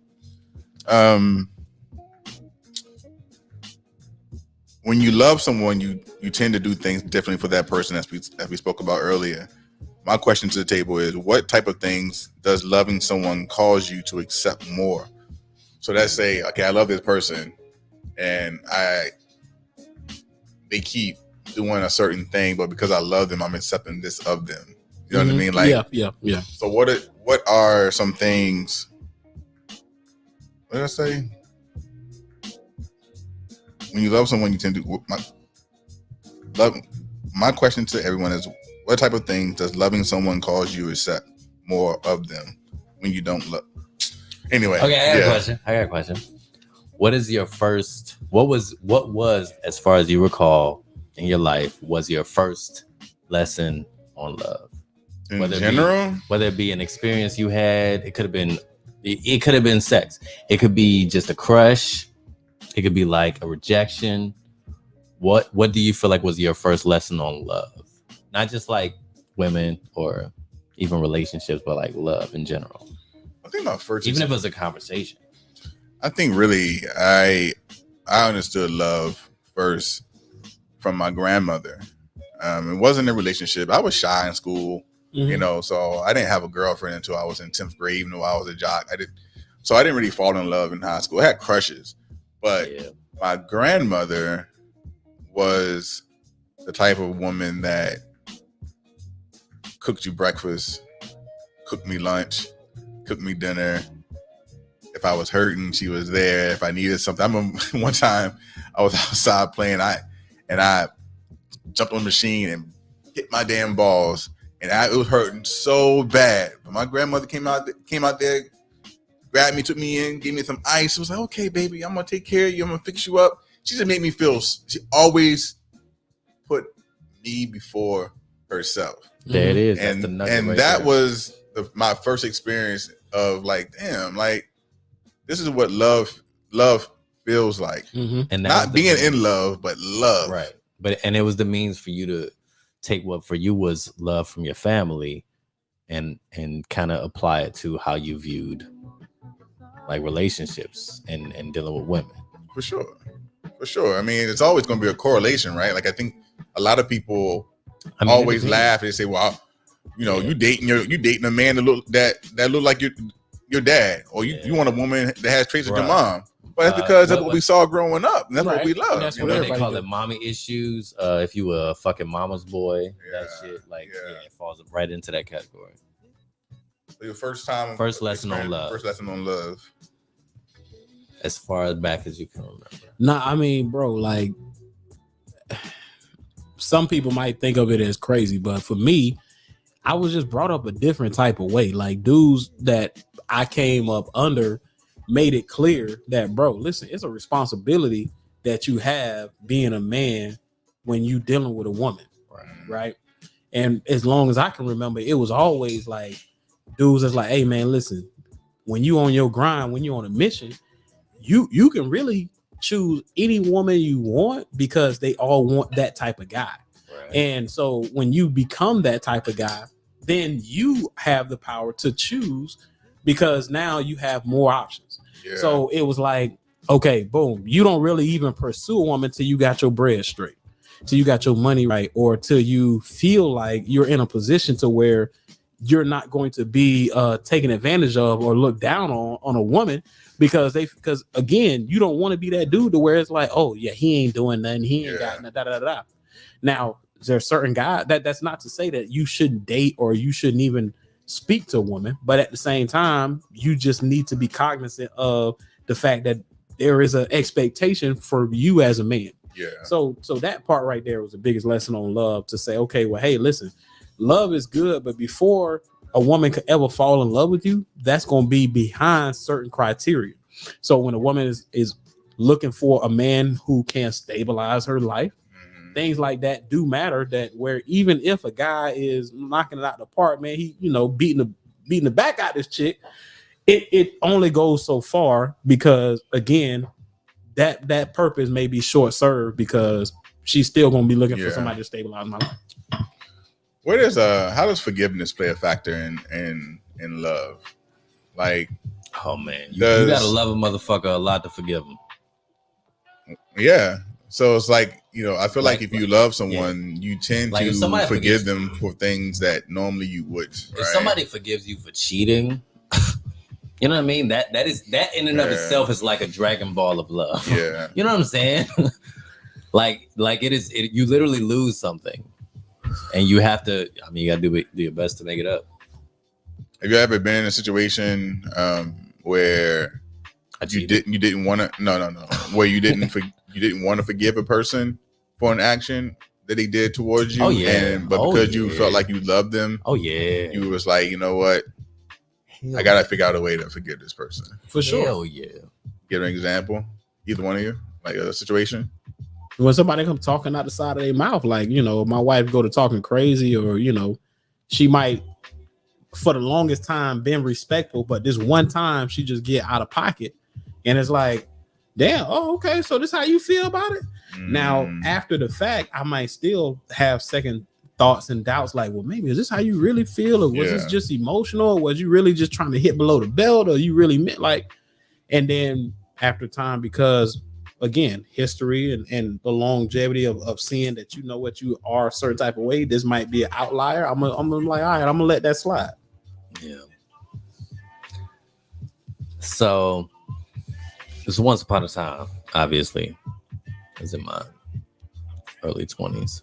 Speaker 2: When you love someone, you tend to do things differently for that person, as we spoke about earlier. My question to the table is, what type of things does loving someone cause you to accept more? So let's say, okay, I love this person, and they keep doing a certain thing, but because I love them, I'm accepting this of them. You know what I mean? Like,
Speaker 3: yeah.
Speaker 2: So what are some things? What did I say? When you love someone, you tend to my question to everyone is, what type of things does loving someone cause you to accept more of them when you don't love? Anyway.
Speaker 1: Okay, I got a question. What was, as far as you recall in your life, was your first lesson on love?
Speaker 2: In general?
Speaker 1: Whether it be an experience you had, it could have been sex. It could be just a crush. It could be like a rejection. What do you feel like was your first lesson on love? Not just like women or even relationships, but like love in general.
Speaker 2: I think my first,
Speaker 1: even if it was a conversation.
Speaker 2: I think really I understood love first from my grandmother. It wasn't a relationship. I was shy in school, you know, so I didn't have a girlfriend until I was in 10th grade, even though I was a jock. I didn't really fall in love in high school. I had crushes, but my grandmother was the type of woman that cooked you breakfast, cooked me lunch, cooked me dinner. If I was hurting, she was there. If I needed something, I remember one time I was outside playing, and I jumped on the machine and hit my damn balls, and it was hurting so bad. But my grandmother came out there, grabbed me, took me in, gave me some ice. It was like, okay, baby, I'm gonna take care of you. I'm gonna fix you up. She just made me feel. She always put me before herself.
Speaker 1: There it is.
Speaker 2: And that was my first experience of like, damn, like this is what love feels like.
Speaker 1: And
Speaker 2: not being in love, but love.
Speaker 1: Right. And it was the means for you to take what for you was love from your family and kind of apply it to how you viewed like relationships and dealing with women.
Speaker 2: For sure. I mean, it's always going to be a correlation, right? Like I think a lot of people always laugh and say, "Well, you know, you dating a man that look like your dad, or you want a woman that has traits of your mom." But that's because that's what we saw growing up, and that's what we love.
Speaker 1: That's what they call it, mommy issues. If you were a fucking mama's boy, that shit, like, it falls right into that category.
Speaker 2: So your first lesson on love.
Speaker 1: As far back as you can remember.
Speaker 3: Nah, I mean, bro, like some people might think of it as crazy, but for me, I was just brought up a different type of way. Like dudes that I came up under made it clear that, bro, listen, it's a responsibility that you have being a man when you dealing with a woman, right? And as long as I can remember, it was always like dudes that's like, hey man, listen, when you on your grind, when you on a mission, you can really choose any woman you want because they all want that type of guy. Right. And so when you become that type of guy, then you have the power to choose because now you have more options. Yeah. So it was like, okay, boom, you don't really even pursue a woman till you got your bread straight. till you got your money right, or till you feel like you're in a position to where you're not going to be taken advantage of or looked down on a woman because again, you don't want to be that dude to where it's like, oh yeah, he ain't doing nothing, he ain't got nothing, da da da. Now there's certain guys that's not to say that you shouldn't date or you shouldn't even speak to a woman, but at the same time, you just need to be cognizant of the fact that there is an expectation for you as a man.
Speaker 2: Yeah.
Speaker 3: So that part right there was the biggest lesson on love, to say, okay, well, hey, listen, love is good, but before a woman could ever fall in love with you, that's going to be behind certain criteria. So when a woman is looking for a man who can stabilize her life, things like that do matter. That where even if a guy is knocking it out the park, man, he beating the back out this chick, it only goes so far, because again, that purpose may be short served because she's still gonna be looking for somebody to stabilize my life.
Speaker 2: How does forgiveness play a factor in love? Like,
Speaker 1: oh man, you gotta love a motherfucker a lot to forgive him.
Speaker 2: Yeah. So it's like, I feel like if you love someone, you tend to forgive them for things that normally you would.
Speaker 1: If somebody forgives you for cheating, you know what I mean? That in and of itself is like a Dragon Ball of love.
Speaker 2: Yeah.
Speaker 1: You know what I'm saying? like you literally lose something, and you have to. I mean, you gotta do your best to make it up.
Speaker 2: Have you ever been in a situation where you didn't want to? Where you didn't you didn't want to forgive a person for an action that they did towards you. Oh yeah. But because you felt like you loved them.
Speaker 1: Oh yeah.
Speaker 2: You was like, you know what? I gotta figure out a way to forgive this person.
Speaker 3: For sure.
Speaker 1: Hell yeah.
Speaker 2: Give an example. Either one of you, like a situation.
Speaker 3: When somebody comes talking out the side of their mouth, like, my wife go to talking crazy, or she might, for the longest time, been respectful, but this one time she just get out of pocket, and it's like, damn, oh, okay, so this how you feel about it? Now, after the fact, I might still have second thoughts and doubts, like, well, maybe is this how you really feel, or was this just emotional, or was you really just trying to hit below the belt, or you really meant like? And then after time, because again, history and the longevity of seeing that what you are a certain type of way, this might be an outlier. I'm like, all right, I'm gonna let that slide.
Speaker 1: Yeah. So this once upon a time, obviously, I was in my early 20s.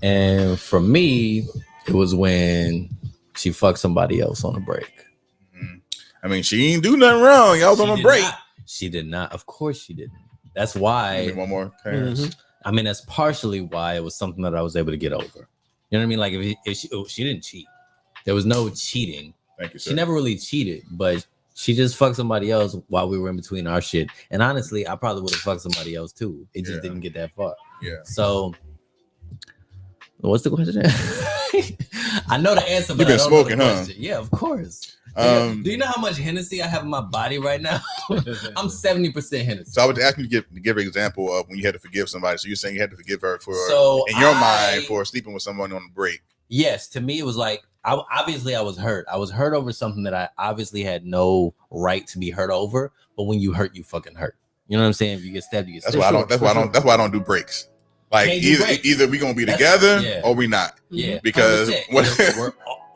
Speaker 1: And for me, it was when she fucked somebody else on a break.
Speaker 2: I mean, she ain't do nothing wrong. Y'all was on a break.
Speaker 1: She did not. Of course she didn't. That's why.
Speaker 2: One more.
Speaker 1: I mean, that's partially why it was something that I was able to get over. You know what I mean? Like if she didn't cheat. There was no cheating.
Speaker 2: Thank you, sir.
Speaker 1: She never really cheated, but she just fucked somebody else while we were in between our shit. And honestly, I probably would have fucked somebody else too. It just didn't get that far.
Speaker 2: Yeah.
Speaker 1: So what's the question? I know the answer, but
Speaker 2: you've been smoking, huh?
Speaker 1: Yeah, of course. Do you know how much Hennessy I have in my body right now? I'm 70% Hennessy.
Speaker 2: So I was asking you to give an example of when you had to forgive somebody. So you're saying you had to forgive her in your mind for sleeping with someone on the break.
Speaker 1: Yes, to me it was like I was hurt. I was hurt over something that I obviously had no right to be hurt over. But when you hurt, you fucking hurt. You know what I'm saying? If you get stabbed, you get stabbed.
Speaker 2: That's why I don't do breaks. Like either we gonna be together or we not.
Speaker 1: Yeah.
Speaker 2: Because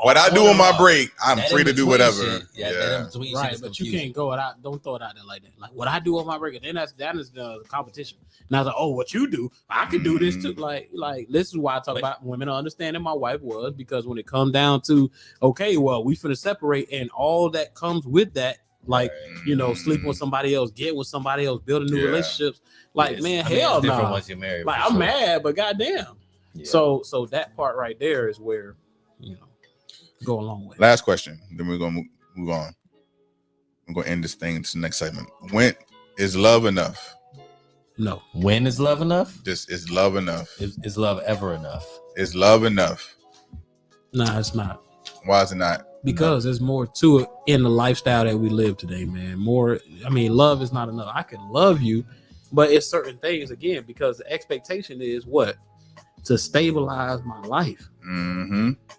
Speaker 2: what I do on my break, I'm free to do whatever.
Speaker 3: Right, but you can't go out. Don't throw it out there like that. Like what I do on my break, and then that is the competition. Now, like, oh, what you do, I can do this too. Like this is why I talk about women understanding my wife was, because when it comes down to, okay, well, we finna separate, and all that comes with that, like sleep with somebody else, get with somebody else, building new relationships. Like, man, hell no. Once you're married, like I'm mad, but goddamn. Yeah. So that part right there is where go a long way.
Speaker 2: Last question, then we're gonna move on. I'm gonna end this thing to the next segment. When is love enough?
Speaker 3: No.
Speaker 1: When is love enough?
Speaker 2: Is love enough?
Speaker 1: Is love ever enough?
Speaker 2: Is love enough?
Speaker 3: Nah, it's not.
Speaker 2: Why is it not?
Speaker 3: Because there's more to it in the lifestyle that we live today, man. Love is not enough. I can love you, but it's certain things again, because the expectation is what? To stabilize my life.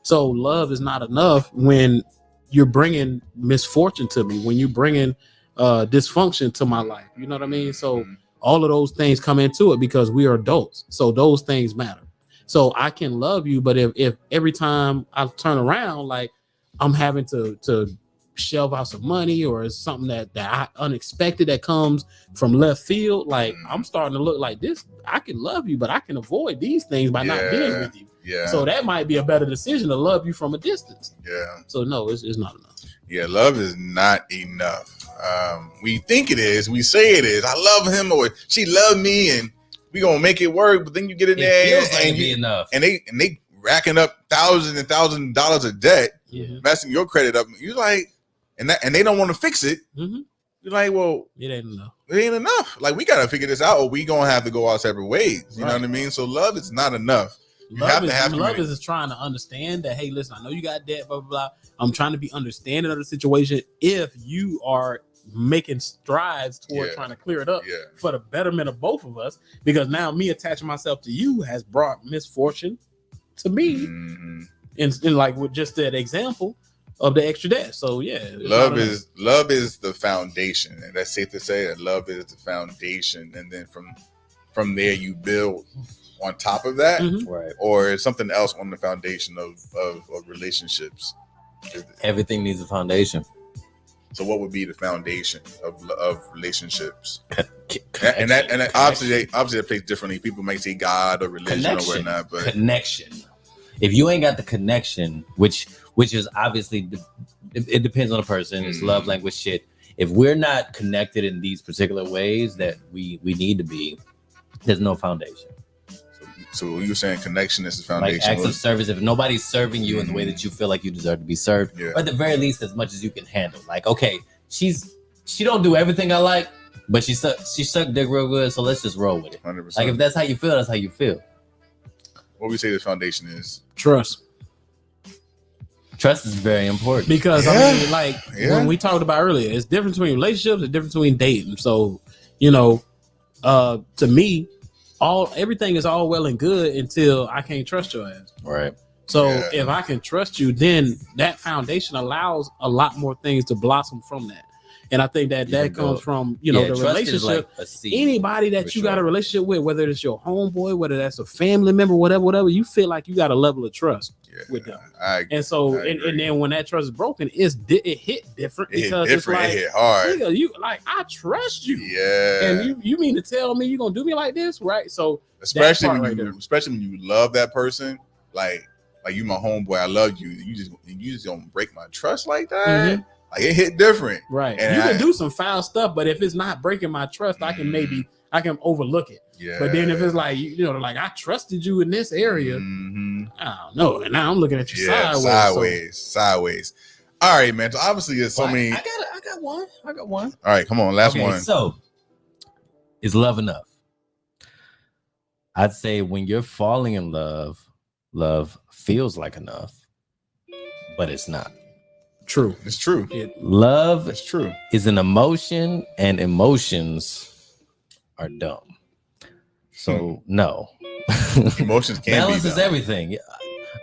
Speaker 3: So love is not enough when you're bringing misfortune to me, when you're bringing dysfunction to my life. You know what I mean? So All of those things come into it because we are adults. So those things matter. So I can love you, but if every time I turn around, like I'm having to shelve out some money or something that I unexpected that comes from left field, like I'm starting to look like this. I can love you, but I can avoid these things by not being with you.
Speaker 2: Yeah.
Speaker 3: So that might be a better decision to love you from a distance.
Speaker 2: Yeah.
Speaker 3: So no, it's not enough.
Speaker 2: Yeah, love is not enough. We think it is. We say it is. I love him, or she loved me, and we gonna make it work. But then you get in there, and they racking up thousands and thousands of dollars of debt, messing your credit up. You like, and they don't want to fix it.
Speaker 3: Mm-hmm.
Speaker 2: You're like, well,
Speaker 3: it ain't enough.
Speaker 2: It ain't enough. Like, we gotta figure this out, or we gonna have to go our separate ways. You know what I mean? So love is not enough.
Speaker 3: Love is trying to understand that, hey, listen, I know you got debt, blah, blah, blah. I'm trying to be understanding of the situation. If you are making strides toward trying to clear it up for the betterment of both of us, because now me attaching myself to you has brought misfortune to me. And like with just that example of the extra debt. So love is the foundation, and that's safe to say that love is the foundation, and then from there you build on top of that,
Speaker 1: right?
Speaker 2: Or is something else on the foundation of relationships?
Speaker 1: Everything needs a foundation.
Speaker 2: So what would be the foundation of relationships? And that obviously that plays differently. People may say God or religion or whatnot, but
Speaker 1: connection. If you ain't got the connection, which is obviously it depends on the person. It's love language shit. If we're not connected in these particular ways that we need to be, there's no foundation.
Speaker 2: So you're saying connection is the foundation.
Speaker 1: Like acts of service. If nobody's serving you in the way that you feel like you deserve to be served, or at the very least, as much as you can handle. Like, okay, she don't do everything I like, but she sucked dick real good, so let's just roll with it.
Speaker 2: 100%.
Speaker 1: Like, if that's how you feel, that's how you feel.
Speaker 2: What we say the foundation is?
Speaker 3: Trust.
Speaker 1: Trust is very important.
Speaker 3: Because I mean, like when we talked about earlier, it's different between relationships, it's different between dating. So, to me, everything is all well and good until I can't trust your ass.
Speaker 1: Right.
Speaker 3: So if I can trust you, then that foundation allows a lot more things to blossom from that. And I think that comes from, the relationship. Like anybody that you got a relationship with, whether it's your homeboy, whether that's a family member, whatever, you feel like you got a level of trust with them. And then when that trust is broken, it hit different because it's like,
Speaker 2: it hit hard.
Speaker 3: You like, I trust you.
Speaker 2: Yeah.
Speaker 3: And you mean to tell me you're gonna do me like this, right? So
Speaker 2: especially when you love that person, like you my homeboy, I love you. You just don't break my trust like that. Mm-hmm. Like it hit different,
Speaker 3: right? And you can do some foul stuff, but if it's not breaking my trust, I can overlook it. Yeah. But then if it's like like I trusted you in this area, I don't know, and now I'm looking at you
Speaker 2: sideways. All right, man. So obviously, there's so many.
Speaker 1: I got one. All
Speaker 2: right, come on, last one.
Speaker 1: So, is love enough? I'd say when you're falling in love, love feels like enough, but it's not.
Speaker 3: True.
Speaker 2: It's true.
Speaker 1: Love
Speaker 2: it's true.
Speaker 1: Is an emotion, and emotions are dumb. So no.
Speaker 2: Emotions can't
Speaker 1: balance
Speaker 2: be
Speaker 1: is everything.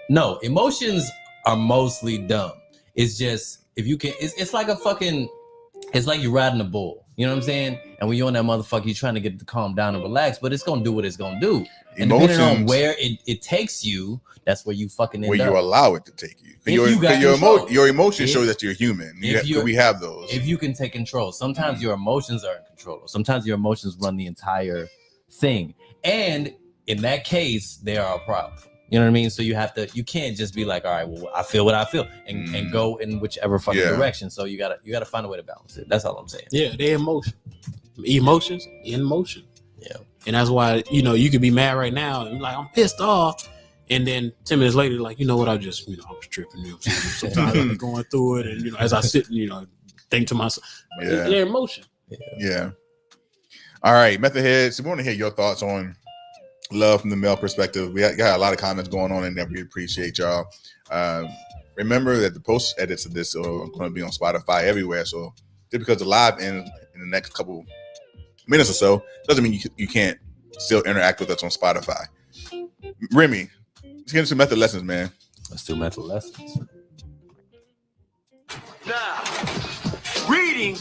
Speaker 1: No, emotions are mostly dumb. It's just if you can it's like it's like you're riding a bull. You know what I'm saying? And when you're on that motherfucker, you're trying to get it to calm down and relax, but it's gonna do what it's gonna do. And depending on where it takes you, that's where you fucking end up.
Speaker 2: Where you allow it to take you. Your emotions show that you're human. We have those.
Speaker 1: If you can take control. Sometimes your emotions are in control. Sometimes your emotions run the entire thing. And in that case, they are a problem. You know what I mean? So you can't just be like, all right, well, I feel what I feel and go in whichever fucking direction. So you gotta find a way to balance it. That's all I'm saying.
Speaker 3: Yeah, they're emotions in motion.
Speaker 1: Yeah.
Speaker 3: And that's why, you could be mad right now and like, I'm pissed off. And then 10 minutes later, like, you know what? I was tripping. Sometimes I'm going through it. And, as I sit, think to myself, they're emotion.
Speaker 2: Yeah. All right, Method Heads. We want to hear your thoughts on love from the male perspective. We got a lot of comments going on in there. We appreciate y'all. Remember that the post edits of this are going to be on Spotify everywhere. So just because the live ends in the next couple minutes or so doesn't mean you can't still interact with us on Spotify. Remy, let's get into method lessons, man.
Speaker 1: Let's do method lessons.
Speaker 5: Now, reading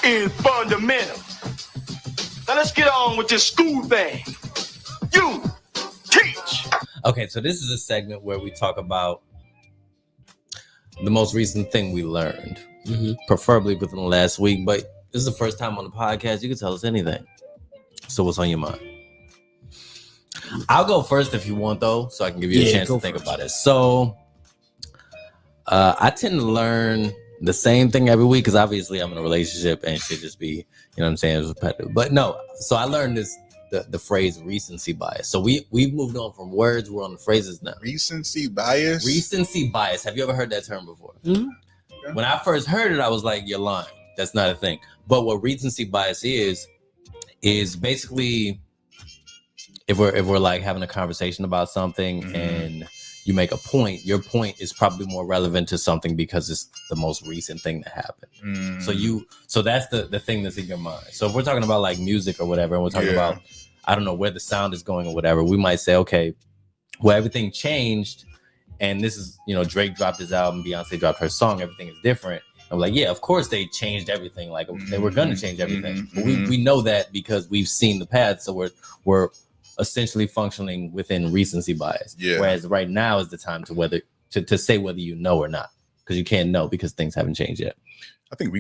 Speaker 5: is fundamental. Now let's get on with this school thing. You teach.
Speaker 1: Okay, so this is a segment where we talk about the most recent thing we learned, preferably within the last week. But this is the first time on the podcast. You can tell us anything. So what's on your mind? I'll go first if you want, though, so I can give you a chance to think about it. So I tend to learn the same thing every week because obviously I'm in a relationship and it should just be, you know what I'm saying, repetitive. But no, so I learned the phrase recency bias. So we've moved on from words, we're on the phrases now.
Speaker 2: Recency bias?
Speaker 1: Recency bias. Have you ever heard that term before?
Speaker 3: Mm-hmm.
Speaker 2: Okay.
Speaker 1: When I first heard it, I was like, you're lying. That's not a thing. But what recency bias is basically if we're like having a conversation about something and you make a point, your point is probably more relevant to something because it's the most recent thing that happened. So that's the thing that's in your mind. So if we're talking about like music or whatever, and we're talking about, I don't know, where the sound is going or whatever, we might say, okay, well, everything changed, and this is, you know, Drake dropped his album, Beyonce dropped her song, everything is different. And we're like, yeah, of course they changed everything. Like they were gonna change everything. But we know that because we've seen the path, so we're essentially functioning within recency bias. Whereas right now is the time to say whether you know or not, because you can't know because things haven't changed yet.
Speaker 2: I think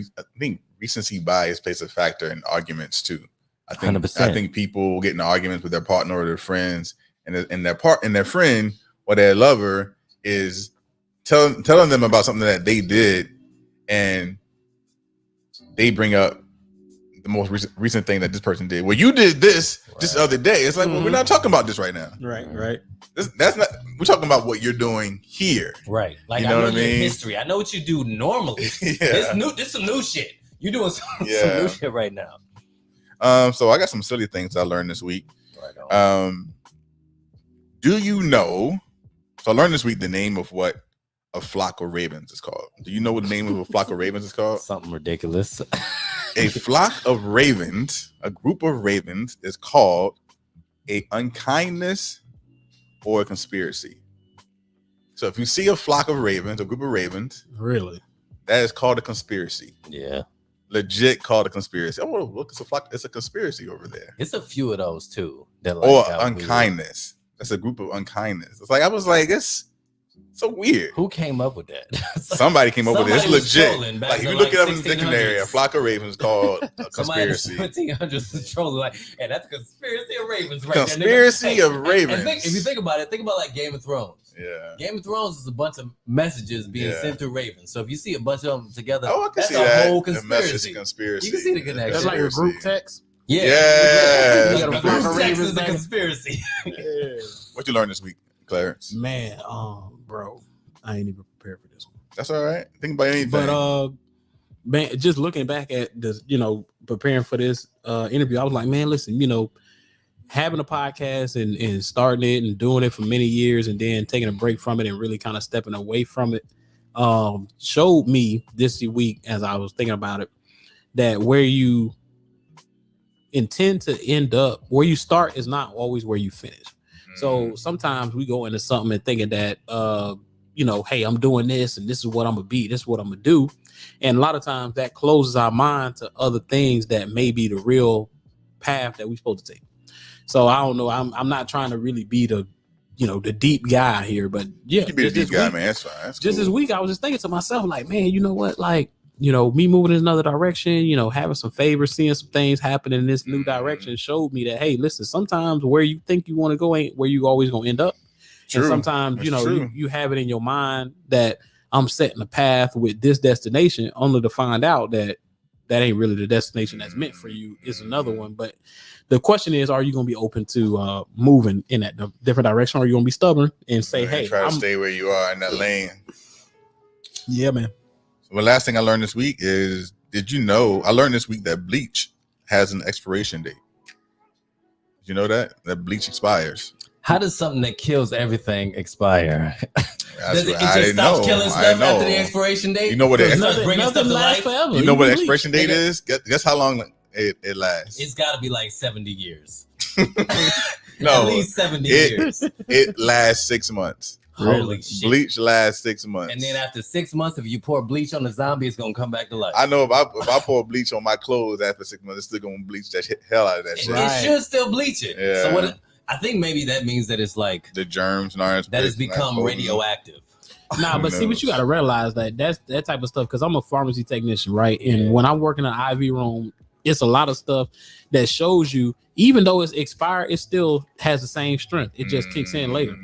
Speaker 2: recency bias plays a factor in arguments too. I think
Speaker 1: 100%.
Speaker 2: I think people get in arguments with their partner or their friends, and their friend or their lover is telling them about something that they did, and they bring up the most recent thing that this person did. Well, you did this this other day. It's like, well, we're not talking about this right now.
Speaker 3: Right.
Speaker 2: That's not. We're talking about what you're doing here.
Speaker 1: Right. Like,
Speaker 2: you know what I mean?
Speaker 1: History. I know what you do normally. This some new shit. You're doing some new shit right now.
Speaker 2: So I got some silly things I learned this week.
Speaker 1: Right on.
Speaker 2: Do you know? So I learned this week the name of what a flock of ravens is called. Do you know what the name of a flock of ravens is called?
Speaker 1: Something ridiculous.
Speaker 2: A flock of ravens, a group of ravens, is called a unkindness or a conspiracy. So if you see a flock of ravens, a group of ravens,
Speaker 3: really,
Speaker 2: that is called a conspiracy.
Speaker 1: Yeah.
Speaker 2: Legit called a conspiracy. Oh, look, it's a flock. It's a conspiracy over there.
Speaker 1: It's a few of those too.
Speaker 2: Or unkindness. That's a group of unkindness. It's like, I was like, it's so weird.
Speaker 1: Who came up with that?
Speaker 2: Somebody came up with it. It's legit. Like, if you look it up in the
Speaker 1: 1600s.
Speaker 2: dictionary, a flock of ravens called a conspiracy.
Speaker 1: Somebody in the 1700s was trolling like, hey, that's a conspiracy of ravens, right?
Speaker 2: Conspiracy of ravens.
Speaker 1: If you think about it, think about like Game of Thrones.
Speaker 2: Yeah.
Speaker 1: Game of Thrones is a bunch of messages being sent through ravens. So if you see a bunch of them together,
Speaker 2: I can
Speaker 1: that's
Speaker 2: see
Speaker 1: a
Speaker 2: that.
Speaker 1: whole
Speaker 2: The
Speaker 1: conspiracy.
Speaker 2: message conspiracy.
Speaker 1: You can see the connection.
Speaker 3: That's like a group text.
Speaker 2: Yeah.
Speaker 3: You got a flock of
Speaker 1: Sex
Speaker 3: ravens
Speaker 1: is the
Speaker 3: back.
Speaker 1: conspiracy.
Speaker 2: What you learned this week, Clarence?
Speaker 3: Man, bro, I ain't even prepared for this one.
Speaker 2: That's all right. Think about anything.
Speaker 3: But man, just looking back at this, preparing for this interview, I was like, man, listen, having a podcast and starting it and doing it for many years and then taking a break from it and really kind of stepping away from it, showed me this week as I was thinking about it, that where you intend to end up, where you start is not always where you finish. So sometimes we go into something and thinking that, hey, I'm doing this and this is what I'm gonna be, this is what I'm gonna do. And a lot of times that closes our mind to other things that may be the real path that we're supposed to take. So I don't know. I'm not trying to really be the deep guy here, but yeah,
Speaker 2: you can be the deep guy, man. That's fine. That's
Speaker 3: just
Speaker 2: cool.
Speaker 3: this week, I was just thinking to myself, like, man, you know what? Like, me moving in another direction, having some favors, seeing some things happen in this new direction showed me that, hey, listen, sometimes where you think you want to go ain't where you always gonna end up.
Speaker 2: True.
Speaker 3: And sometimes,
Speaker 2: That's
Speaker 3: you have it in your mind that I'm setting a path with this destination, only to find out that ain't really the destination that's meant for you. It's another one. But the question is, are you going to be open to moving in that different direction, or are you going to be stubborn and say, hey,
Speaker 2: try to stay where you are in that lane?
Speaker 3: Yeah, man.
Speaker 2: So the last thing I learned this week is, did you know, I learned this week that bleach has an expiration date. Did you know that bleach expires?
Speaker 1: How does something that kills everything expire?
Speaker 2: Does
Speaker 1: it just stop killing stuff after the expiration date?
Speaker 2: You know what
Speaker 1: Nothing lasts forever.
Speaker 2: You know what the expiration date is? Guess how long it lasts?
Speaker 1: It's got to be like 70 years.
Speaker 2: No,
Speaker 1: at least 70 years.
Speaker 2: It lasts 6 months.
Speaker 1: Holy shit.
Speaker 2: Bleach lasts 6 months.
Speaker 1: And then after 6 months, if you pour bleach on the zombie, it's gonna come back to life.
Speaker 2: I know if I pour bleach on my clothes after 6 months, it's still gonna bleach that hell out of that shit.
Speaker 1: It should still bleach it.
Speaker 2: Yeah.
Speaker 1: So I think maybe that means that it's like
Speaker 2: the germs and
Speaker 1: that has become radioactive.
Speaker 3: Nah, but see what you gotta realize that's that type of stuff, because I'm a pharmacy technician, right? And when I work in an IV room, it's a lot of stuff that shows you, even though it's expired, it still has the same strength. It just kicks in later.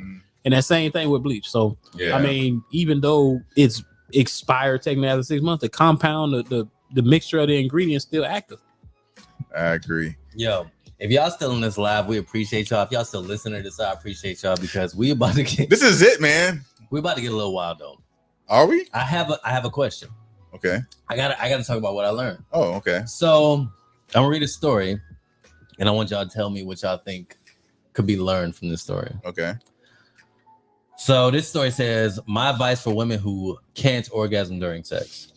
Speaker 3: And that same thing with bleach. So
Speaker 2: yeah.
Speaker 3: I mean, even though it's expired technically after 6 months, the compound, the mixture of the ingredients still active.
Speaker 2: I agree.
Speaker 1: Yo, if y'all still in this live, we appreciate y'all. If y'all still listening to this, I appreciate y'all, because we about to get
Speaker 2: This is it, man.
Speaker 1: we about to get a little wild though.
Speaker 2: Are we?
Speaker 1: I have a question.
Speaker 2: Okay.
Speaker 1: I gotta talk about what I learned.
Speaker 2: Oh, okay.
Speaker 1: So I'm gonna read a story, and I want y'all to tell me what y'all think could be learned from this story.
Speaker 2: Okay.
Speaker 1: So this story says, my advice for women who can't orgasm during sex.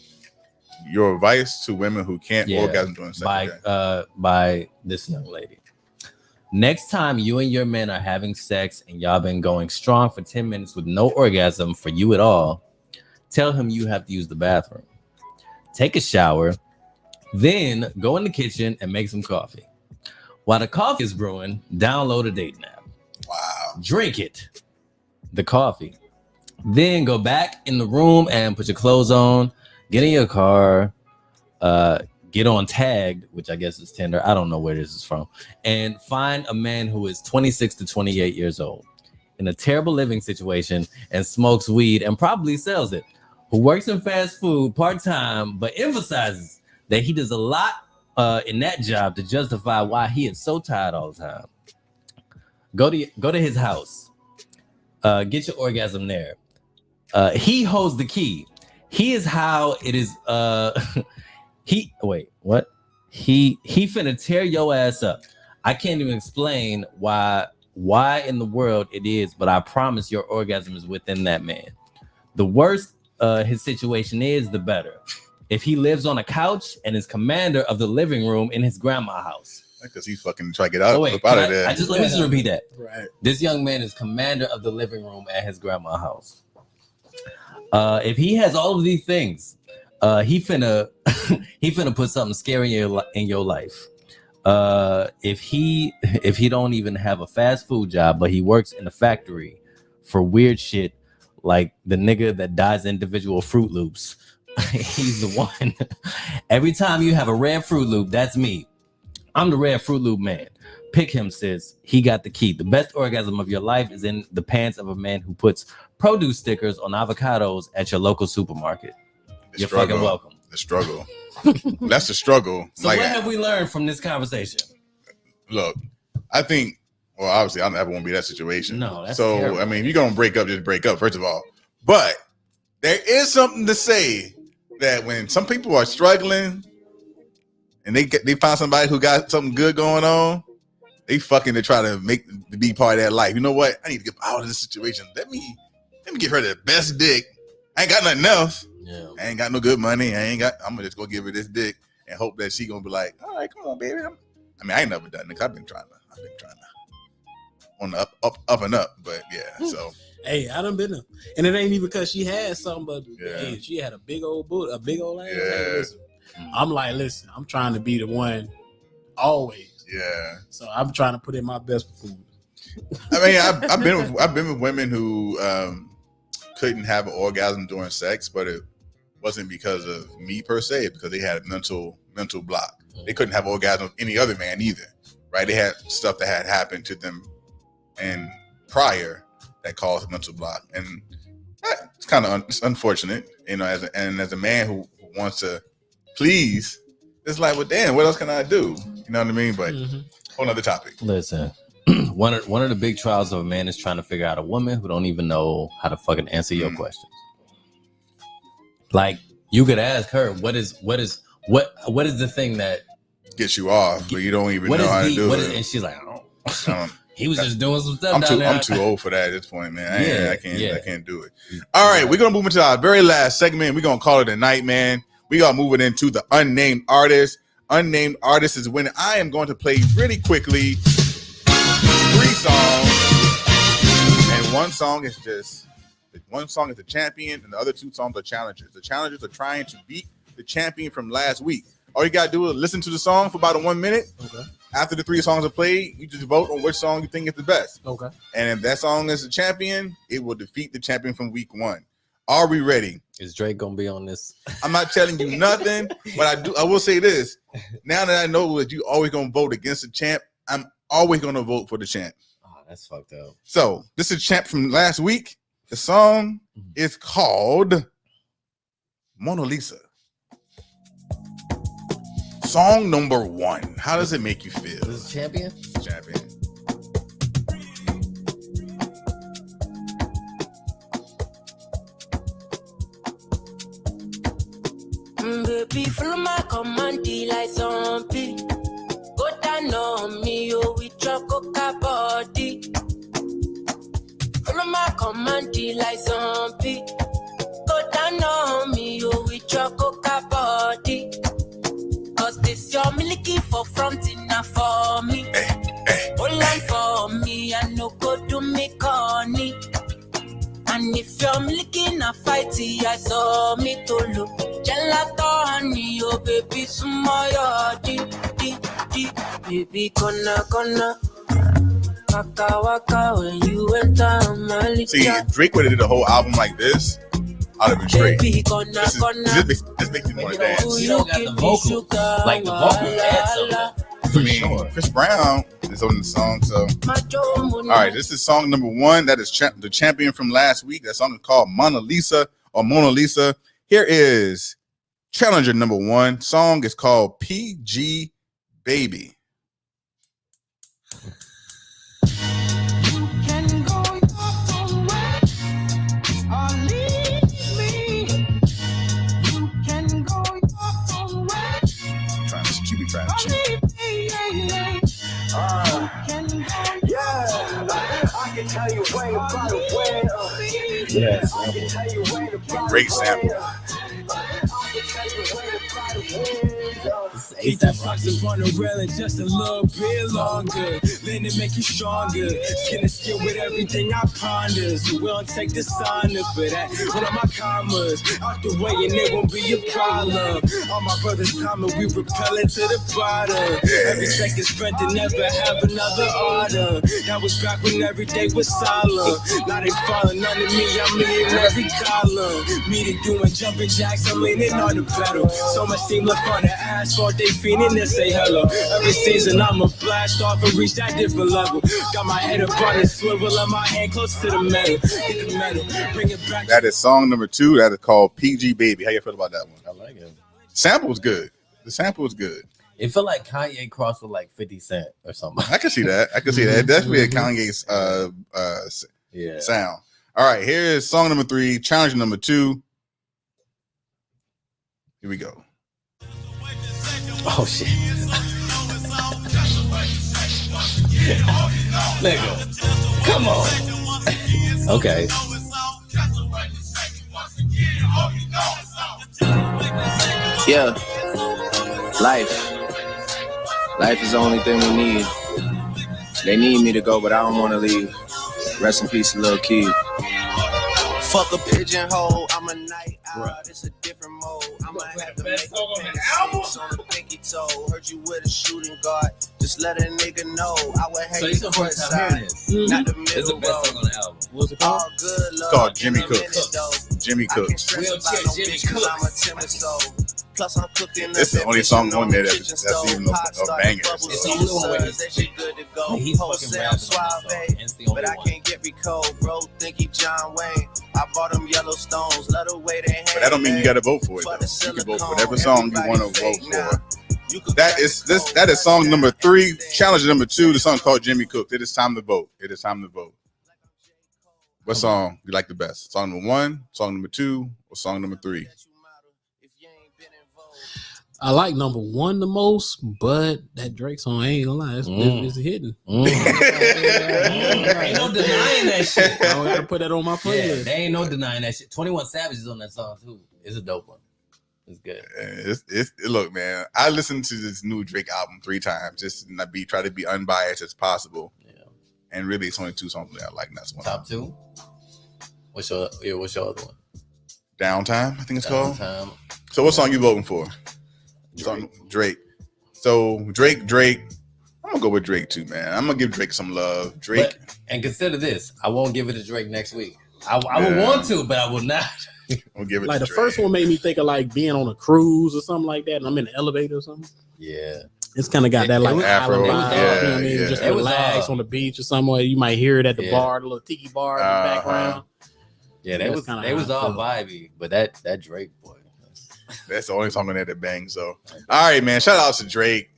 Speaker 2: Your advice to women who can't orgasm during sex.
Speaker 1: By this young lady. Next time you and your man are having sex and y'all been going strong for 10 minutes with no orgasm for you at all, tell him you have to use the bathroom. Take a shower, then go in the kitchen and make some coffee. While the coffee is brewing, download a dating app.
Speaker 2: Wow.
Speaker 1: Drink it. The coffee. Then go back in the room and put your clothes on, get in your car, get on Tagged, which I guess is Tinder. I don't know where this is from. And find a man who is 26 to 28 years old, in a terrible living situation, and smokes weed and probably sells it, who works in fast food part-time, but emphasizes that he does a lot in that job to justify why he is so tired all the time. Go to his house. Get your orgasm there. He holds the key. He is how it is. He finna tear your ass up. I can't even explain why in the world it is, but I promise your orgasm is within that man. The worse his situation is, the better. If he lives on a couch and is commander of the living room in his grandma's house.
Speaker 2: Because he's fucking trying to get out,
Speaker 1: out of
Speaker 2: there.
Speaker 1: Let me just repeat that.
Speaker 3: Right.
Speaker 1: This young man is commander of the living room at his grandma's house. If he has all of these things, he finna put something scary in your life. If he don't even have a fast food job, but he works in a factory for weird shit like the nigga that dyes individual Fruit Loops, he's the one. Every time you have a red Fruit Loop, that's me. I'm the red Fruit Loop man. Pick him, sis. He got the key. The best orgasm of your life is in the pants of a man who puts produce stickers on avocados at your local supermarket. You're fucking welcome.
Speaker 2: The struggle. That's the struggle.
Speaker 1: So what have we learned from this conversation?
Speaker 2: Look, I think, well, obviously, I never want to be that situation.
Speaker 1: No, that's
Speaker 2: so
Speaker 1: terrible.
Speaker 2: I mean, if you're gonna break up, just break up, first of all. But there is something to say that when some people are struggling and they find somebody who got something good going on, they fucking to try to be part of that life. You know what? I need to get out of this situation. Let me give her the best dick. I ain't got nothing else.
Speaker 1: Yeah.
Speaker 2: I ain't got no good money. I'm gonna just go give her this dick and hope that she gonna be like, all right, come on, baby. I ain't never done it. I've been trying to on the up and up. But yeah, so
Speaker 3: Hey, I done been there. And it ain't even because she had something, but
Speaker 2: Yeah.
Speaker 3: hey, she had a big old boot, a big old ass.
Speaker 2: Yeah.
Speaker 3: Hey, listen, I'm like, listen, I'm trying to be the one always.
Speaker 2: yeah.
Speaker 3: So I'm trying to put in my best performance.
Speaker 2: I mean, I've been with women who couldn't have an orgasm during sex, but it wasn't because of me per se, because they had a mental block. They couldn't have orgasm with any other man either, right? They had stuff that had happened to them and prior that caused a mental block, and it's kind of unfortunate, you know. As a man who wants to please, it's like, well, damn, what else can I do? You know what I mean? But whole other topic.
Speaker 1: Listen, one of the big trials of a man is trying to figure out a woman who don't even know how to fucking answer your questions. Like, you could ask her, what is the thing that
Speaker 2: Gets you off, but you don't even know how to do it.
Speaker 1: And she's like, he was just doing some stuff.
Speaker 2: I'm too old for that at this point, man. I can't do it. All right, we're gonna move into our very last segment. We're gonna call it a night, man. We gotta move it into the unnamed artist. Unnamed artist is when I am going to play really quickly 3 songs, and one song is just The one song is the champion, and the other 2 songs are challengers. The challengers are trying to beat the champion from last week. All you gotta do is listen to the song for about 1 minute.
Speaker 3: Okay.
Speaker 2: After the 3 songs are played, you just vote on which song you think is the best.
Speaker 3: Okay.
Speaker 2: And if that song is the champion, it will defeat the champion from week 1. Are we ready?
Speaker 1: Is Drake gonna be on this?
Speaker 2: I'm not telling you nothing, but I will say this. Now that I know that you always gonna vote against the champ, I'm always gonna vote for the champ.
Speaker 1: Oh, that's fucked up.
Speaker 2: So this is champ from last week. The song is called Mona Lisa. Song number 1. How does it make you feel?
Speaker 1: This is champion.
Speaker 2: Champion.
Speaker 6: Baby, follow my command like zombie. Go down on me, oh, with your coca body. Follow my command like zombie. Go down on me, oh, with your coca body. Cause this your milky for front enough for me. Hold on for me, I no go to me corny. And if you're milking a fighty, I saw me to look. Gelato honey, oh baby, sumoyo di. Baby, kona. Waka waka when you enter Malika.
Speaker 2: See, if Drake would have did a whole album like this, I'd have been straight.
Speaker 6: Baby,
Speaker 2: This makes me want to dance.
Speaker 1: You don't got the vocal. Like the vocal adds
Speaker 2: I mean, Chris Brown is on the song, so. All right, this is song number 1. That is the champion from last week. That song is called Mona Lisa or Mona Lisa. Here is challenger number 1. Song is called PG Baby. Trying to cheat.
Speaker 5: I can tell you way about it.
Speaker 1: Yes.
Speaker 2: Great sample.
Speaker 7: Eat the fucks on the railing just a little bit longer. Then it make you stronger. Skin to skin with everything I ponder. So we don't take the honor for that. One of my commas out the way and it won't be a problem. All my brothers coming, we repelling to the bottom. Every second spent to never have another order. That was back when every day was solemn. Now they falling under me, I'm in every column. Me to doing jumping jacks, I'm leaning on the pedal. So much steam left on the asphalt, they fiending and say hello. Every season I'ma blast off and reach that different level. Got my head up on the swivel and my hand close to the metal. Get the metal, bring it back.
Speaker 2: That is song number 2. That is called PG Baby. How you feel about that one?
Speaker 1: I like it.
Speaker 2: Sample was good. The sample was good.
Speaker 1: It felt like Kanye crossed with like 50 Cent or something.
Speaker 2: I can see that. Definitely a Kanye's sound. All right, here is song number 3, challenge number 2. Here we go.
Speaker 1: Oh shit. Nigga. Come on. Okay.
Speaker 8: Yeah. Life is the only thing we need. They need me to go, but I don't want to leave. Rest in peace, Lil Keith. Fuck a pigeonhole, I'm a night owl. It's a different mode. I'ma have to make a on the pinky toe. Heard you with a shooting guard. Just let a nigga know. I would hate you for side. Not the middle.
Speaker 1: It's the best song on the album.
Speaker 3: What's it called?
Speaker 8: All good,
Speaker 2: It's called Jimmy Cook. Jimmy Cook.
Speaker 1: Jimmy
Speaker 8: Cook. Plus I'm cooking.
Speaker 2: This is the only song on there that's even a banger.
Speaker 1: It's the only one where he's fucking rapping.
Speaker 8: But I can't get Rico, bro. Think he John Wayne. I bought him Yellowstones. Let the way they hang.
Speaker 2: But that don't mean you gotta vote for it though. You can vote for whatever song you want to vote for. That is song number 3, challenge number 2, the song called Jimmy Cook. It is time to vote. What song you like the best? Song number 1, song number 2, or song number 3?
Speaker 3: I like number 1 the most, but that Drake song, I ain't gonna lie, it's hitting.
Speaker 1: Ain't no denying that shit.
Speaker 3: I don't gotta put that on my playlist.
Speaker 1: Yeah, there ain't no denying that shit. 21 Savage is on that song too. It's a dope one. It's good.
Speaker 2: Look, man, I listened to this new Drake album 3 times just to try to be unbiased as possible.
Speaker 1: Yeah.
Speaker 2: And really, it's only 2 songs that I like. And that's one.
Speaker 1: Top 2. What's your other one?
Speaker 2: Downtime, I think it's called.
Speaker 1: Downtime.
Speaker 2: So what song you voting for? Drake. So Drake. I'm gonna go with Drake too, man. I'm gonna give Drake some love. Drake.
Speaker 1: And consider this: I won't give it to Drake next week. I would want to, but I will not.
Speaker 2: I'll give it
Speaker 3: like
Speaker 2: to
Speaker 3: the
Speaker 2: Drake.
Speaker 3: first one made me think of like being on a cruise or something like that, and I'm in the elevator or something.
Speaker 1: Yeah,
Speaker 3: it's kind of got that like
Speaker 2: Afro.
Speaker 3: island vibe, you know what I mean? Just relax on the beach or somewhere. You might hear it at the bar, the little tiki bar in the background.
Speaker 1: Yeah, they was all vibey, but that Drake boy.
Speaker 2: That's the only song on there that bangs. So, all right, man. Shout out to Drake.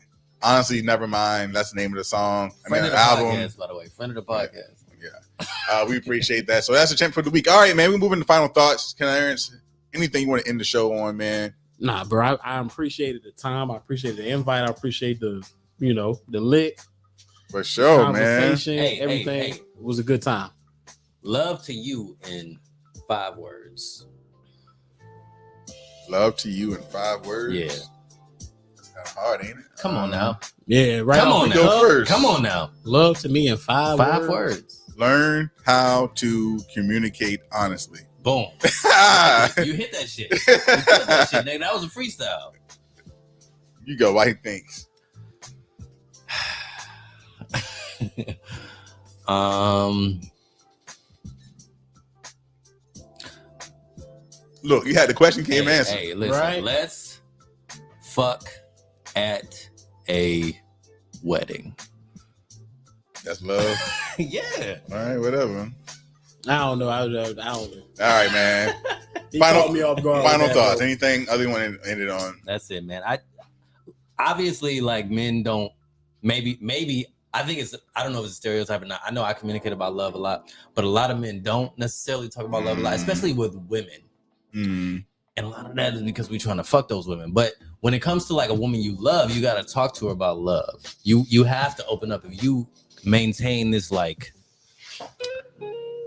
Speaker 2: Honestly, never mind. That's the name of the song.
Speaker 1: Friend of the album. Podcast, by the way, friend of the podcast.
Speaker 2: Yeah. We appreciate that. So that's the champ for the week. All right, man. We move into final thoughts. Clarence, anything you want to end the show on, man?
Speaker 3: Nah, bro. I appreciated the time. I appreciated the invite. I appreciate the lit.
Speaker 2: For sure,
Speaker 3: conversation,
Speaker 2: man.
Speaker 3: Everything It was a good time.
Speaker 1: Love to you in 5 words.
Speaker 2: Love to you in 5 words.
Speaker 1: Yeah.
Speaker 2: It's kind of hard, ain't it?
Speaker 1: Come on now.
Speaker 3: Yeah, right.
Speaker 1: Come on now.
Speaker 2: Go first.
Speaker 1: Come on now.
Speaker 3: Love to me in 5
Speaker 1: words.
Speaker 2: Learn how to communicate honestly.
Speaker 1: Boom. You hit that shit. You hit that shit, nigga. That was a freestyle.
Speaker 2: You go. Why he thinks? Look, you had the question, came answer.
Speaker 1: Hey, listen.
Speaker 3: Right?
Speaker 1: Let's fuck at a wedding.
Speaker 2: That's love.
Speaker 1: Yeah.
Speaker 2: All right, whatever.
Speaker 3: I don't know. I don't know.
Speaker 2: All right, man.
Speaker 3: He caught me off guard.
Speaker 2: Final thoughts. Anything other you want to end it on?
Speaker 1: That's it, man. I obviously like men don't. Maybe I think it's. I don't know if it's a stereotype or not. I know I communicate about love a lot, but a lot of men don't necessarily talk about love a lot, especially with women. And a lot of that is because we're trying to fuck those women. But when it comes to like a woman you love, you got to talk to her about love. You have to open up. If you maintain this like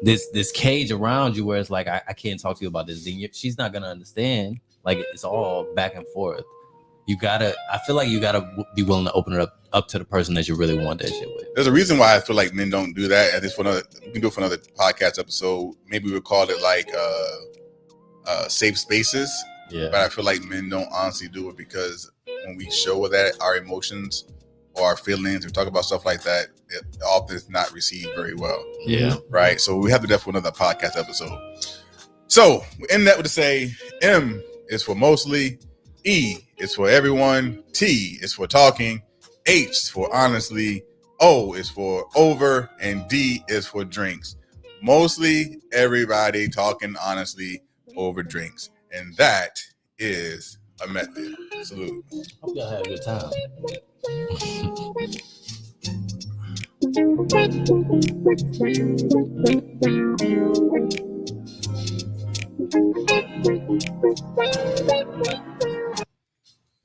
Speaker 1: this cage around you where it's like I can't talk to you about this, then she's not gonna understand. Like it's all back and forth. I feel like you gotta be willing to open it up to the person that you really want that shit with.
Speaker 2: There's a reason why I feel like men don't do that. And we can do it for another podcast episode. Maybe we'll call it like safe spaces.
Speaker 1: Yeah.
Speaker 2: But I feel like men don't honestly do it because when we show that our emotions or our feelings, we talk about stuff like that, it often is not received very well.
Speaker 1: Yeah.
Speaker 2: Right. So we have to do that for another podcast episode. So we end that with to say M is for mostly, E is for everyone, T is for talking, H is for honestly, O is for over, and D is for drinks. Mostly everybody talking honestly over drinks. And that is a method. Salute.
Speaker 1: Hope y'all had a good time.